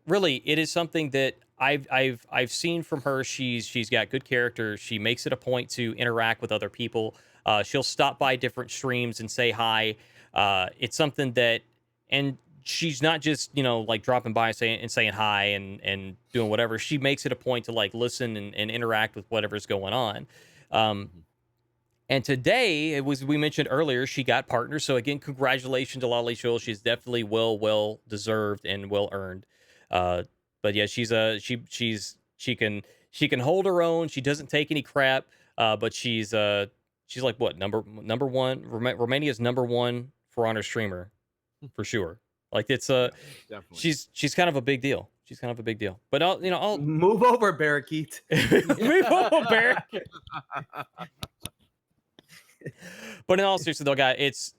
Really, it is something that I've seen from her. She's got good character. She makes it a point to interact with other people. She'll stop by different streams and say hi. It's something that, and she's not just, like dropping by saying hi and doing whatever. She makes it a point to like listen and interact with whatever's going on. And today, we mentioned earlier, she got partners. So again, congratulations to Lollychul. She's definitely well deserved and well earned. But yeah, she can hold her own. She doesn't take any crap. But she's like what, number one, Romania's number one For Honor streamer, for sure. Like it's Definitely. she's kind of a big deal. She's kind of a big deal. But I'll move over, Barrakeet. move over, Barrakeet. But in all seriousness, though, guys,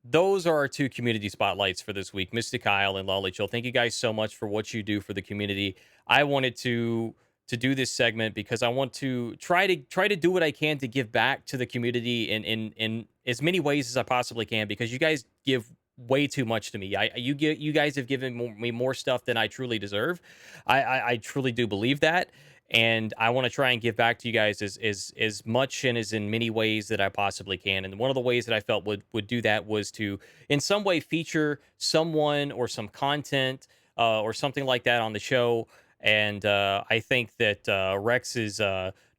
those are our two community spotlights for this week, Mr. Kyle and Lollychul. Thank you guys so much for what you do for the community. I wanted to do this segment because I want to try to do what I can to give back to the community in as many ways as I possibly can, because you guys give way too much to me. You guys have given me more stuff than I truly deserve. I truly do believe that. And I want to try and give back to you guys as much and as in many ways that I possibly can. And one of the ways that I felt would do that was to, in some way, feature someone or some content or something like that on the show. And I think that Rex is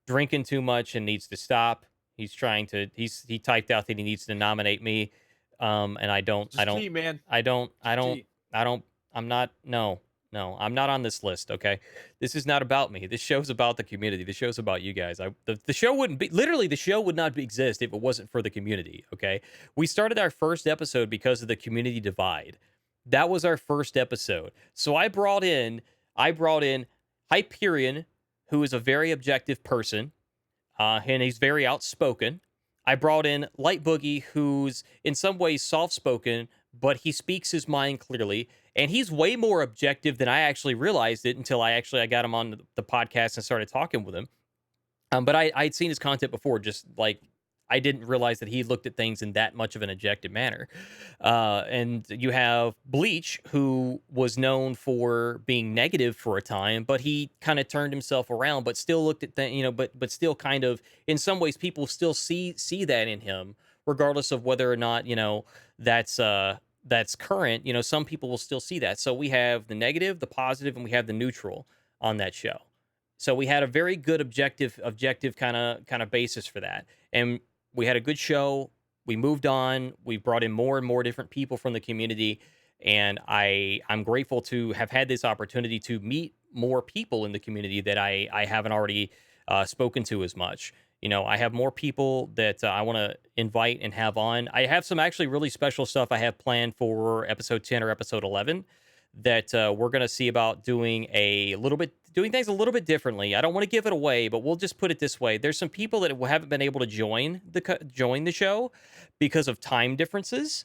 drinking too much and needs to stop. He typed out that he needs to nominate me. And I'm not on this list. Okay. This is not about me. This show's about the community. The show's about you guys. The show the show would not exist if it wasn't for the community. Okay. We started our first episode because of the community divide. That was our first episode. So I brought in Hyperion, who is a very objective person. And he's very outspoken. I brought in Light Boogie, who's in some ways soft-spoken, but he speaks his mind clearly, and he's way more objective than I actually realized it until I got him on the podcast and started talking with him. But I'd seen his content before, just like I didn't realize that he looked at things in that much of an objective manner. And you have Bleach, who was known for being negative for a time, but he kind of turned himself around, but still looked at things, but still kind of, in some ways, people still see that in him, regardless of whether or not, that's current. Some people will still see that. So we have the negative, the positive, and we have the neutral on that show. So we had a very good objective kind of basis for that. And we had a good show. We moved on. We brought in more and more different people from the community. And I'm grateful to have had this opportunity to meet more people in the community that I haven't already spoken to as much. You know, I have more people that I want to invite and have on. I have some actually really special stuff I have planned for episode 10 or episode 11 that we're going to see about doing doing things a little bit differently. I don't want to give it away, but we'll just put it this way. There's some people that haven't been able to join the show because of time differences,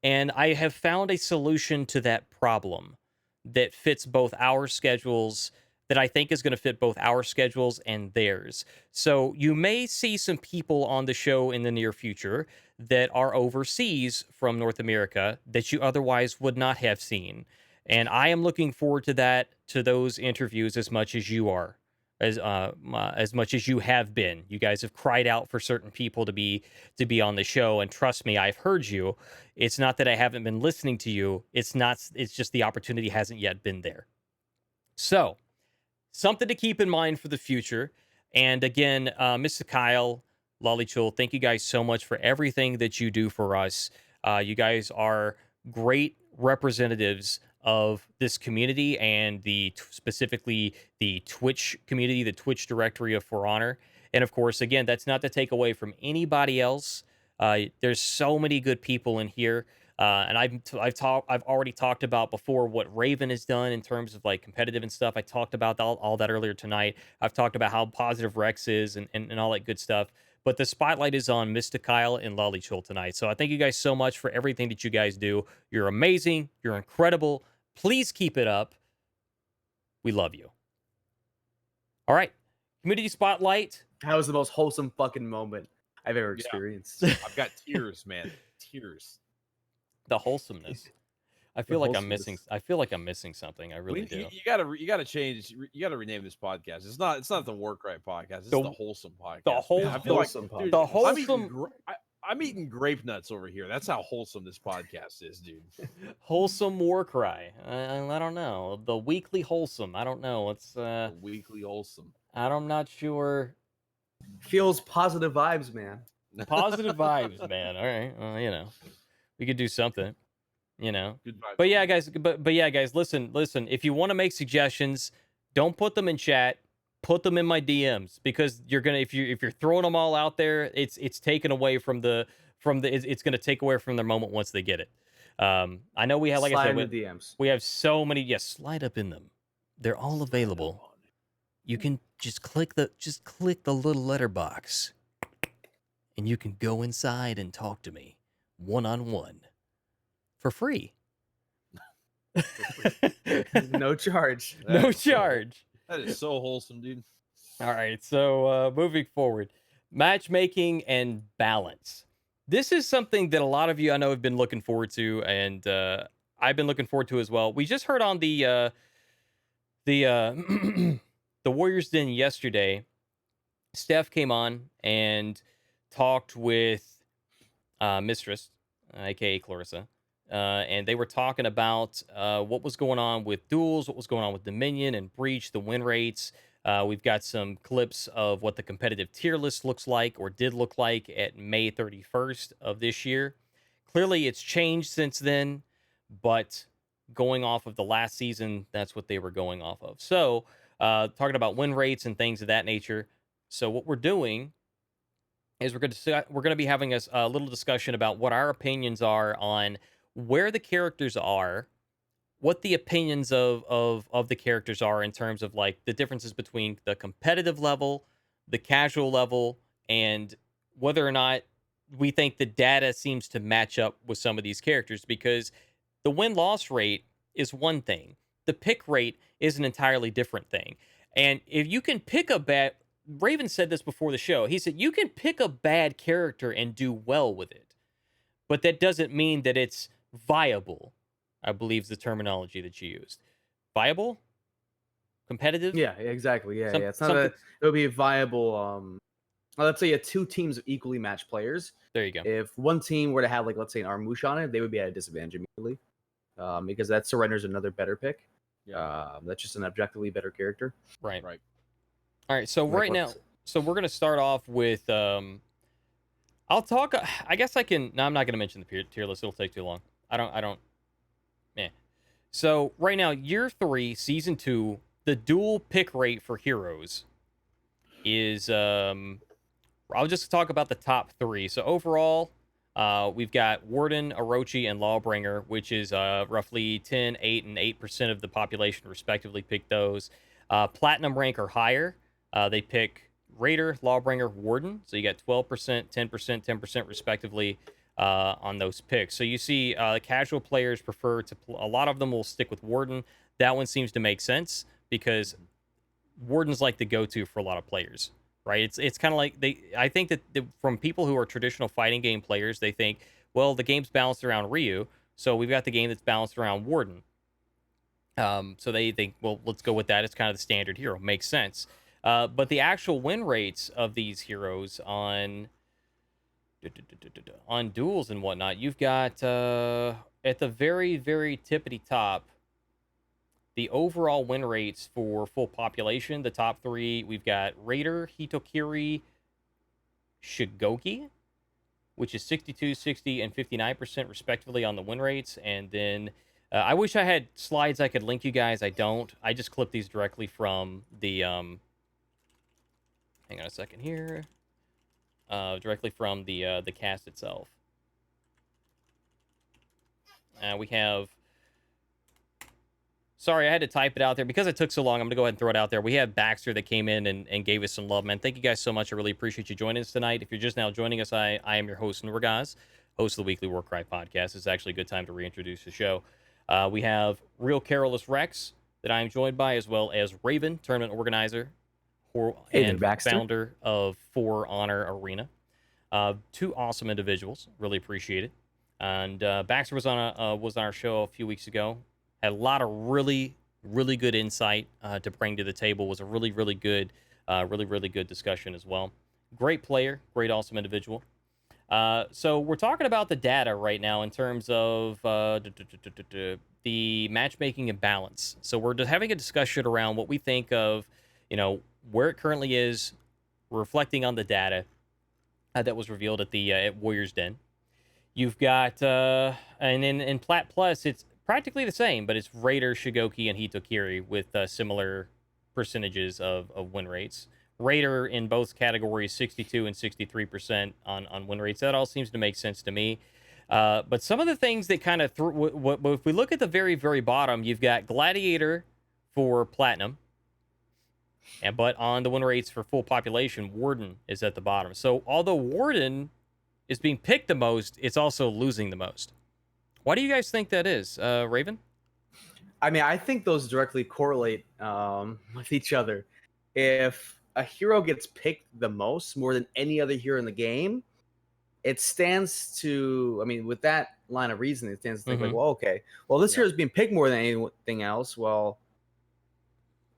and I have found a solution to that problem that fits both our schedules, that I think is going to fit both our schedules and theirs. So you may see some people on the show in the near future that are overseas from North America that you otherwise would not have seen. And I am looking forward to that, to those interviews as much as you are, as much as you have been. You guys have cried out for certain people to be on the show, and trust me, I've heard you. It's not that I haven't been listening to you. It's just the opportunity hasn't yet been there. So, something to keep in mind for the future. And again, Mr. Kyle, Lolichul, thank you guys so much for everything that you do for us. You guys are great representatives of this community and specifically the Twitch community, the Twitch directory of For Honor. And of course, again, that's not to take away from anybody else. There's so many good people in here. And I've already talked about before what Raven has done in terms of like competitive and stuff. I talked about all that earlier tonight. I've talked about how positive Rex is and all that good stuff. But the spotlight is on Mr. Kyle and Lolichul tonight. So I thank you guys so much for everything that you guys do. You're amazing. You're incredible. Please keep it up. We love you. All right. Community spotlight. That was the most wholesome fucking moment I've ever experienced. I've got tears, man. Tears. The wholesomeness. I feel like I'm missing something. I really do. You gotta change. You gotta rename this podcast. It's not the Warcry podcast. It's the wholesome podcast. The wholesome podcast. Dude, The wholesome. I'm eating grape nuts over here. That's how wholesome this podcast is, dude. Wholesome Warcry. I don't know. The weekly wholesome. I don't know. It's Weekly wholesome. I'm not sure. Feels positive vibes, man. Positive vibes, man. All right. You know, we could do something. You know. Good vibes. But yeah, guys. But yeah, guys. Listen. If you want to make suggestions, don't put them in chat. Put them in my DMs, because you're gonna if you're throwing them all out there, it's taken away from the it's gonna take away from their moment once they get it. I know we have, like Slide I in said, the DMs. we have so many. Yes, slide up in them. They're all available. You can just click the little letterbox, and you can go inside and talk to me one-on-one for free. No charge. No charge. That is so wholesome, dude. All right, so moving forward, matchmaking and balance. This is something that a lot of you I know have been looking forward to, and I've been looking forward to as well. We just heard on the the Warriors Den yesterday. Steph came on and talked with Mistress, aka Clarissa, and they were talking about what was going on with duels, what was going on with Dominion and Breach, the win rates. We've got some clips of what the competitive tier list looks like, or did look like, at May 31st of this year. Clearly, it's changed since then, but going off of the last season, that's what they were going off of. So, talking about win rates and things of that nature. So what we're doing is we're going to be having a little discussion about what our opinions are on where the characters are, what the opinions of the characters are in terms of like the differences between the competitive level, the casual level, and whether or not we think the data seems to match up with some of these characters, because the win-loss rate is one thing. The pick rate is an entirely different thing. And if you can pick a bad... Raven said this before the show. He said, you can pick a bad character and do well with it, but that doesn't mean that it's viable, I believe is the terminology that you used. Viable? Competitive? Yeah, exactly. Yeah, yeah. It's not something... It would be a viable. Let's say you had two teams of equally matched players. There you go. If one team were to have, like, let's say an Armouche on it, they would be at a disadvantage immediately, because that surrenders another better pick. Yeah. That's just an objectively better character. Right. All right, so Like right now, so we're gonna start off with I'll talk. I guess I can. No, I'm not gonna mention the tier list. It'll take too long. I don't. Eh. So right now, year 3, season 2, the dual pick rate for heroes is I'll just talk about the top 3. So overall, we've got Warden, Orochi, and Lawbringer, which is roughly 10, 8, and 8% of the population respectively pick those. Platinum rank or higher, they pick Raider, Lawbringer, Warden. So you got 12%, 10%, 10% respectively on those picks. So you see casual players prefer to, a lot of them will stick with Warden. That one seems to make sense because Warden's like the go-to for a lot of players, right? It's kind of like I think that from people who are traditional fighting game players, they think, well, the game's balanced around Ryu, so we've got the game that's balanced around Warden. So they think, well, let's go with that. It's kind of the standard hero. Makes sense. But the actual win rates of these heroes on duels and whatnot, you've got at the very, very tippity top, the overall win rates for full population, the top 3, we've got Raider, Hitokiri, Shigoki, which is 62, 60, and 59% respectively on the win rates. And then I wish I had slides I could link you guys. I don't. I just clipped these directly from the hang on a second here. Directly from the cast itself. We have. Sorry, I had to type it out there because it took so long. I'm going to go ahead and throw it out there. We have Baxter that came in and gave us some love, man. Thank you guys so much. I really appreciate you joining us tonight. If you're just now joining us, I am your host, Norgoz, host of the weekly Warcry podcast. It's actually a good time to reintroduce the show. We have real Carolus Rex that I am joined by, as well as Raven, tournament organizer and founder of For Honor Arena. 2 awesome individuals. Really appreciate it. And Baxter was on our show a few weeks ago. Had a lot of really good insight to bring to the table. Was a really good discussion as well. Great player, great awesome individual. So we're talking about the data right now in terms of the matchmaking and balance. So we're just having a discussion around what we think of, where it currently is, reflecting on the data that was revealed at the at Warriors Den. You've got and in Plat Plus, it's practically the same, but it's Raider, Shigoki, and Hitokiri with similar percentages of win rates. Raider in both categories, 62 and 63% on win rates. That all seems to make sense to me. But some of the things that kind of if we look at the very, very bottom, you've got Gladiator for Platinum. But on the win rates for full population, Warden is at the bottom. So although Warden is being picked the most, it's also losing the most. Why do you guys think that is, Raven? I mean, I think those directly correlate with each other. If a hero gets picked the most, more than any other hero in the game, it stands to, I mean, with that line of reasoning, it stands to think like, well, okay, well, this hero is being picked more than anything else. Well,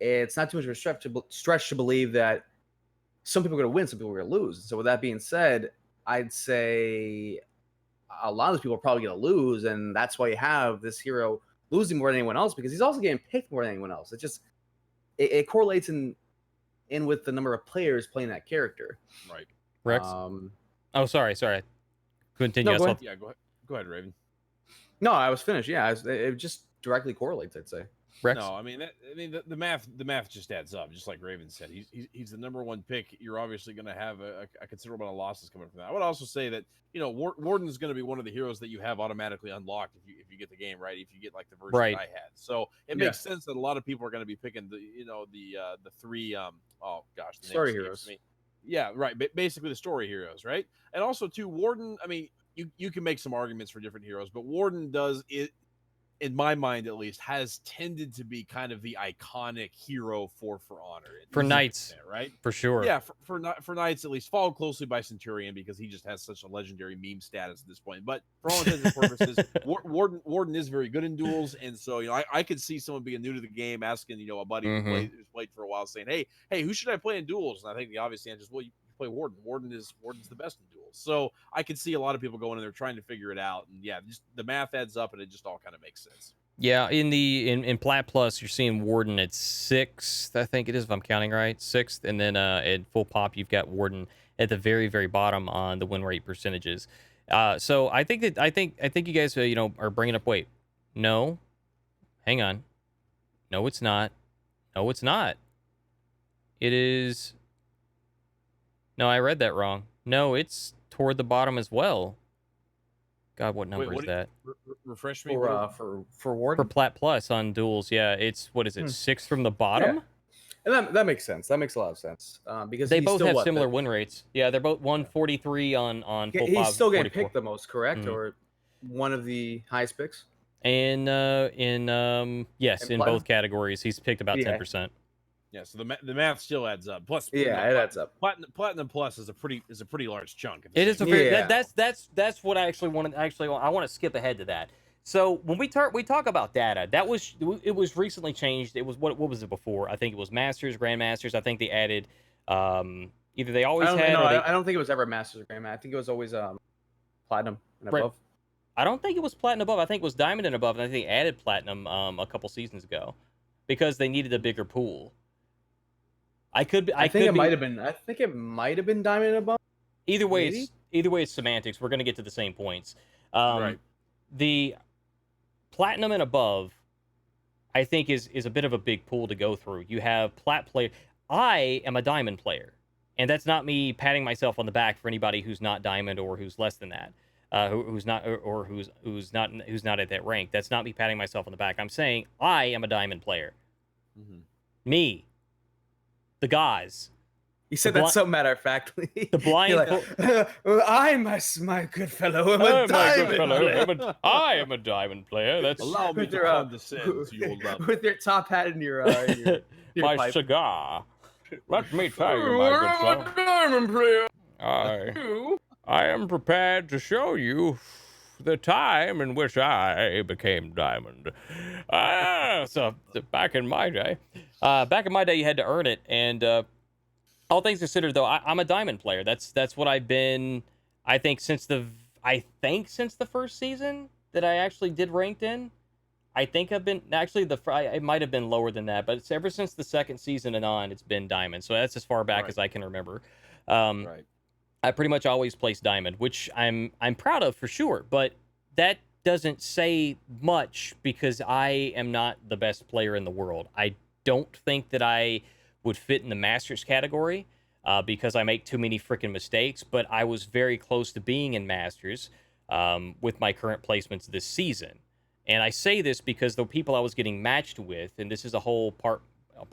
it's not too much of a stretch to believe that some people are going to win, some people are going to lose. So with that being said, I'd say a lot of those people are probably going to lose, and that's why you have this hero losing more than anyone else, because he's also getting picked more than anyone else. It just it correlates in with the number of players playing that character. Right. Rex. Oh, sorry. Continue. No, go ahead. Yeah, go ahead, Raven. No, I was finished. Yeah, it just directly correlates, I'd say. Rex? No, I mean the math just adds up. Just like Raven said, he's the number 1 pick. You're obviously going to have a considerable amount of losses coming from that. I would also say that Warden is going to be one of the heroes that you have automatically unlocked if you get the game right. If you get like the version that I had, so it makes sense that a lot of people are going to be picking the 3 the story heroes. Yeah, right. Basically the story heroes, right? And also too, Warden. I mean, you can make some arguments for different heroes, but Warden does it. In my mind, at least, has tended to be kind of the iconic hero for Honor. For Knights, right? For sure. Yeah, for Knights, at least, followed closely by Centurion, because he just has such a legendary meme status at this point. But for all intents and purposes, Warden is very good in duels, and so I could see someone being new to the game asking a buddy who's played for a while, saying, hey, who should I play in duels? And I think the obvious answer is, well, you play Warden. Warden's the best in duels. So I could see a lot of people going in there trying to figure it out, and yeah, just the math adds up, and it just all kind of makes sense. Yeah, in Plat Plus, you're seeing Warden at 6th, I think it is, if I'm counting right, 6th, and then at full pop, you've got Warden at the very, very bottom on the win rate percentages. So I think you guys are bringing up. Wait, no, hang on, no, it's not. No, it's not. It is. No, I read that wrong. No, it's toward the bottom as well. God, what number is that? Refresh me. For For Warden? Plat Plus on duels, yeah, it's what is it? 6 from the bottom. Yeah. And that makes sense. That makes a lot of sense. Because They he's both still, have similar win rates. Yeah, they're both 143 on full pop. He's still getting 44. picked the most, correct? Mhm. Or one of the highest picks? And yes, in both categories, he's picked about 10%. Yeah, so the math still adds up. Plus, yeah, it adds up. Platinum Plus is a pretty large chunk. It is a very that's what I actually wanted. Actually, I want to skip ahead to that. So when we talk about data, it was recently changed. It was what was it before? I think it was Masters, Grandmasters. I think they added either they always had. I don't think it was ever Masters or Grandmaster. I think it was always Platinum and above. I don't think it was Platinum above. I think it was Diamond and above. And I think they added Platinum a couple seasons ago because they needed a bigger pool. I think it might have been Diamond and above. Either way, it's semantics. We're going to get to the same points. Right. The Platinum and above, I think, is a bit of a big pool to go through. You have Plat player. I am a Diamond player, and that's not me patting myself on the back for anybody who's not Diamond or who's less than that, who's not at that rank. That's not me patting myself on the back. I'm saying I am a Diamond player. Mm-hmm. Me. The guys. You said that so matter-of-factly. The blind... I'm my good fellow. I'm a diamond player. I am a diamond player. That's... Allow me to condescend to your love. With your top hat and your my pipe. Cigar. Let me tell you, my good fellow. I'm a diamond player. I am prepared to show you the time in which I became diamond. So back in my day, you had to earn it. And all things considered, though, I'm a diamond player. That's what I've been. I think since the first season that I actually did ranked in. I think I've been actually it might have been lower than that, but it's ever since the second season and on, it's been diamond. So that's as far back as I can remember. Right. I pretty much always place diamond, which I'm proud of for sure, but that doesn't say much because I am not the best player in the world. I don't think that I would fit in the Masters category because I make too many freaking mistakes, but I was very close to being in Masters with my current placements this season. And I say this because the people I was getting matched with, and this is a whole part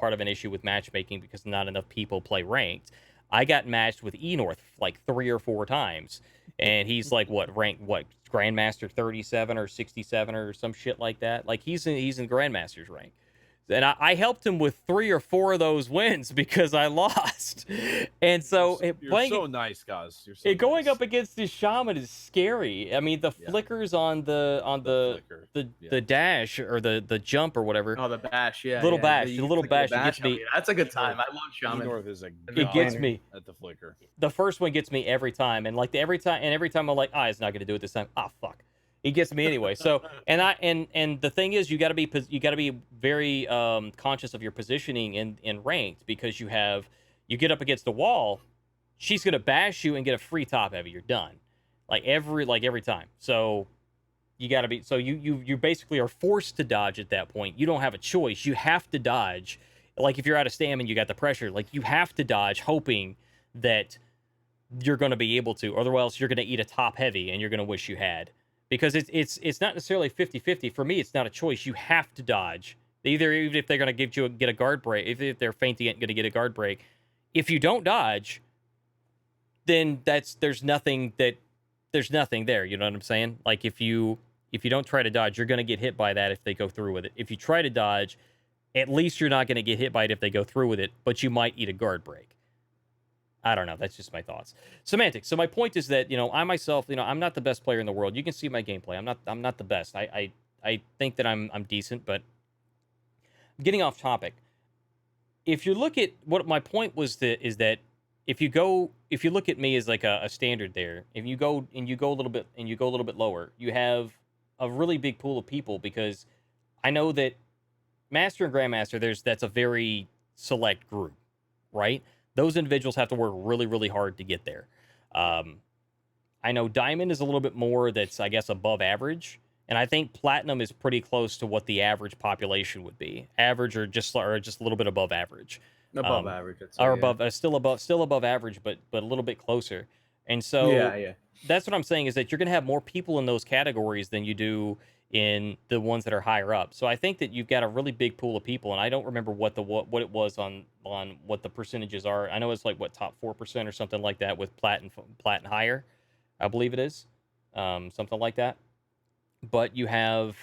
of an issue with matchmaking because not enough people play ranked. I got matched with Enorth like 3 or 4 times, and he's like Grandmaster 37 or 67 or some shit like that. Like he's in Grandmaster's rank. And I helped him with 3 or 4 of those wins because I lost. And so you're so nice, guys. You're so going nice. up against this shaman is scary. I mean, the flickers on the dash or the jump or whatever. Oh, the bash, yeah. Little bash. The the little bash gets me. That's a good time. I love shaman. North is It gets me at the flicker. The first one gets me every time, and every time I'm like, it's not gonna do it this time. Fuck. He gets me anyway. So, and the thing is, you got to be very conscious of your positioning in ranked because you get up against the wall, she's gonna bash you and get a free top heavy. You're done, every time. So you got to be. So you basically are forced to dodge at that point. You don't have a choice. You have to dodge. Like if you're out of stamina, you got the pressure. Like you have to dodge, hoping that you're going to be able to, otherwise you're going to eat a top heavy and you're going to wish you had. Because it's not necessarily 50-50. For me, it's not a choice. You have to dodge. Even if they're going to get a guard break, if they're feinting it, going to get a guard break. If you don't dodge, then there's nothing there. You know what I'm saying? Like if you don't try to dodge, you're going to get hit by that if they go through with it. If you try to dodge, at least you're not going to get hit by it if they go through with it, but you might eat a guard break. I don't know. That's just my thoughts. Semantics. So my point is that, I myself, I'm not the best player in the world. You can see my gameplay. I'm not the best. I think that I'm decent, but getting off topic. If you look at what my point was is that if you look at me as like a standard there, if you go a little bit lower, you have a really big pool of people because I know that Master and Grandmaster, that's a very select group, right? Those individuals have to work really, really hard to get there. I know Diamond is a little bit more that's, I guess, above average. And I think Platinum is pretty close to what the average population would be. Average or just a little bit above average. Above average, I'd say, Or yeah. above, still above average, but a little bit closer. And so Yeah. that's what I'm saying is that you're going to have more people in those categories than you do in the ones that are higher up. So I think that you've got a really big pool of people, and I don't remember what it was on what the percentages are. I know it's like what top 4% or something like that with plat and higher, I believe it is, something like that. But you have,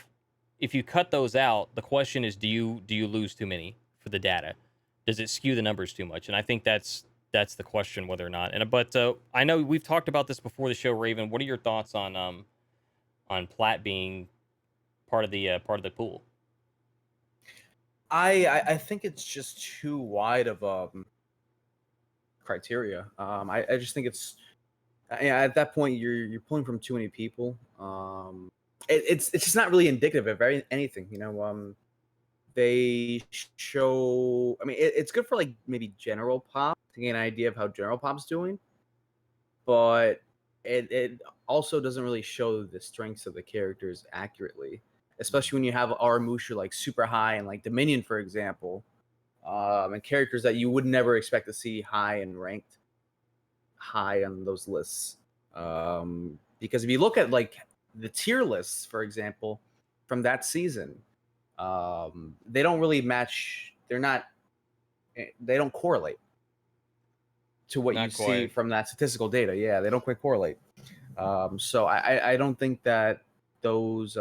if you cut those out, the question is, do you lose too many for the data? Does it skew the numbers too much? And I think that's the question, whether or not. And but I know we've talked about this before the show, Raven. What are your thoughts on plat being part of the pool? I think it's just too wide of criteria. I just think it's at that point you're pulling from too many people. It's just not really indicative of anything. They show. I mean, it's good for like maybe general pop to get an idea of how general pop's doing, but it also doesn't really show the strengths of the characters accurately, especially when you have our Mushu like super high and like Dominion, for example, and characters that you would never expect to see high and ranked high on those lists. Because if you look at like the tier lists, for example, from that season, they don't really match. They don't correlate to what you see from that statistical data. Yeah, they don't quite correlate. So I don't think that those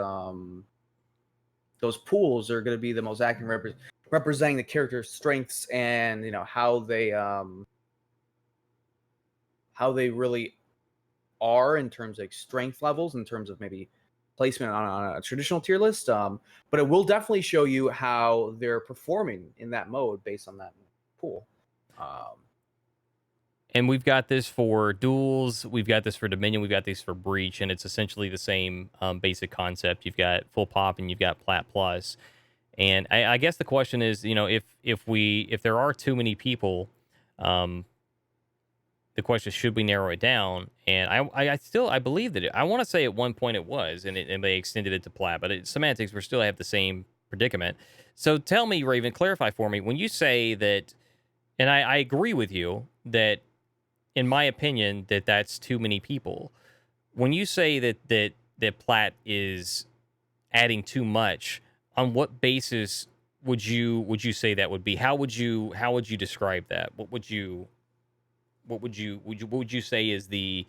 pools are going to be the most accurate representing the character's strengths and how they really are in terms of like, strength levels, in terms of maybe placement on a traditional tier list. But it will definitely show you how they're performing in that mode based on that pool. And we've got this for duels, we've got this for Dominion, we've got this for Breach, and it's essentially the same basic concept. You've got full pop and you've got plat plus. And I guess the question is, if there are too many people, the question is, should we narrow it down? And I believe that I want to say at one point it was, and they extended it to plat, but semantics, we still have the same predicament. So tell me, Raven, clarify for me, when you say that, and I agree with you that, in my opinion, that's too many people. When you say that plat is adding too much, on what basis would you say that would be? How would you describe that? What would you say is the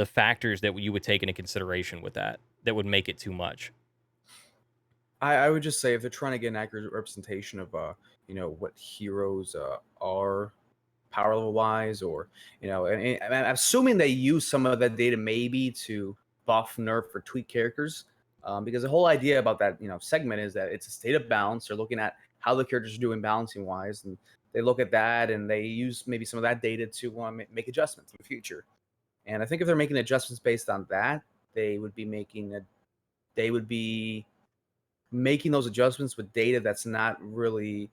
factors that you would take into consideration with that would make it too much? I would just say if they're trying to get an accurate representation of what heroes are power level wise, or and I'm assuming they use some of that data maybe to buff, nerf, or tweak characters, because the whole idea about that segment is that it's a state of balance. They're looking at how the characters are doing balancing wise, and they look at that and they use maybe some of that data to make adjustments in the future. And I think if they're making adjustments based on that, they would be making those adjustments with data that's not really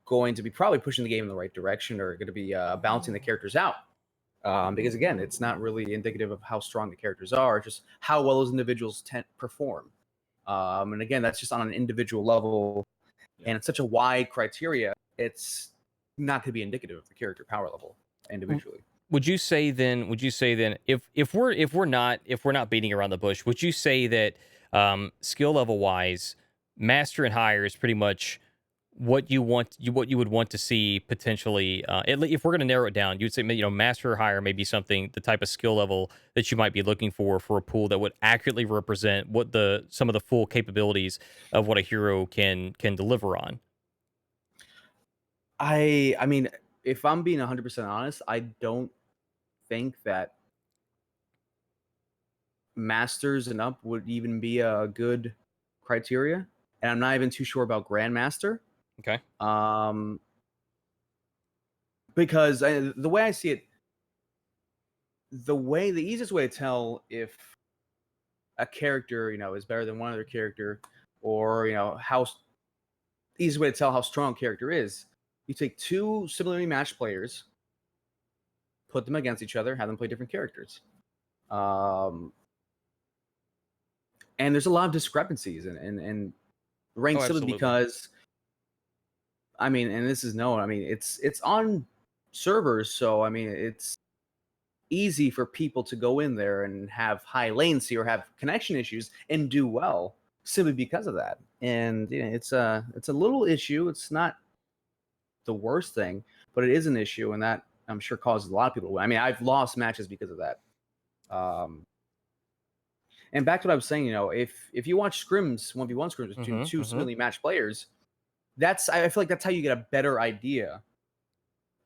going to be probably pushing the game in the right direction, or going to be balancing the characters out. Because again, it's not really indicative of how strong the characters are, just how well those individuals perform. And again, that's just on an individual level, and it's such a wide criteria. It's not going to be indicative of the character power level individually. Would you say then? If we're not beating around the bush, would you say that skill level wise, master and higher is pretty much what you would want to see potentially? If we're going to narrow it down, you'd say master or higher may be something, the type of skill level that you might be looking for a pool that would accurately represent what some of the full capabilities of what a hero can deliver on. I mean, if I'm being 100% honest, I don't think that masters and up would even be a good criteria, and I'm not even too sure about grandmaster. Okay. Because the way I see it, the easiest way to tell if a character is better than one other character or how easy way to tell how strong a character is. You take two similarly matched players, put them against each other, have them play different characters. And there's a lot of discrepancies and ranked simply absolutely. because, I mean, and this is known. I mean, it's on servers, so I mean, it's easy for people to go in there and have high latency or have connection issues and do well simply because of that. And it's a little issue. It's not the worst thing, but it is an issue, and that I'm sure causes a lot of people to win. I mean, I've lost matches because of that. And back to what I was saying, if you watch scrims, 1v1 scrims between two similarly matched players, I feel like that's how you get a better idea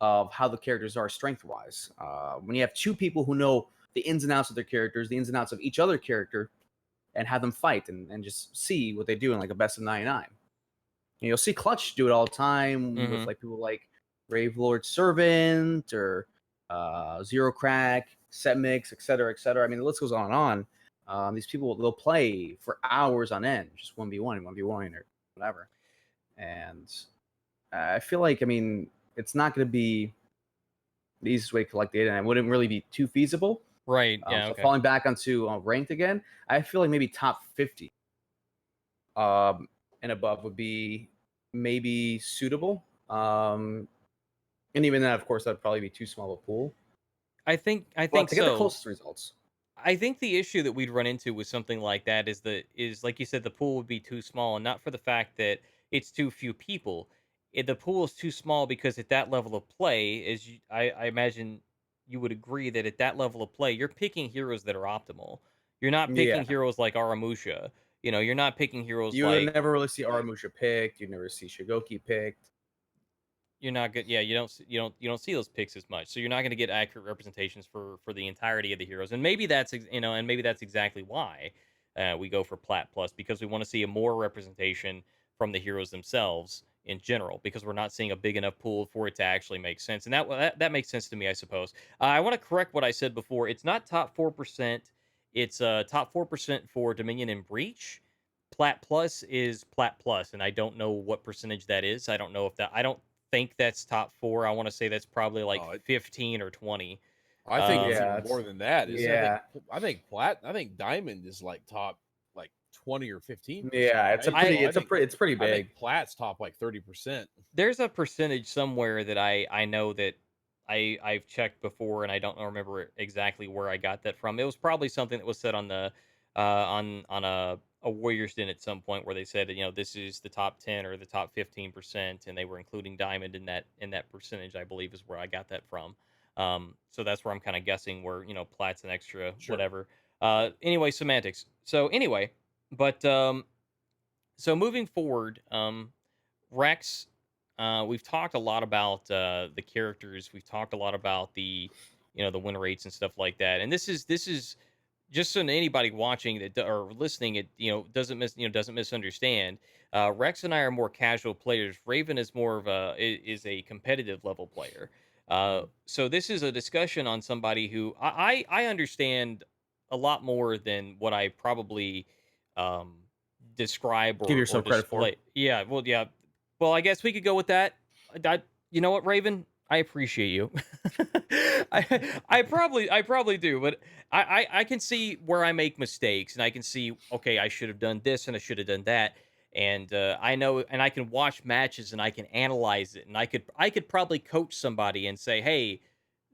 of how the characters are strength-wise. When you have two people who know the ins and outs of their characters, the ins and outs of each other character, and have them fight and just see what they do in like a best of 99. And you'll see Clutch do it all the time with like people like Brave Lord Servant or Zero Crack, Set Mix, etc., etc. I mean, the list goes on and on. These people, they'll play for hours on end, just 1v1, 1v1, or whatever. And I feel like, I mean, it's not going to be the easiest way to collect data, and it wouldn't really be too feasible. Right. Yeah. So Okay. falling back onto ranked again, I feel like maybe top 50 and above would be maybe suitable. And even then, of course, that'd probably be too small of a pool. I think But to get the so. closest results. I think the issue that we'd run into with something like that is like you said, the pool would be too small, and not for the fact that it's too few people. The pool is too small because at that level of play, I imagine you would agree that at that level of play, you're picking heroes that are optimal. You're not Yeah. picking heroes like Aramusha. You're not picking heroes You like would never really see Aramusha picked. You'd never see Shigoki picked. you're not good. Yeah, you don't see those picks as much. So you're not going to get accurate representations for the entirety of the heroes. And maybe that's exactly why we go for Plat Plus, because we want to see a more representation from the heroes themselves in general, because we're not seeing a big enough pool for it to actually make sense. And that makes sense to me, I suppose. I want to correct what I said before. It's not top 4%. It's top 4% for Dominion and Breach. Plat Plus is Plat Plus, and I don't know what percentage that is. I don't know if I don't think that's top 4. I want to say that's probably like 15 or 20. I think it's Yeah, even more than that. yeah. I think Diamond is like top like 20 or 15. Yeah, it's pretty I big. think Plat's top like 30%. There's a percentage somewhere that I know that I've checked before, and I don't remember exactly where I got that from. It was probably something that was said on the on a Warriors Den at some point, where they said, this is the top 10 or the top 15%, and they were including Diamond in that percentage. I believe is where I got that from. So that's where I'm kind of guessing where Plat's an extra whatever. Anyway, semantics. So anyway, but so moving forward, Rex. We've talked a lot about the characters. We've talked a lot about the win rates and stuff like that. And this is just so anybody watching that or listening, it doesn't misunderstand. Rex and I are more casual players. Raven is more of is a competitive level player. So this is a discussion on somebody who I understand a lot more than what I probably describe or Give yourself credit for. Yeah, well, yeah. Well, I guess we could go with that. You know what, Raven? I appreciate you. I probably do, but I can see where I make mistakes, and I can see, okay, I should have done this and I should have done that, and I know, and I can watch matches and I can analyze it, and I could probably coach somebody and say, hey,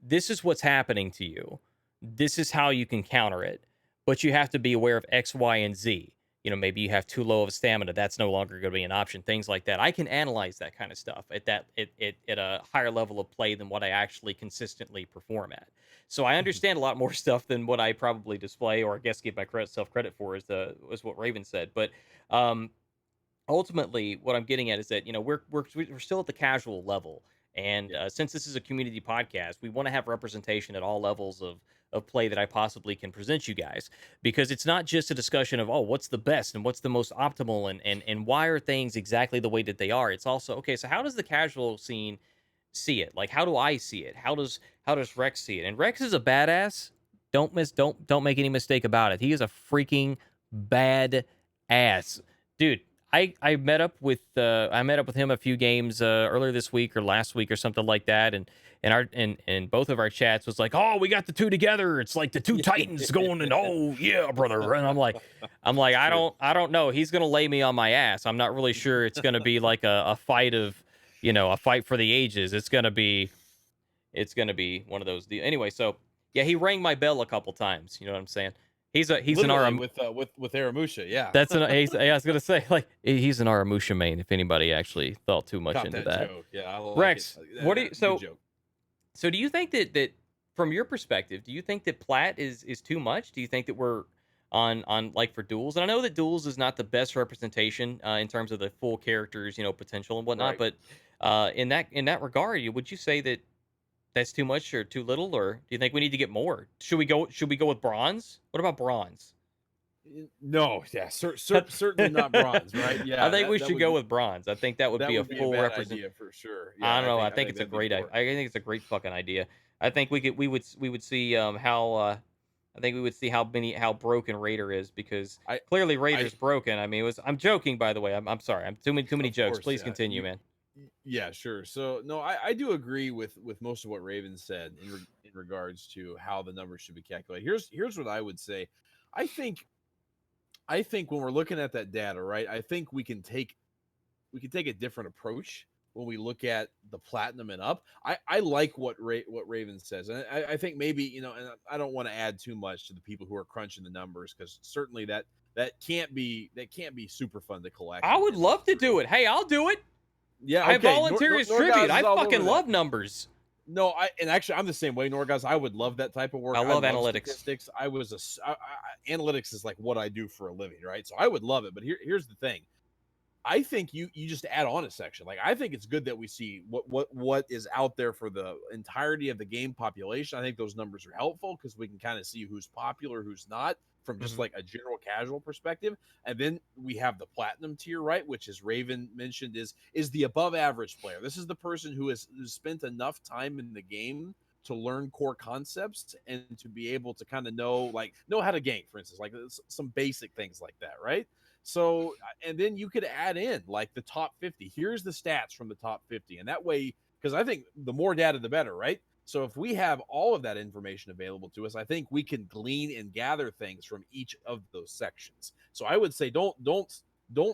this is what's happening to you. This is how you can counter it, but you have to be aware of X, Y, and Z. Maybe you have too low of a stamina. That's no longer going to be an option. Things like that. I can analyze that kind of stuff at a higher level of play than what I actually consistently perform at. So I understand a lot more stuff than what I probably display, or I guess give myself credit for, is what Raven said. But ultimately, what I'm getting at is that we're still at the casual level, and since this is a community podcast, we want to have representation at all levels of play that I possibly can present you guys, because it's not just a discussion of, oh, what's the best and what's the most optimal and why are things exactly the way that they are. It's also, okay, so how does the casual scene see it? Like, how do I see it? How does Rex see it? And Rex is a badass. Don't make any mistake about it. He is a freaking bad ass. Dude, I met up with him a few games earlier this week or last week or something like that, and both of our chats was like, oh, we got the two together. It's like the two titans going, and oh yeah, brother. And I'm like, I don't know. He's gonna lay me on my ass. I'm not really sure it's gonna be like a fight of, a fight for the ages. It's gonna be one of those deals. Anyway, so yeah, he rang my bell a couple times. You know what I'm saying? He's an Literally Aram. with Aramusha, yeah. I was gonna say, like, he's an Aramusha main. If anybody actually thought too much Caught into that that. joke. Yeah, I like Rex, it. what do you Good so? joke. So do you think that from your perspective, do you think that plat is too much? Do you think that we're on like for duels? And I know that duels is not the best representation in terms of the full characters, potential and whatnot. Right. But in that regard, would you say that that's too much or too little, or do you think we need to get more? Should we go with bronze? What about bronze? No, yeah, certainly not bronze, right? Yeah, I think we should go with bronze. I think that would be a full representation idea for sure. Yeah, I don't know. I think it's a great idea. I think it's a great fucking idea. I think we would see how I think we would see how broken Raider is, because clearly Raider's broken. I mean, I'm joking, by the way. I'm sorry. I'm too many jokes. Course, Please yeah. continue, man. Yeah, sure. So no, I do agree with most of what Raven said in regards to how the numbers should be calculated. Here's what I would say. I think when we're looking at that data, right, I think we can take a different approach when we look at the platinum and up. I like what Raven says, and I think maybe, and I don't want to add too much to the people who are crunching the numbers, because certainly that can't be super fun to collect. I would love to do it. Hey, I'll do it. Yeah, okay. I volunteer as tribute. I fucking love numbers. No, actually I'm the same way, Norgoz. I would love that type of work. I love analytics. Statistics. Analytics is like what I do for a living, right? So I would love it. But here's the thing. I think you just add on a section. Like, I think it's good that we see what is out there for the entirety of the game population. I think those numbers are helpful because we can kind of see who's popular, who's not, from just like a general casual perspective. And then we have the platinum tier, right, which, as Raven mentioned, is the above average player. This is the person who has spent enough time in the game to learn core concepts and to be able to kind of know how to gank, for instance, like some basic things like that, right? So, and then you could add in like the top 50. Here's the stats from the top 50. And that way, because I think the more data, the better, right? So if we have all of that information available to us, I think we can glean and gather things from each of those sections. So I would say don't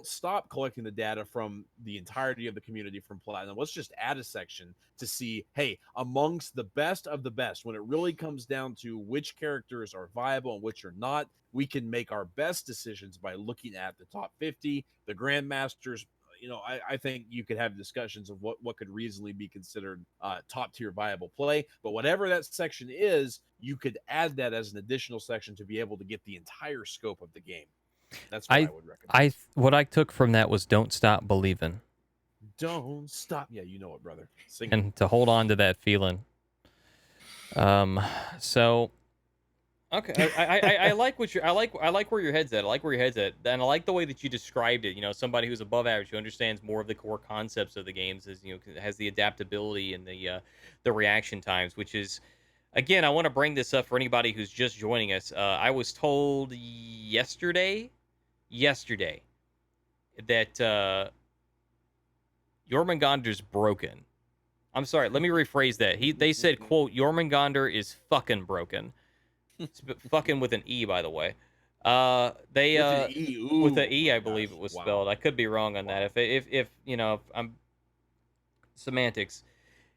stop collecting the data from the entirety of the community from Platinum. Let's just add a section to see, hey, amongst the best of the best, when it really comes down to which characters are viable and which are not, we can make our best decisions by looking at the top 50, the Grandmasters. I think you could have discussions of what could reasonably be considered top tier viable play. But whatever that section is, you could add that as an additional section to be able to get the entire scope of the game. That's what I would recommend. What I took from that was don't stop believing. Don't stop. Yeah, you know it, brother. Sing and to hold on to that feeling. So okay, I like what I like where your head's at. I like where your head's at, and I like the way that you described it. Somebody who's above average, who understands more of the core concepts of the games, has the adaptability and the reaction times, which is, again, I want to bring this up for anybody who's just joining us. I was told yesterday that Jormungandr's broken. I'm sorry, let me rephrase that. They said, quote, Jormungandr is fucking broken. It's fucking with an E, by the way. They with an E, ooh, with an E, I believe it was spelled. I could be wrong on that. If I'm semantics,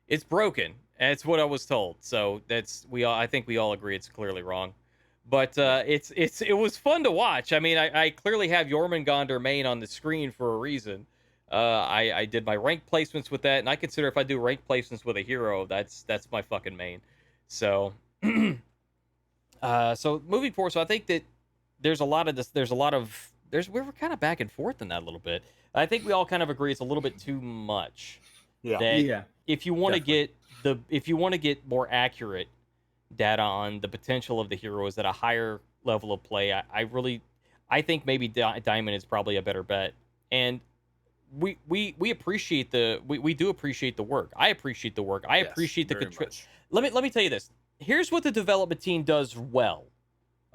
it's broken. That's what I was told. So I think we all agree it's clearly wrong. But it was fun to watch. I mean, I clearly have Jormungandr main on the screen for a reason. I did my rank placements with that, and I consider if I do rank placements with a hero, that's my fucking main. So so moving forward, so I think that there's a lot of this. We're kind of back and forth in that a little bit. I think we all kind of agree it's a little bit too much. Yeah. If you want to get more accurate data on the potential of the heroes at a higher level of play, I think maybe Diamond is probably a better bet. And we appreciate we do appreciate the work. I appreciate the work. I appreciate the control. Let me tell you this. Here's what the development team does well.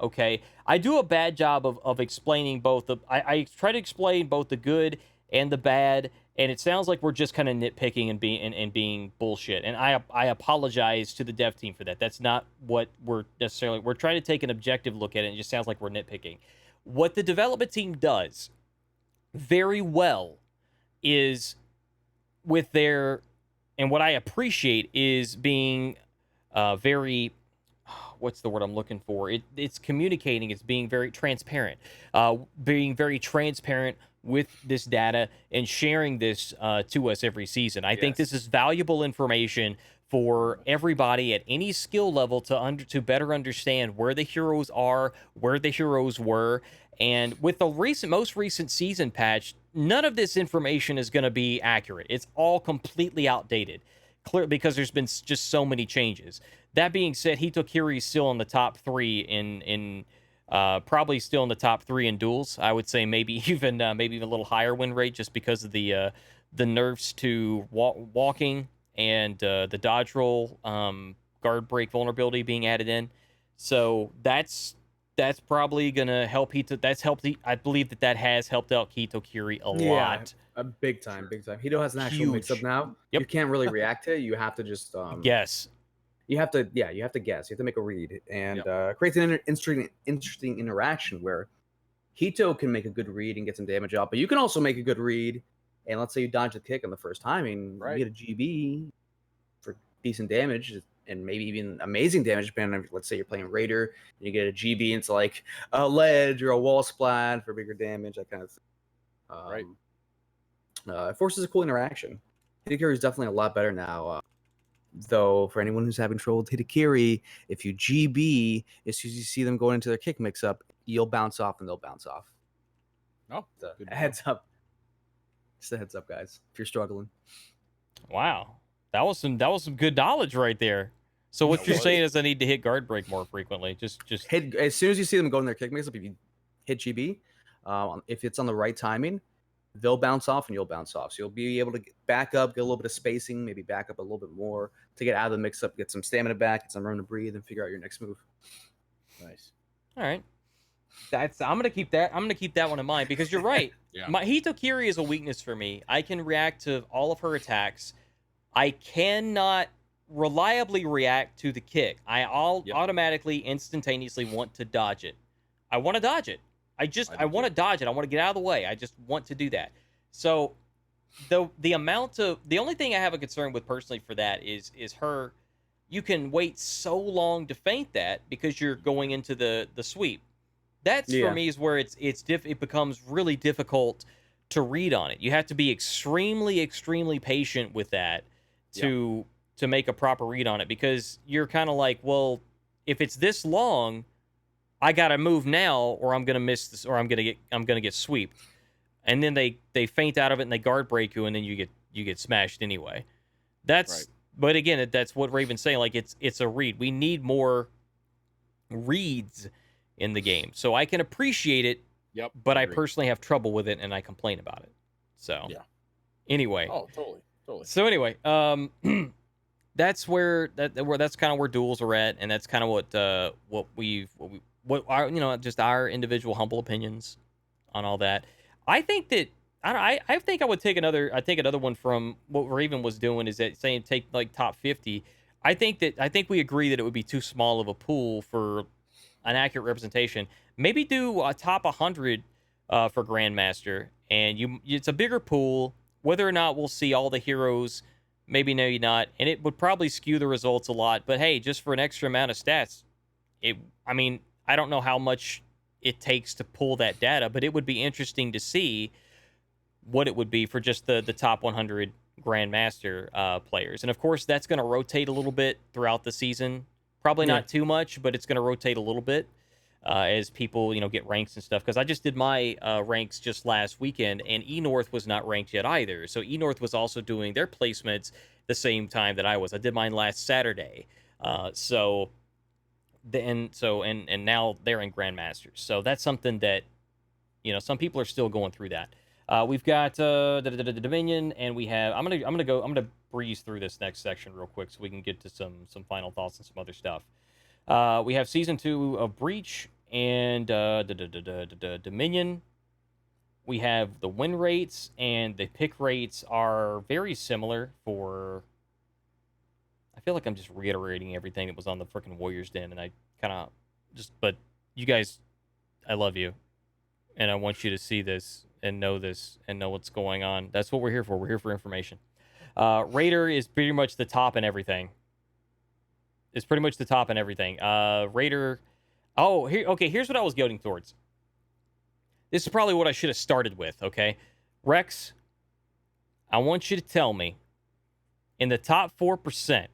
Okay, I do a bad job of explaining both the. I try to explain both the good and the bad, and it sounds like we're just kind of nitpicking and being bullshit. And I apologize to the dev team for that. That's not what we're necessarily. We're trying to take an objective look at it. And it just sounds like we're nitpicking. What the development team does very well is with their, and what I appreciate is being very, what's the word I'm looking for? It's communicating. It's being very transparent. Being very transparent with this data and sharing this to us every season. I think this is valuable information for everybody at any skill level to better understand where the heroes are, where the heroes were. And with the most recent season patch, none of this information is going to be accurate. It's all completely outdated, clear, because there's been just so many changes. That being said, Hitokiri is still in the top 3 in probably still in the top 3 in duels. I would say maybe even a little higher win rate, just because of the nerfs to walking and the dodge roll guard break vulnerability being added in. So that's probably gonna help I believe that has helped out Hitokiri a lot. Big time. Hito has an actual mix-up now. Yep. You can't really react to it. You have to just guess. You have to guess. You have to make a read, and creates an interesting interaction where Hito can make a good read and get some damage out, but you can also make a good read, and let's say you dodge the kick on the first timing, you get a GB for decent damage, and maybe even amazing damage, depending on, let's say you're playing Raider, and you get a GB into like a ledge or a wall splat for bigger damage, that kind of thing. It forces a cool interaction. Hitokiri is definitely a lot better now. Though, for anyone who's having trouble with Hitokiri, if you GB, as soon as you see them going into their kick mix-up, you'll bounce off and they'll bounce off. Oh, heads up. Just a heads up, guys, if you're struggling. Wow. That was some good knowledge right there. So what you're saying is I need to hit guard break more frequently. Just hit as soon as you see them go in their kick mix-up. If you hit GB, if it's on the right timing, they'll bounce off and you'll bounce off. So you'll be able to back up, get a little bit of spacing, maybe back up a little bit more to get out of the mix-up, get some stamina back, get some room to breathe, and figure out your next move. Nice. All right. I'm gonna keep that one in mind, because you're right. My Hitokiri is a weakness for me. I can react to all of her attacks. I cannot reliably react to the kick. I automatically, instantaneously want to dodge it. I want to dodge it. I want to dodge it. I want to get out of the way. I just want to do that. So the only thing I have a concern with personally for that is her. You can wait so long to feint that because you're going into the sweep. That's for me is where it becomes really difficult to read on it. You have to be extremely patient with that to make a proper read on it, because you're kind of like, well, if it's this long, I gotta move now, or I'm gonna miss this, or I'm gonna get sweeped, and then they feint out of it and they guard break you, and then you get smashed anyway. But again, that's what Raven's saying. Like it's a read. We need more reads in the game, so I can appreciate it. Yep. But I personally have trouble with it, and I complain about it. So anyway. Oh, totally. So anyway, that's kind of where duels are at, and that's kind of what our just our individual humble opinions on all that. I think that I think I would take another one from what Raven was doing, is that saying take like top 50. I think we agree that it would be too small of a pool for an accurate representation. Maybe do a top 100 for Grandmaster, and it's a bigger pool. Whether or not we'll see all the heroes, maybe not, and it would probably skew the results a lot. But hey, just for an extra amount of stats, I don't know how much it takes to pull that data, but it would be interesting to see what it would be for just the top 100 Grandmaster players. And of course, that's going to rotate a little bit throughout the season. Probably not too much, but it's going to rotate a little bit as people, get ranks and stuff. Because I just did my ranks just last weekend, and E-North was not ranked yet either. So E-North was also doing their placements the same time that I was. I did mine last Saturday. And now they're in Grandmasters. So that's something that, some people are still going through that. We've got the Dominion, and we have. I'm gonna breeze through this next section real quick so we can get to some final thoughts and some other stuff. We have season 2 of Breach, and Dominion. We have the win rates and the pick rates are very similar for. I feel like I'm just reiterating everything that was on the freaking Warriors Den, and I kind of just. But you guys, I love you, and I want you to see this and know what's going on. That's what we're here for. We're here for information. Raider is pretty much the top in everything. It's pretty much the top in everything. Raider. Oh, here. Okay, here's what I was getting towards. This is probably what I should have started with. Okay, Rex. I want you to tell me, in the top 4%,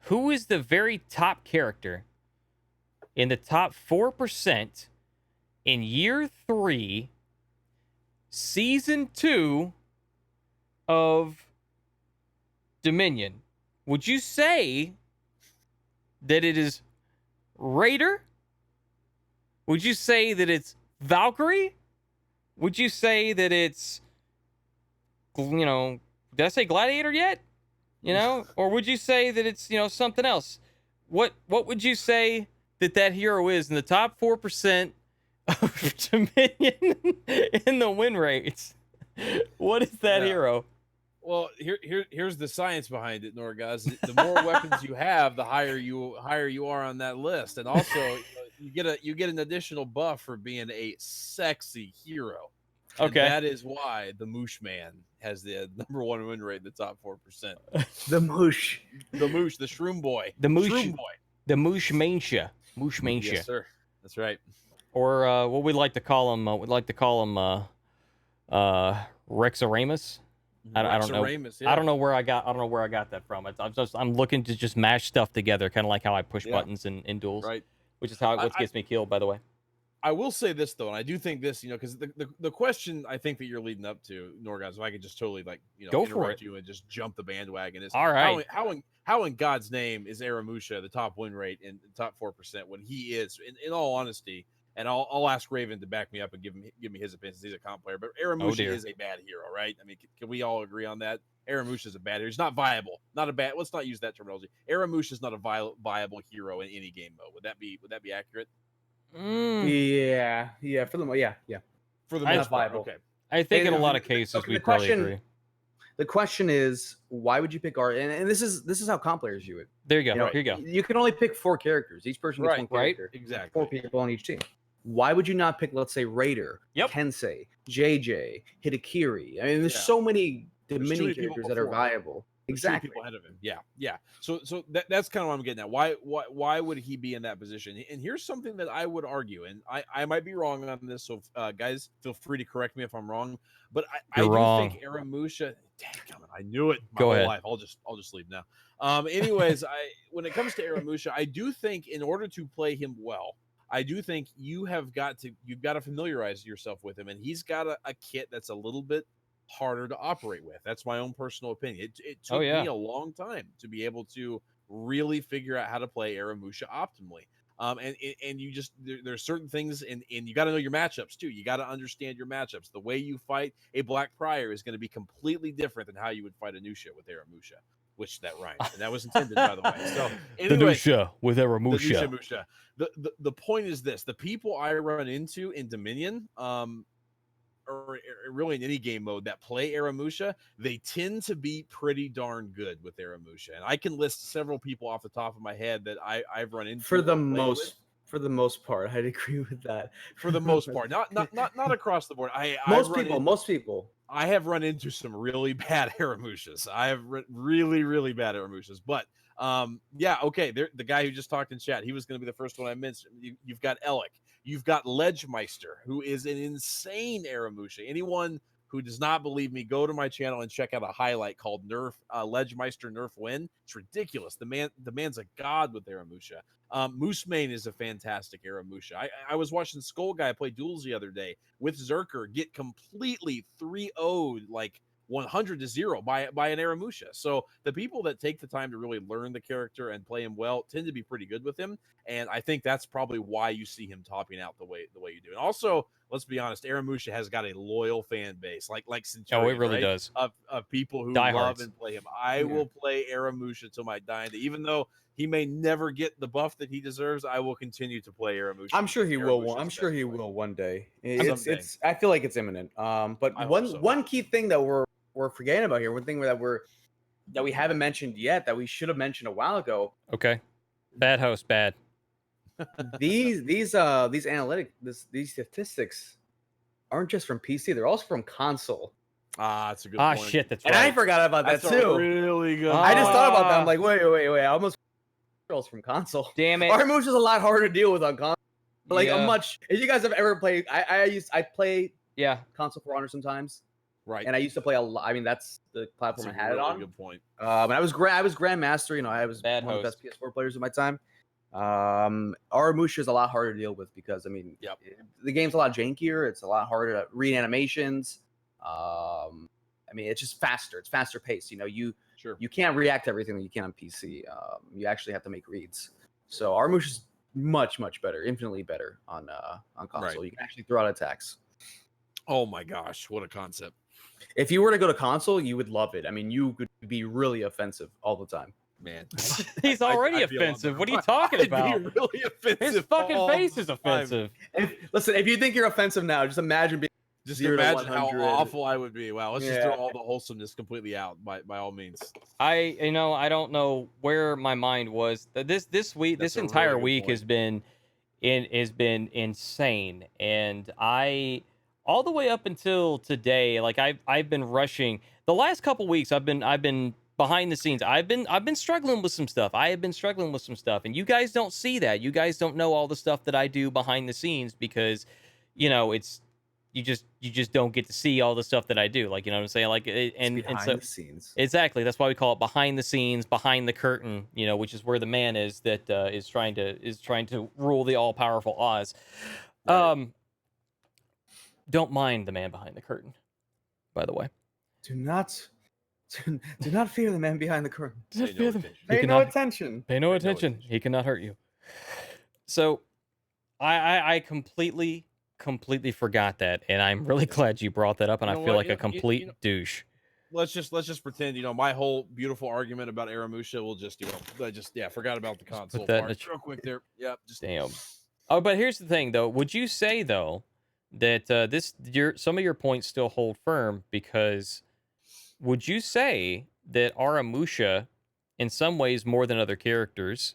who is the very top character in the top 4% in year 3, season 2 of Dominion? Would you say that it is Raider? Would you say that it's Valkyrie? Would you say that it's, did I say Gladiator yet? Or would you say that it's, something else? What would you say that hero is in the top 4% of Dominion in the win rates? What is that hero? Well, here's the science behind it, Norgoz. The more weapons you have, the higher you are on that list, and also you get an additional buff for being a sexy hero. Okay, and that is why the Moosh Man has the number 1 win rate in the top 4%. The Moosh, the Shroom Boy, the Moosh, Shroom Boy, the Moosh Mania. Yes, sir. That's right. Or what we'd like to call him. Rexoramus. I don't know. Yeah. I don't know where I got that from. I'm looking to just mash stuff together, kind of like how I push buttons in duels, right? Which is how what gets me killed, by the way. I will say this though, and I do think this, because the question I think that you're leading up to, Norgoz, if I could just totally go for interrupt it. you and just jump the bandwagon, is all right. How in God's name is Aramusha the top win rate in the top 4% when he is, in all honesty, and I'll ask Raven to back me up and give me his opinion. He's a comp player, but Aramusha is a bad hero, right? I mean, can we all agree on that? Aramusha is a bad hero. He's not viable. Let's not use that terminology. Aramusha is not a viable hero in any game mode. Would that be accurate? Yeah. For the For the most part, okay. I think in a lot of cases we probably agree. The question is, why would you pick art? And this is how comp players view it. There you go. Here you go. You can only pick 4 characters. Each person gets 1 character. Right. Exactly. 4 people on each team. Why would you not pick, let's say, Raider, Kensei, JJ, Hidakiri? I mean, there's so many Dominion characters that are viable. Exactly. People ahead of him. Yeah. So that's kind of what I'm getting at. Why would he be in that position? And here's something that I would argue, and I might be wrong on this. So guys, feel free to correct me if I'm wrong. But I do think Aramusha. Dang, I knew it. My whole life. I'll just leave now. Anyways, when it comes to Aramusha, I do think in order to play him well, I do think you've got to familiarize yourself with him, and he's got a kit that's a little bit harder to operate with. That's my own personal opinion. It took me a long time to be able to really figure out how to play Aramusha optimally. And you just there's certain things, and you got to know your matchups too. You got to understand your matchups. The way you fight a Black Prior is going to be completely different than how you would fight a Nusha with Aramusha, which that rhymes, and that was intended, by the way. So anyway, the Nusha with Aramusha. The point is this: the people I run into in Dominion, or really in any game mode that play Aramusha, they tend to be pretty darn good with Aramusha. And I can list several people off the top of my head that I've run into. For the most part, I'd agree with that. For the most part, not across the board. Most people. I have run into some really bad Aramushas. I have really, really bad Aramushas. But okay. The guy who just talked in chat, he was going to be the first one I mentioned. You've got Alec. You've got Ledgemeister, who is an insane Aramusha. Anyone who does not believe me, go to my channel and check out a highlight called Ledgemeister Nerf Win. It's ridiculous. The man's a god with Aramusha. Moose Mane is a fantastic Aramusha. I was watching Skull Guy play duels the other day with Zerker get completely 3-0'd, like 100-0 by an Aramusha. So the people that take the time to really learn the character and play him well tend to be pretty good with him. And I think that's probably why you see him topping out the way you do. And also, let's be honest, Aramusha has got a loyal fan base, like Centurion, Oh, it really right? does. Of people who Diehards. love and play him. I will play Aramusha till my dying day, even though he may never get the buff that he deserves. I will continue to play Aramusha. I'm sure he will. Aramusha's I'm sure he best play. will one day. Someday. It's. I feel like it's imminent. But I hope so. one key thing that we're forgetting about here, one thing that we haven't mentioned yet, that we should have mentioned a while ago. Okay. Bad host, bad. These statistics aren't just from PC; they're also from console. That's a good Ah, point. shit, that's And right. I forgot about that That's too. a really good. I just thought about that. I'm Ah. like, wait. I almost from console. Damn it. Armush is a lot harder to deal with on console. Like Yeah. a much. If you guys have ever played, I play Yeah. console for Honor sometimes, Right. and I used to play a lot. I mean, that's the That's platform a I had it really on. good point. And I was Grandmaster. You know, I was Bad one of the host. best PS4 players of my time. Aramusha is a lot harder to deal with because I mean, Yep. the game's a lot jankier. It's a lot harder to read animations. I mean, it's just faster. It's faster paced. You know, you can't react to everything that you can on PC. You actually have to make reads. So Aramusha is much better, infinitely better on console. Right. You can actually throw out attacks. Oh my gosh, what a concept! If you were to go to console, you would love it. I mean, you could be really offensive all the time. Man, He's already I'd be a lot offensive. better. What are you talking I'd about? be really offensive. His fucking all face the is time. offensive. Listen, if you think you're offensive now, just imagine being Just 0 to imagine how 100. awful I would be. Wow, let's just throw Yeah. all the wholesomeness completely out by all means. I don't know where my mind was. This week, That's this a entire really good week point. has been insane, and I all the way up until today, like I've been rushing. The last couple weeks, I've been behind the scenes. I've been struggling with some stuff. I have been struggling with some stuff, and you guys don't see that. You guys don't know all the stuff that I do behind the scenes because, it's you just don't get to see all the stuff that I do. Like, you know what I'm saying? Like, and behind so the scenes. exactly, that's why we call it behind the scenes, behind the curtain. Which is where the man is that is trying to rule the all powerful Oz. Right. Don't mind the man behind the curtain, by the way. Do not fear the man behind the curtain. Pay no attention. Pay no attention. Pay no attention. He cannot hurt you. So, I completely forgot that, and I'm really glad you brought that up. And You I know feel what? like a complete douche. Let's just pretend, my whole beautiful argument about Aramusha will just, forgot about the console that in part the real quick there. Yep. Just Damn. Oh, but here's the thing, though. Would you say though that some of your points still hold firm? Because would you say that Aramusha, in some ways more than other characters,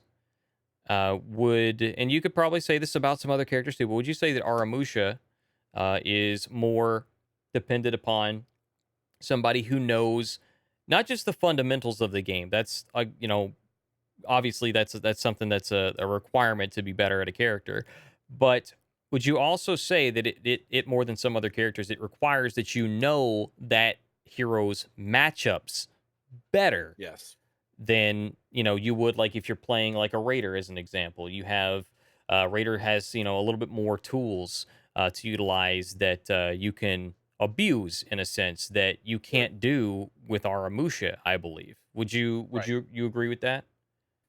would, and you could probably say this about some other characters too, but would you say that Aramusha is more dependent upon somebody who knows not just the fundamentals of the game? That's obviously that's something that's a requirement to be better at a character, but would you also say that it more than some other characters, it requires that you know that hero's matchups better yes. than you would, like, if you're playing like a raider as an example? You have raider has a little bit more tools to utilize that you can abuse in a sense that you can't do with Aramusha, I believe. Would you agree with that?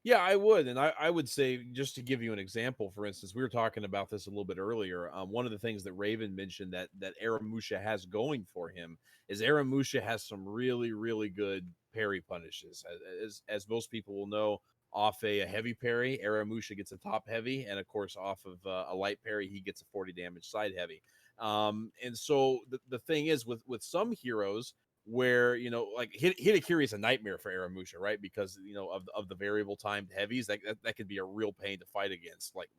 Yeah, I would. And I would say, just to give you an example, for instance, we were talking about this a little bit earlier. One of the things that Raven mentioned that Aramusha has going for him is Aramusha has some really, really good parry punishes. As most people will know, off a heavy parry, Aramusha gets a top heavy. And of course, off of a light parry, he gets a 40 damage side heavy. And so the thing is with some heroes, where like Hitakiri is a nightmare for Aramusha, right? Because of the variable timed heavies, that could be a real pain to fight against, like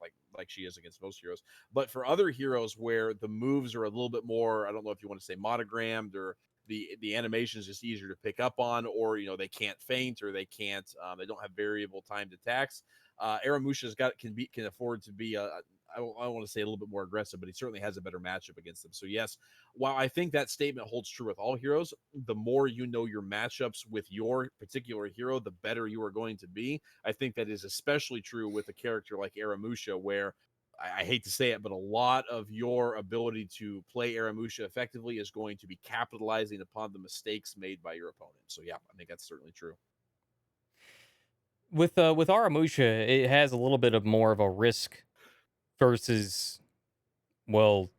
she is against most heroes. But for other heroes where the moves are a little bit more, I don't know if you want to say monogrammed, or the animation is just easier to pick up on, or they can't feint, or they don't have variable timed attacks. Aramusha's can afford to be I don't want to say a little bit more aggressive, but he certainly has a better matchup against them. So yes, while I think that statement holds true with all heroes, the more you know your matchups with your particular hero, the better you are going to be. I think that is especially true with a character like Aramusha, where I hate to say it, but a lot of your ability to play Aramusha effectively is going to be capitalizing upon the mistakes made by your opponent. So yeah, I think that's certainly true. with Aramusha, it has a little bit of more of a risk versus, well,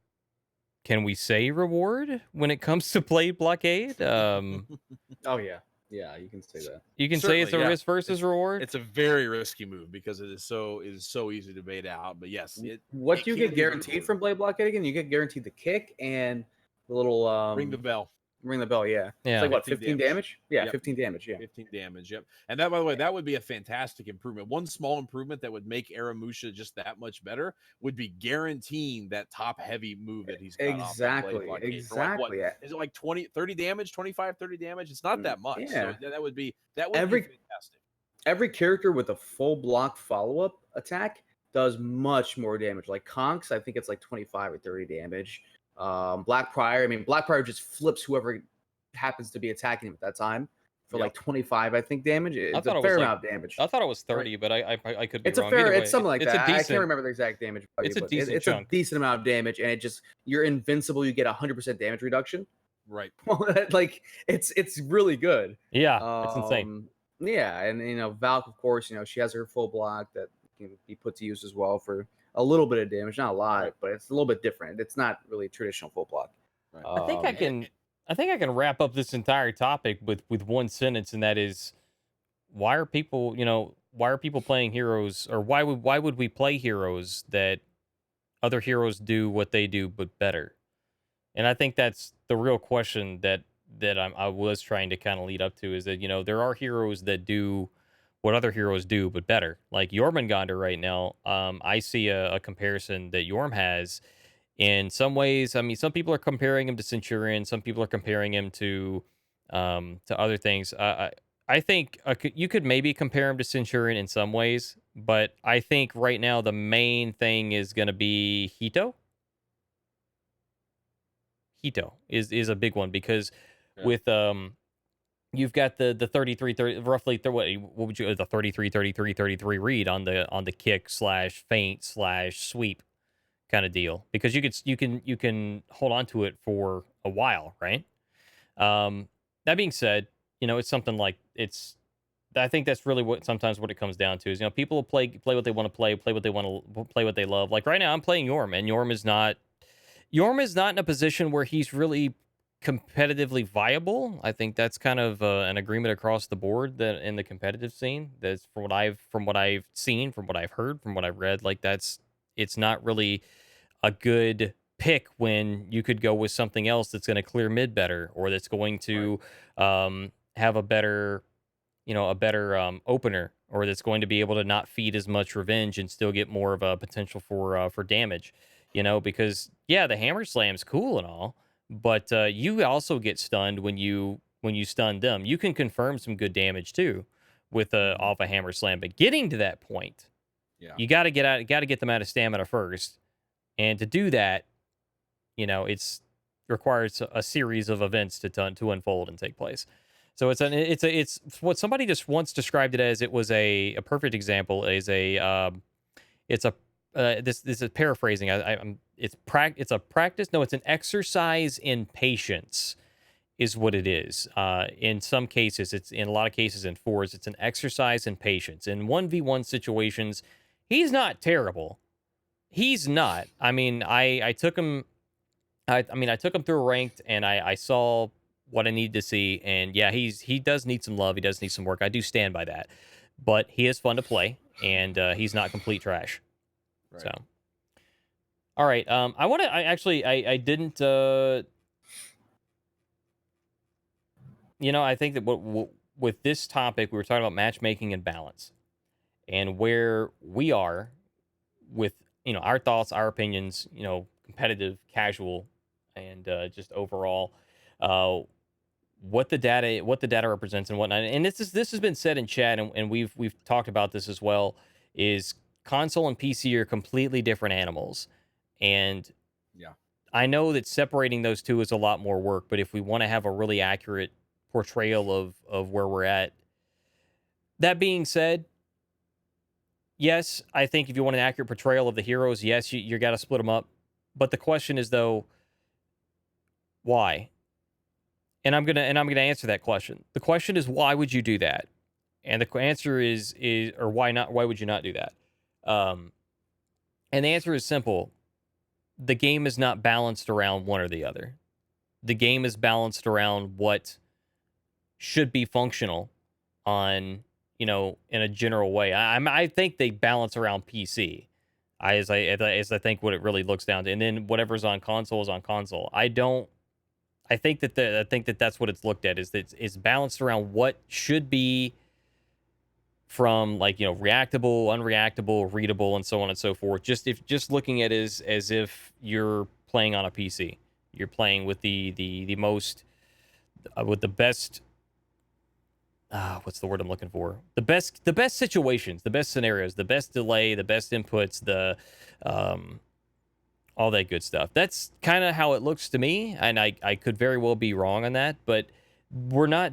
can we say reward when it comes to Blade Blockade? Oh yeah, yeah, you can say that. You can say it's a Certainly, yeah. risk versus reward. It's a very risky move because it is so easy to bait out. But yes, What it do you can get be guaranteed rewarded. from Blade Blockade again? You get guaranteed the kick and the little Ring the bell. Ring the bell, yeah. Yeah. It's like what, 15 15 damage? Yeah, Yep. 15 damage, yeah. 15 damage. Yep. And that, by the way, that would be a fantastic improvement. One small improvement that would make Aramusha just that much better would be guaranteeing that top heavy move that he's got off that Blade Exactly, Blockade. For like, what exactly. is it, like 20, 30 damage, 25, 30 damage? It's not that much. Yeah. So that would be Every- fantastic. Every character with a full block follow-up attack does much more damage. Like Conks, I think it's like 25 or 30 damage. Black Prior, Black Prior just flips whoever happens to be attacking him at that time for like 25, I think, damage. It's thought a it fair was amount of damage. I thought it was 30, but I could be It's wrong. a fair, Either way, it's something like it's that. a I decent, can't remember the exact damage value, it's a but decent it's chunk. a decent amount of damage, and it just, you're invincible. You get 100% damage reduction. Right. Like it's really good. Yeah, it's insane. Yeah, and Valk, of course, she has her full block that can be put to use as well for a little bit of damage, not a lot, Right. but it's a little bit different. It's not really traditional full block. Right. I think I can wrap up this entire topic with one sentence, and that is, why are people playing heroes, or why would we play heroes that other heroes do what they do but better? And I think that's the real question that I was trying to kind of lead up to, is that there are heroes that do what other heroes do but better. Like Jormungandr right now, I see a comparison that Yorm has. In some ways, some people are comparing him to Centurion. Some people are comparing him to other things. I think you could maybe compare him to Centurion in some ways, but I think right now the main thing is going to be Hito. Hito is a big one because with you've got the 33 30, roughly what would you, the 33 33 33 read on the kick / feint / sweep kind of deal, because you can hold on to it for a while, right? That being said, it's something like, I think that's really what it comes down to is, people will play what they want to play what they want to play, what they love. Like right now I'm playing Yorm, and Yorm is not in a position where he's really competitively viable. I think that's kind of an agreement across the board that in the competitive scene, that's from what I've seen, from what I've heard, from what I've read, like it's not really a good pick when you could go with something else that's going to clear mid better, or that's going to have a better opener, or that's going to be able to not feed as much revenge and still get more of a potential for damage. Because the hammer slam's cool and all, but you also get stunned when you stun them. You can confirm some good damage too with off a hammer slam, but getting to that point, you got to get them out of stamina first, and to do that, it's requires a series of events to unfold and take place. So it's what somebody just once described it as. It was a perfect example. Is this is paraphrasing. It's a practice. No, it's an exercise in patience, is what it is. In some cases, in a lot of cases in fours, it's an exercise in patience. In 1v1 situations, he's not terrible. He's not. I took him. I took him through a ranked, and I saw what I needed to see. And yeah, he does need some love. He does need some work. I do stand by that. But he is fun to play, and he's not complete trash. Right. So, all right. I didn't. I think that with this topic, we were talking about matchmaking and balance, and where we are with our thoughts, our opinions, competitive, casual, and just overall, what the data represents and whatnot. And this has been said in chat, and we've talked about this as well. Is console and PC are completely different animals, and I know that separating those two is a lot more work. But if we want to have a really accurate portrayal of where we're at, that being said, yes, I think if you want an accurate portrayal of the heroes, yes, you got to split them up. But the question is, though, why? And I'm gonna answer that question. The question is, why would you do that? And the answer is or why not? Why would you not do that? And the answer is simple. The game is not balanced around one or the other. The game is balanced around what should be functional on, in a general way. I think they balance around PC. As I think what it really looks down to, and then whatever's on console is on console. I think that that's what it's looked at, is that it's balanced around what should be from, like, reactable, unreactable, readable, and so on and so forth. Just looking at it as if you're playing on a PC. You're playing with the most with the best what's the word I'm looking for? The best situations, the best scenarios, the best delay, the best inputs, the all that good stuff. That's kind of how it looks to me, and I could very well be wrong on that, but we're not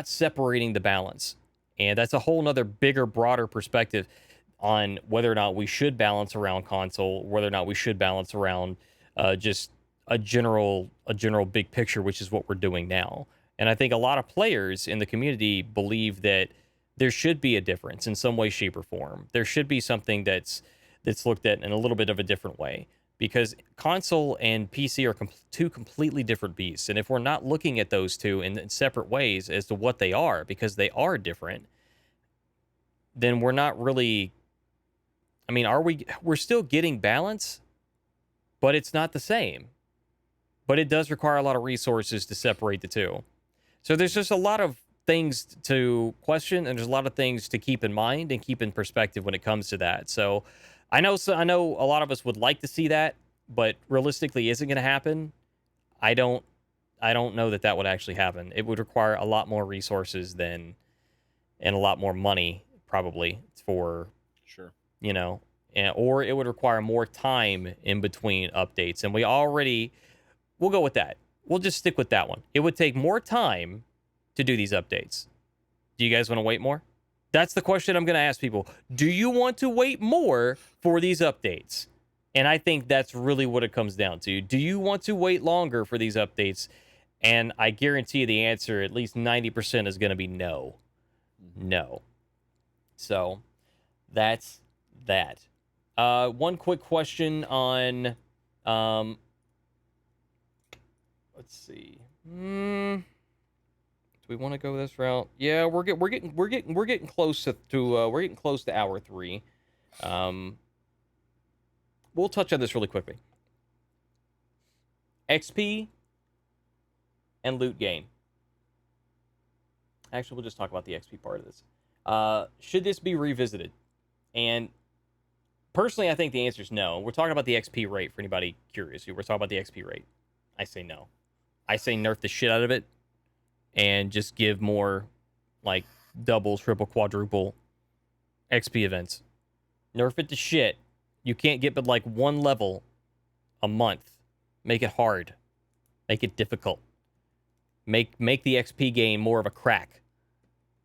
separating the balance. And that's a whole nother bigger, broader perspective on whether or not we should balance around console, whether or not we should balance around just a general big picture, which is what we're doing now. And I think a lot of players in the community believe that there should be a difference in some way, shape, or form. There should be something that's looked at in a little bit of a different way, because console and PC are two completely different beasts. And if we're not looking at those two in separate ways as to what they are, because they are different, then we're not really, we're still getting balance, but it's not the same. But it does require a lot of resources to separate the two. So there's just a lot of things to question, and there's a lot of things to keep in mind and keep in perspective when it comes to that. So I know a lot of us would like to see that, but realistically, is it going to happen? I don't know that would actually happen. It would require a lot more resources and a lot more money, probably, for sure, or it would require more time in between updates. And we'll go with that. We'll just stick with that one. It would take more time to do these updates. Do you guys want to wait more? That's the question I'm going to ask people. Do you want to wait more for these updates? And I think that's really what it comes down to. Do you want to wait longer for these updates? And I guarantee you the answer, at least 90%, is going to be no. No. So that's that. One quick question on... let's see. Do we want to go this route? Yeah, we're getting close to hour 3. We'll touch on this really quickly. XP and loot gain. Actually, we'll just talk about the XP part of this. Should this be revisited? And personally, I think the answer is no. We're talking about the XP rate for anybody curious. We're talking about the XP rate. I say no. I say nerf the shit out of it and just give more, like, double, triple, quadruple XP events. Nerf it to shit. You can't get but, like, one level a month. Make it hard. Make it difficult. Make the XP gain more of a crack.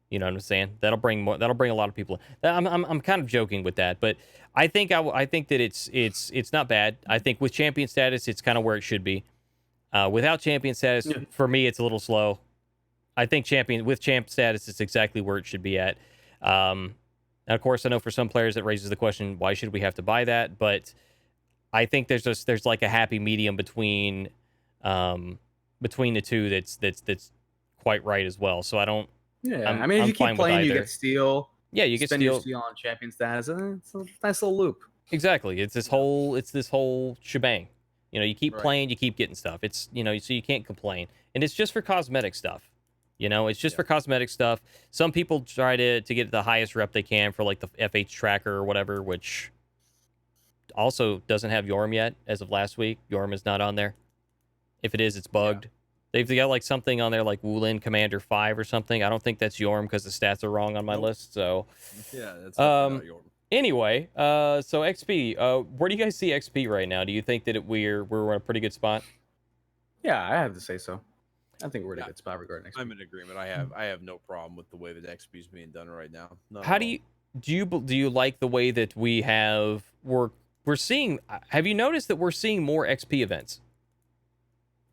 You know what I'm saying? That'll bring a lot of people in. I'm kind of joking with that, but I think that it's not bad. I think with champion status, it's kind of where it should be. Without champion status, for me, it's a little slow. I think with champ status, it's exactly where it should be at. And of course, I know for some players it raises the question, why should we have to buy that? But I think there's like a happy medium between the two that's quite right as well. So I don't. Yeah, if you keep playing, you get steel. Yeah, you get spend your steel on champion status. It's a nice little loop. Exactly. It's this whole shebang. You keep playing, you keep getting stuff. It's, so you can't complain. And it's just for cosmetic stuff. It's just for cosmetic stuff. Some people try to get the highest rep they can for, like, the FH tracker or whatever, which also doesn't have Yorm yet as of last week. Yorm is not on there. If it is, it's bugged. Yeah. They've got, like, something on there like Wulin Commander 5 or something. I don't think that's Yorm because the stats are wrong on my list. So yeah, that's not Yorm. Anyway, so XP, where do you guys see XP right now? Do you think that we're in a pretty good spot? Yeah, I have to say so. I think we're in a good spot regarding XP. I'm in agreement. I have no problem with the way that XP is being done right now. How do you like the way that we're seeing? Have you noticed that we're seeing more XP events?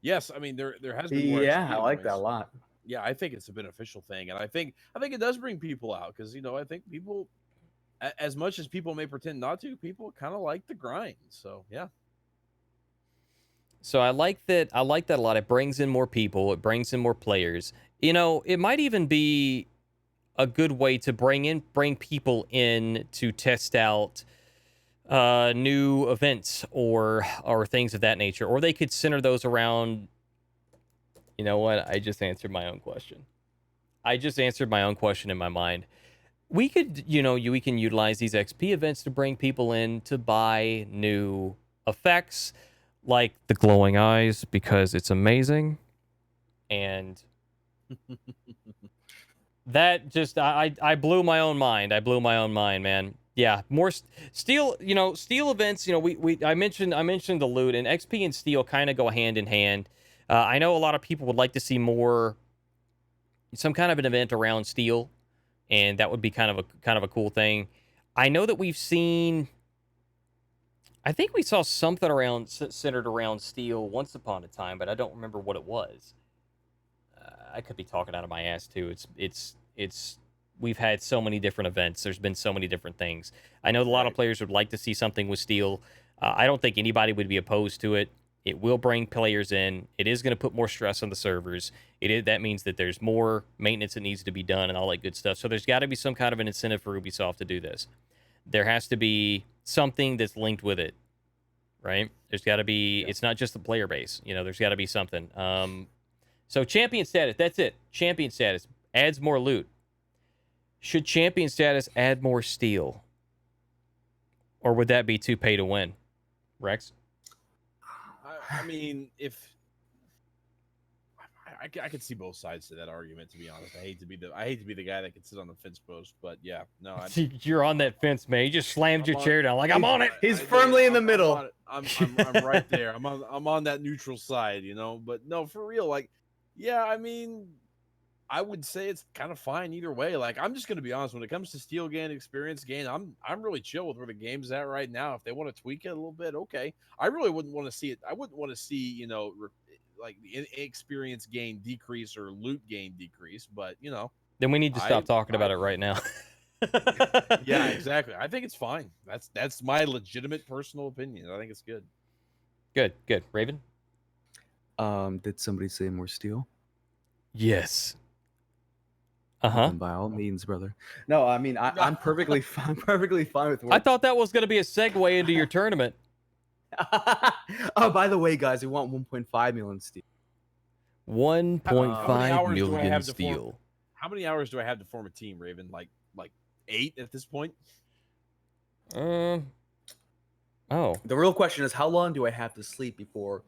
Yes, there has been more. Yeah, I like that a lot. yeah, I think it's a beneficial thing, and I think it does bring people out because I think people, as much as people may pretend not to, people kind of like the grind. So yeah. So I like that. I like that a lot. It brings in more people. It brings in more players. It might even be a good way to bring people in to test out new events or things of that nature. Or they could center those around. You know what? I just answered my own question. I just answered my own question in my mind. We could, we can utilize these XP events to bring people in to buy new effects like the glowing eyes because it's amazing. And that just, I blew my own mind. I blew my own mind, man. Yeah, more steel, steel events, I mentioned the loot, and XP and steel kind of go hand in hand. I know a lot of people would like to see some kind of an event around steel, and that would be kind of a cool thing. I know that I think we saw something centered around steel once upon a time, but I don't remember what it was. I could be talking out of my ass too. It's we've had so many different events. There's been so many different things. I know a lot of players would like to see something with steel. I don't think anybody would be opposed to it. It will bring players in. It is going to put more stress on the servers. That means that there's more maintenance that needs to be done and all that good stuff. So there's got to be some kind of an incentive for Ubisoft to do this. There has to be something that's linked with it, right? There's got to be. It's not just the player base. There's got to be something. So champion status. That's it. Champion status adds more loot. Should champion status add more steel, or would that be too pay to win, Rex? I mean, if I could see both sides to that argument. To be honest, I hate to be the guy that can sit on the fence post, but yeah, no, you're on that fence, man. You just slammed your chair down, like I'm on it. He's firmly in the middle. I'm right there. I'm on that neutral side, But no, for real, like, yeah, I mean, I would say it's kind of fine either way. Like, I'm just gonna be honest when it comes to steel gain, experience gain. I'm really chill with where the game's at right now. If they want to tweak it a little bit, okay. I really wouldn't want to see it. I wouldn't want to see like the experience gain decrease or loot gain decrease. But then we need to stop talking about it right now. Yeah, exactly. I think it's fine. That's my legitimate personal opinion. I think it's good. Good. Raven? Did somebody say more steel? Yes. By all means, brother. No, I mean I'm perfectly fine. Perfectly fine with. I thought that was going to be a segue into your tournament. Oh, by the way, guys, we want 1.5 million steel. 1.5 million steel. How many hours do I have to form a team, Raven? Like 8 at this point? Oh. The real question is, how long do I have to sleep before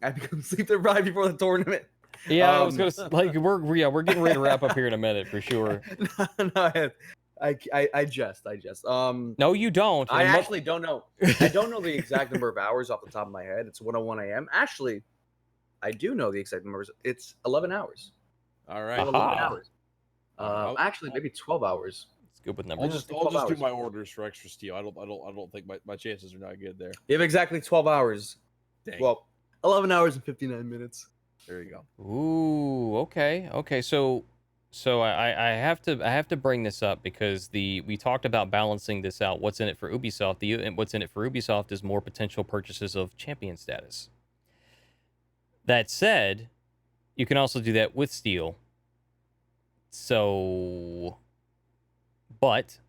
I become sleep deprived before the tournament? Yeah, I was gonna we're getting ready to wrap up here in a minute for sure. No, I jest. No, you don't. I actually don't know. I don't know the exact number of hours off the top of my head. It's 1:01 a.m. Actually, I do know the exact numbers. It's 11 hours. All right. 11 hours. Actually, maybe 12 hours. It's good with numbers. I'll just do my orders for extra steel. I don't think my chances are not good there. You have exactly 12 hours. Dang. Well, 11 hours and 59 minutes. There you go. Ooh, okay. So I have to bring this up because we talked about balancing this out. What's in it for Ubisoft? What's in it for Ubisoft is more potential purchases of champion status. That said, you can also do that with steel. So, but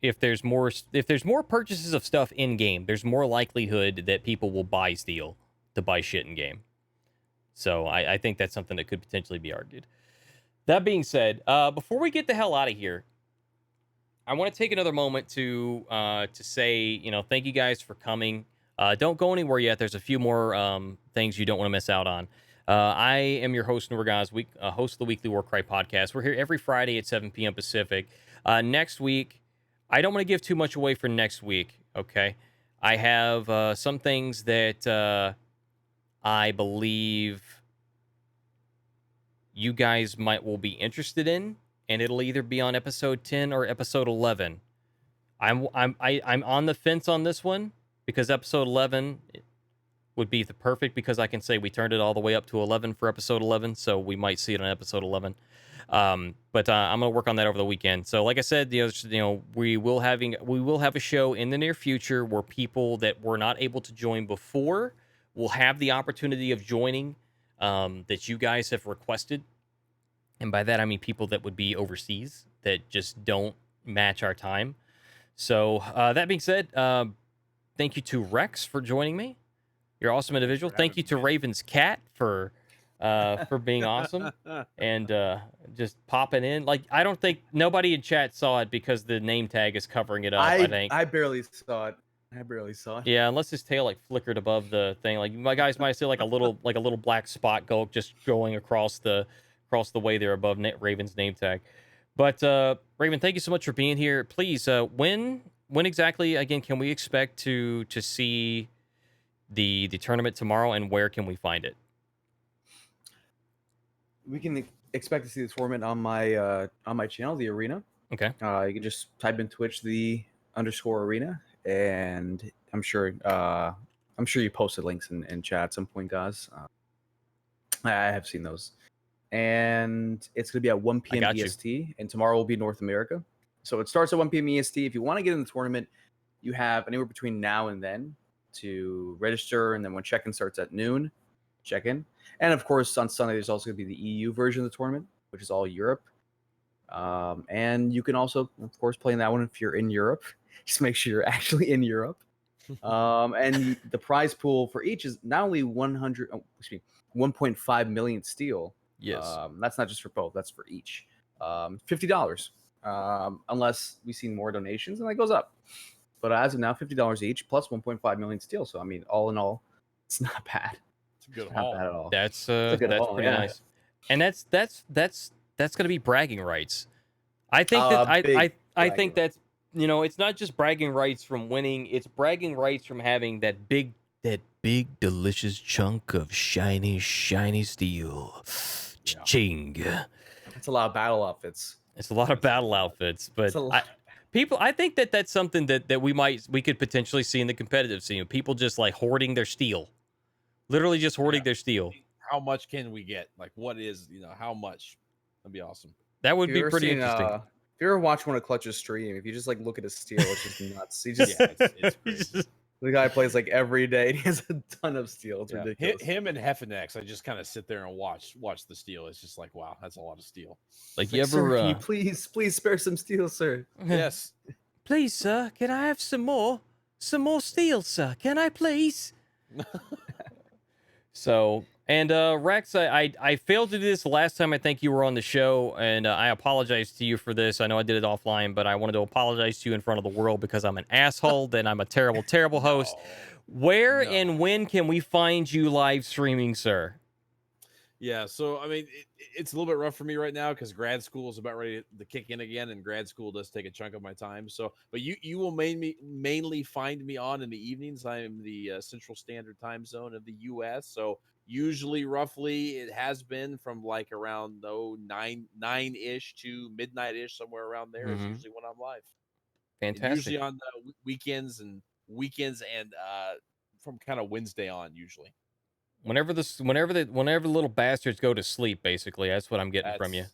if there's more purchases of stuff in game, there's more likelihood that people will buy steel to buy shit in game. So I think that's something that could potentially be argued. That being said, before we get the hell out of here, I want to take another moment to say, thank you guys for coming. Don't go anywhere yet. There's a few more things you don't want to miss out on. I am your host, Norgoz, host of the Weekly Warcry podcast. We're here every Friday at 7 p.m. Pacific. Next week, I don't want to give too much away for next week, okay? I have some things that I believe you guys will be interested in, and it'll either be on episode 10 or episode 11. I'm on the fence on this one because episode 11 would be the perfect, because I can say we turned it all the way up to 11 for episode 11, so we might see it on episode 11. But I'm gonna work on that over the weekend. So, like I said, we will have a show in the near future where people that were not able to join before will have the opportunity of joining, that you guys have requested, and by that I mean people that would be overseas that just don't match our time. So that being said, thank you to Rex for joining me. You're an awesome individual. Thank you to Raven's cat for being awesome and just popping in. Like, I don't think nobody in chat saw it because the name tag is covering it up. I think I barely saw it. Yeah, unless his tail like flickered above the thing. Like, my guys might see like a little black spot going across the way there above Raven's name tag. But Raven, thank you so much for being here. Please, when exactly again can we expect to see the tournament tomorrow, and where can we find it? We can expect to see the tournament on my channel, the Arena. Okay. You can just type in Twitch _Arena, and I'm sure you posted links in chat at some point, guys. I have seen those, and it's gonna be at 1 p.m. EST, and tomorrow will be North America. So it starts at 1 p.m. EST. If you want to get in the tournament, you have anywhere between now and then to register, and then when check-in starts at noon, check in. And of course, on Sunday there's also going to be the EU version of the tournament, which is all Europe. And you can also, of course, play in that one if you're in Europe. Just make sure you're actually in Europe. And the prize pool for each is not only 1.5 million steel. Yes. That's not just for both. That's for each. $50. Unless we see more donations, and that goes up. But as of now, $50 each plus 1.5 million steel. So I mean, all in all, it's not bad. It's a good Not bad at all. That's haul, pretty nice. And that's gonna be bragging rights. I think I think that's, it's not just bragging rights from winning, it's bragging rights from having that big delicious chunk of shiny steel. Ching. It's a lot of battle outfits. It's a lot of battle outfits, but I think that's something that we could potentially see in the competitive scene. People just like hoarding their steel. Literally just hoarding their steel. How much can we get? Like, what is, how much? That'd be awesome. That would be pretty interesting. If you ever watch one of Clutch's stream, if you just like look at his steel, it's just nuts. He just, it's crazy. The guy plays like every day. He has a ton of steel. It's ridiculous. Him and Heffenex, I just kind of sit there and watch the steel. It's just like, wow, that's a lot of steel. Like, you ever, sir, can you please spare some steel, sir? Yes. Please, sir, can I have some more steel, sir? Can I please? So, and Rex, I failed to do this the last time I think you were on the show, and I apologize to you for this. I know I did it offline, but I wanted to apologize to you in front of the world because I'm an asshole, then I'm a terrible host. Where and when can we find you live streaming, sir? Yeah, so I mean, it's a little bit rough for me right now because grad school is about ready to kick in again, and grad school does take a chunk of my time. So, but you will mainly find me on in the evenings. I am the Central Standard Time Zone of the U.S. So usually, roughly, it has been from like around 9-ish to midnight-ish, somewhere around there is usually when I'm live. Fantastic. And usually on the weekends and from kind of Wednesday on usually. Whenever the little bastards go to sleep, basically, that's what I'm getting from you.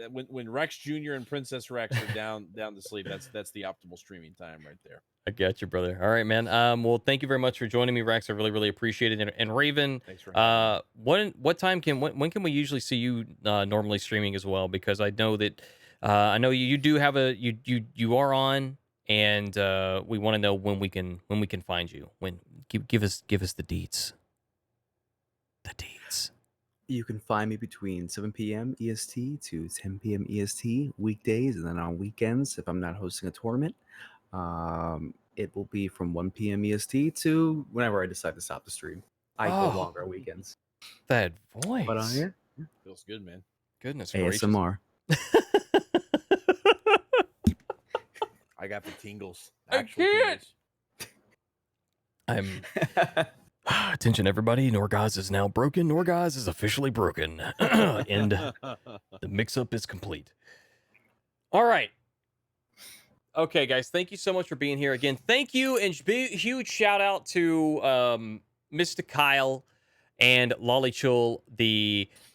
When Rex Jr. and Princess Rex are down to sleep, that's the optimal streaming time right there. I got you, brother. All right, man. Well, thank you very much for joining me, Rex. I really appreciate it. And Raven, thanks for having me. when can we usually see you normally streaming as well? Because I know that I know you do have you are on, and we want to know when we can find you. Give us the deets. The deeds. You can find me between 7 p.m. EST to 10 p.m. EST weekdays, and then on weekends, if I'm not hosting a tournament, it will be from 1 p.m. EST to whenever I decide to stop the stream. I go longer on weekends. That voice. But on here, feels good, man. Goodness gracious. ASMR. I got the tingles. I can't. I'm. Attention, everybody. Norgoz is now broken. Norgoz is officially broken. And the mix-up is complete. All right. Okay, guys. Thank you so much for being here again. Thank you, and huge shout-out to Mr. Kyle and Lolly Chul,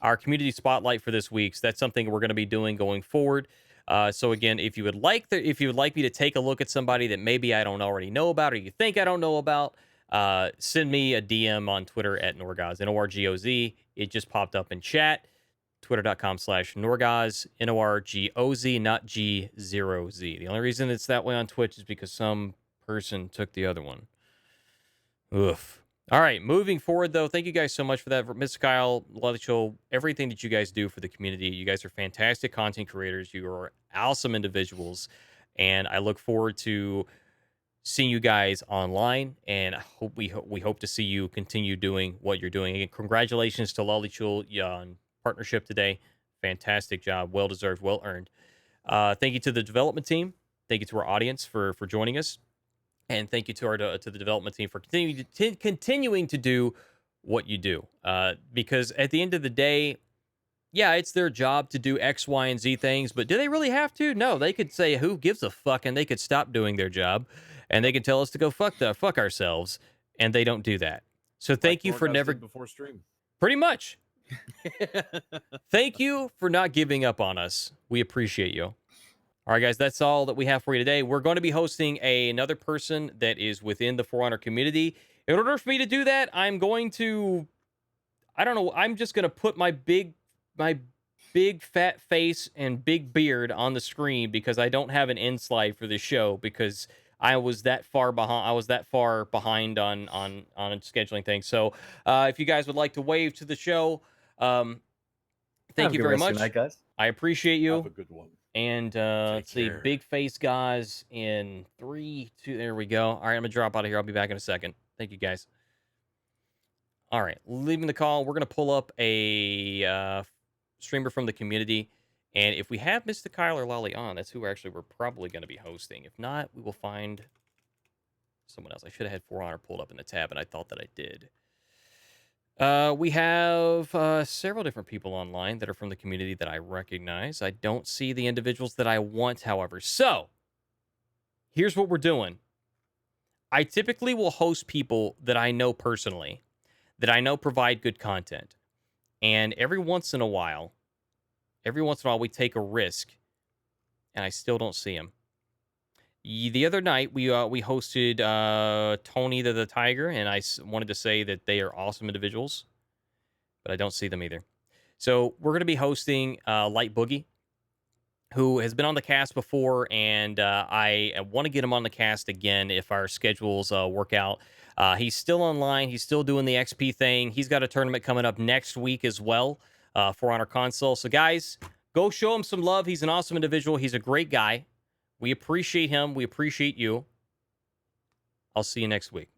our community spotlight for this week. So that's something we're going to be doing going forward. So again, if you would like me to take a look at somebody that maybe I don't already know about, or you think I don't know about, send me a DM on Twitter at Norgoz, Norgoz. It just popped up in chat. Twitter.com/Norgoz, Norgoz, not G0Z. The only reason it's that way on Twitch is because some person took the other one. Oof. All right, moving forward, though, thank you guys so much for that. Mr. Kyle, Lolicho, everything that you guys do for the community. You guys are fantastic content creators. You are awesome individuals. And I look forward to seeing you guys online. And I hope we hope to see you continue doing what you're doing. Again, congratulations to Lolicho on partnership today. Fantastic job. Well-deserved, well-earned. Thank you to the development team. Thank you to our audience for joining us. And thank you to the development team for continuing to do what you do. Because at the end of the day, yeah, it's their job to do X, Y, and Z things, but do they really have to? No, they could say, who gives a fuck, and they could stop doing their job, and they could tell us to go fuck ourselves, and they don't do that. So thank you for never... before stream. Pretty much. Thank you for not giving up on us. We appreciate you. All right, guys, that's all that we have for you today. We're going to be hosting another person that is within the For Honor community. In order for me to do that, I'm going to, I don't know, I'm just going to put my big fat face and big beard on the screen because I don't have an end slide for this show because I was that far behind on scheduling things. So if you guys would like to wave to the show, thank you very much. Night, guys. I appreciate you. Have a good one. And let's see, big face guys in 3, 2, there we go. All right, I'm gonna drop out of here. I'll be back in a second. Thank you, guys. All right, leaving the call. We're gonna pull up a streamer from the community, and if we have Mr. Kyle or Lolly on, that's who we're probably gonna be hosting. If not, we will find someone else. I should have had For Honor pulled up in the tab, and I thought that I did. We have several different people online that are from the community that I recognize. I don't see the individuals that I want, however. So, here's what we're doing. I typically will host people that I know personally, that I know provide good content. And every once in a while, we take a risk, and I still don't see them. The other night, we hosted Tony the Tiger, and I wanted to say that they are awesome individuals, but I don't see them either. So we're going to be hosting Light Boogie, who has been on the cast before, and I want to get him on the cast again if our schedules work out. He's still online. He's still doing the XP thing. He's got a tournament coming up next week as well for Honor Console. So, guys, go show him some love. He's an awesome individual. He's a great guy. We appreciate him. We appreciate you. I'll see you next week.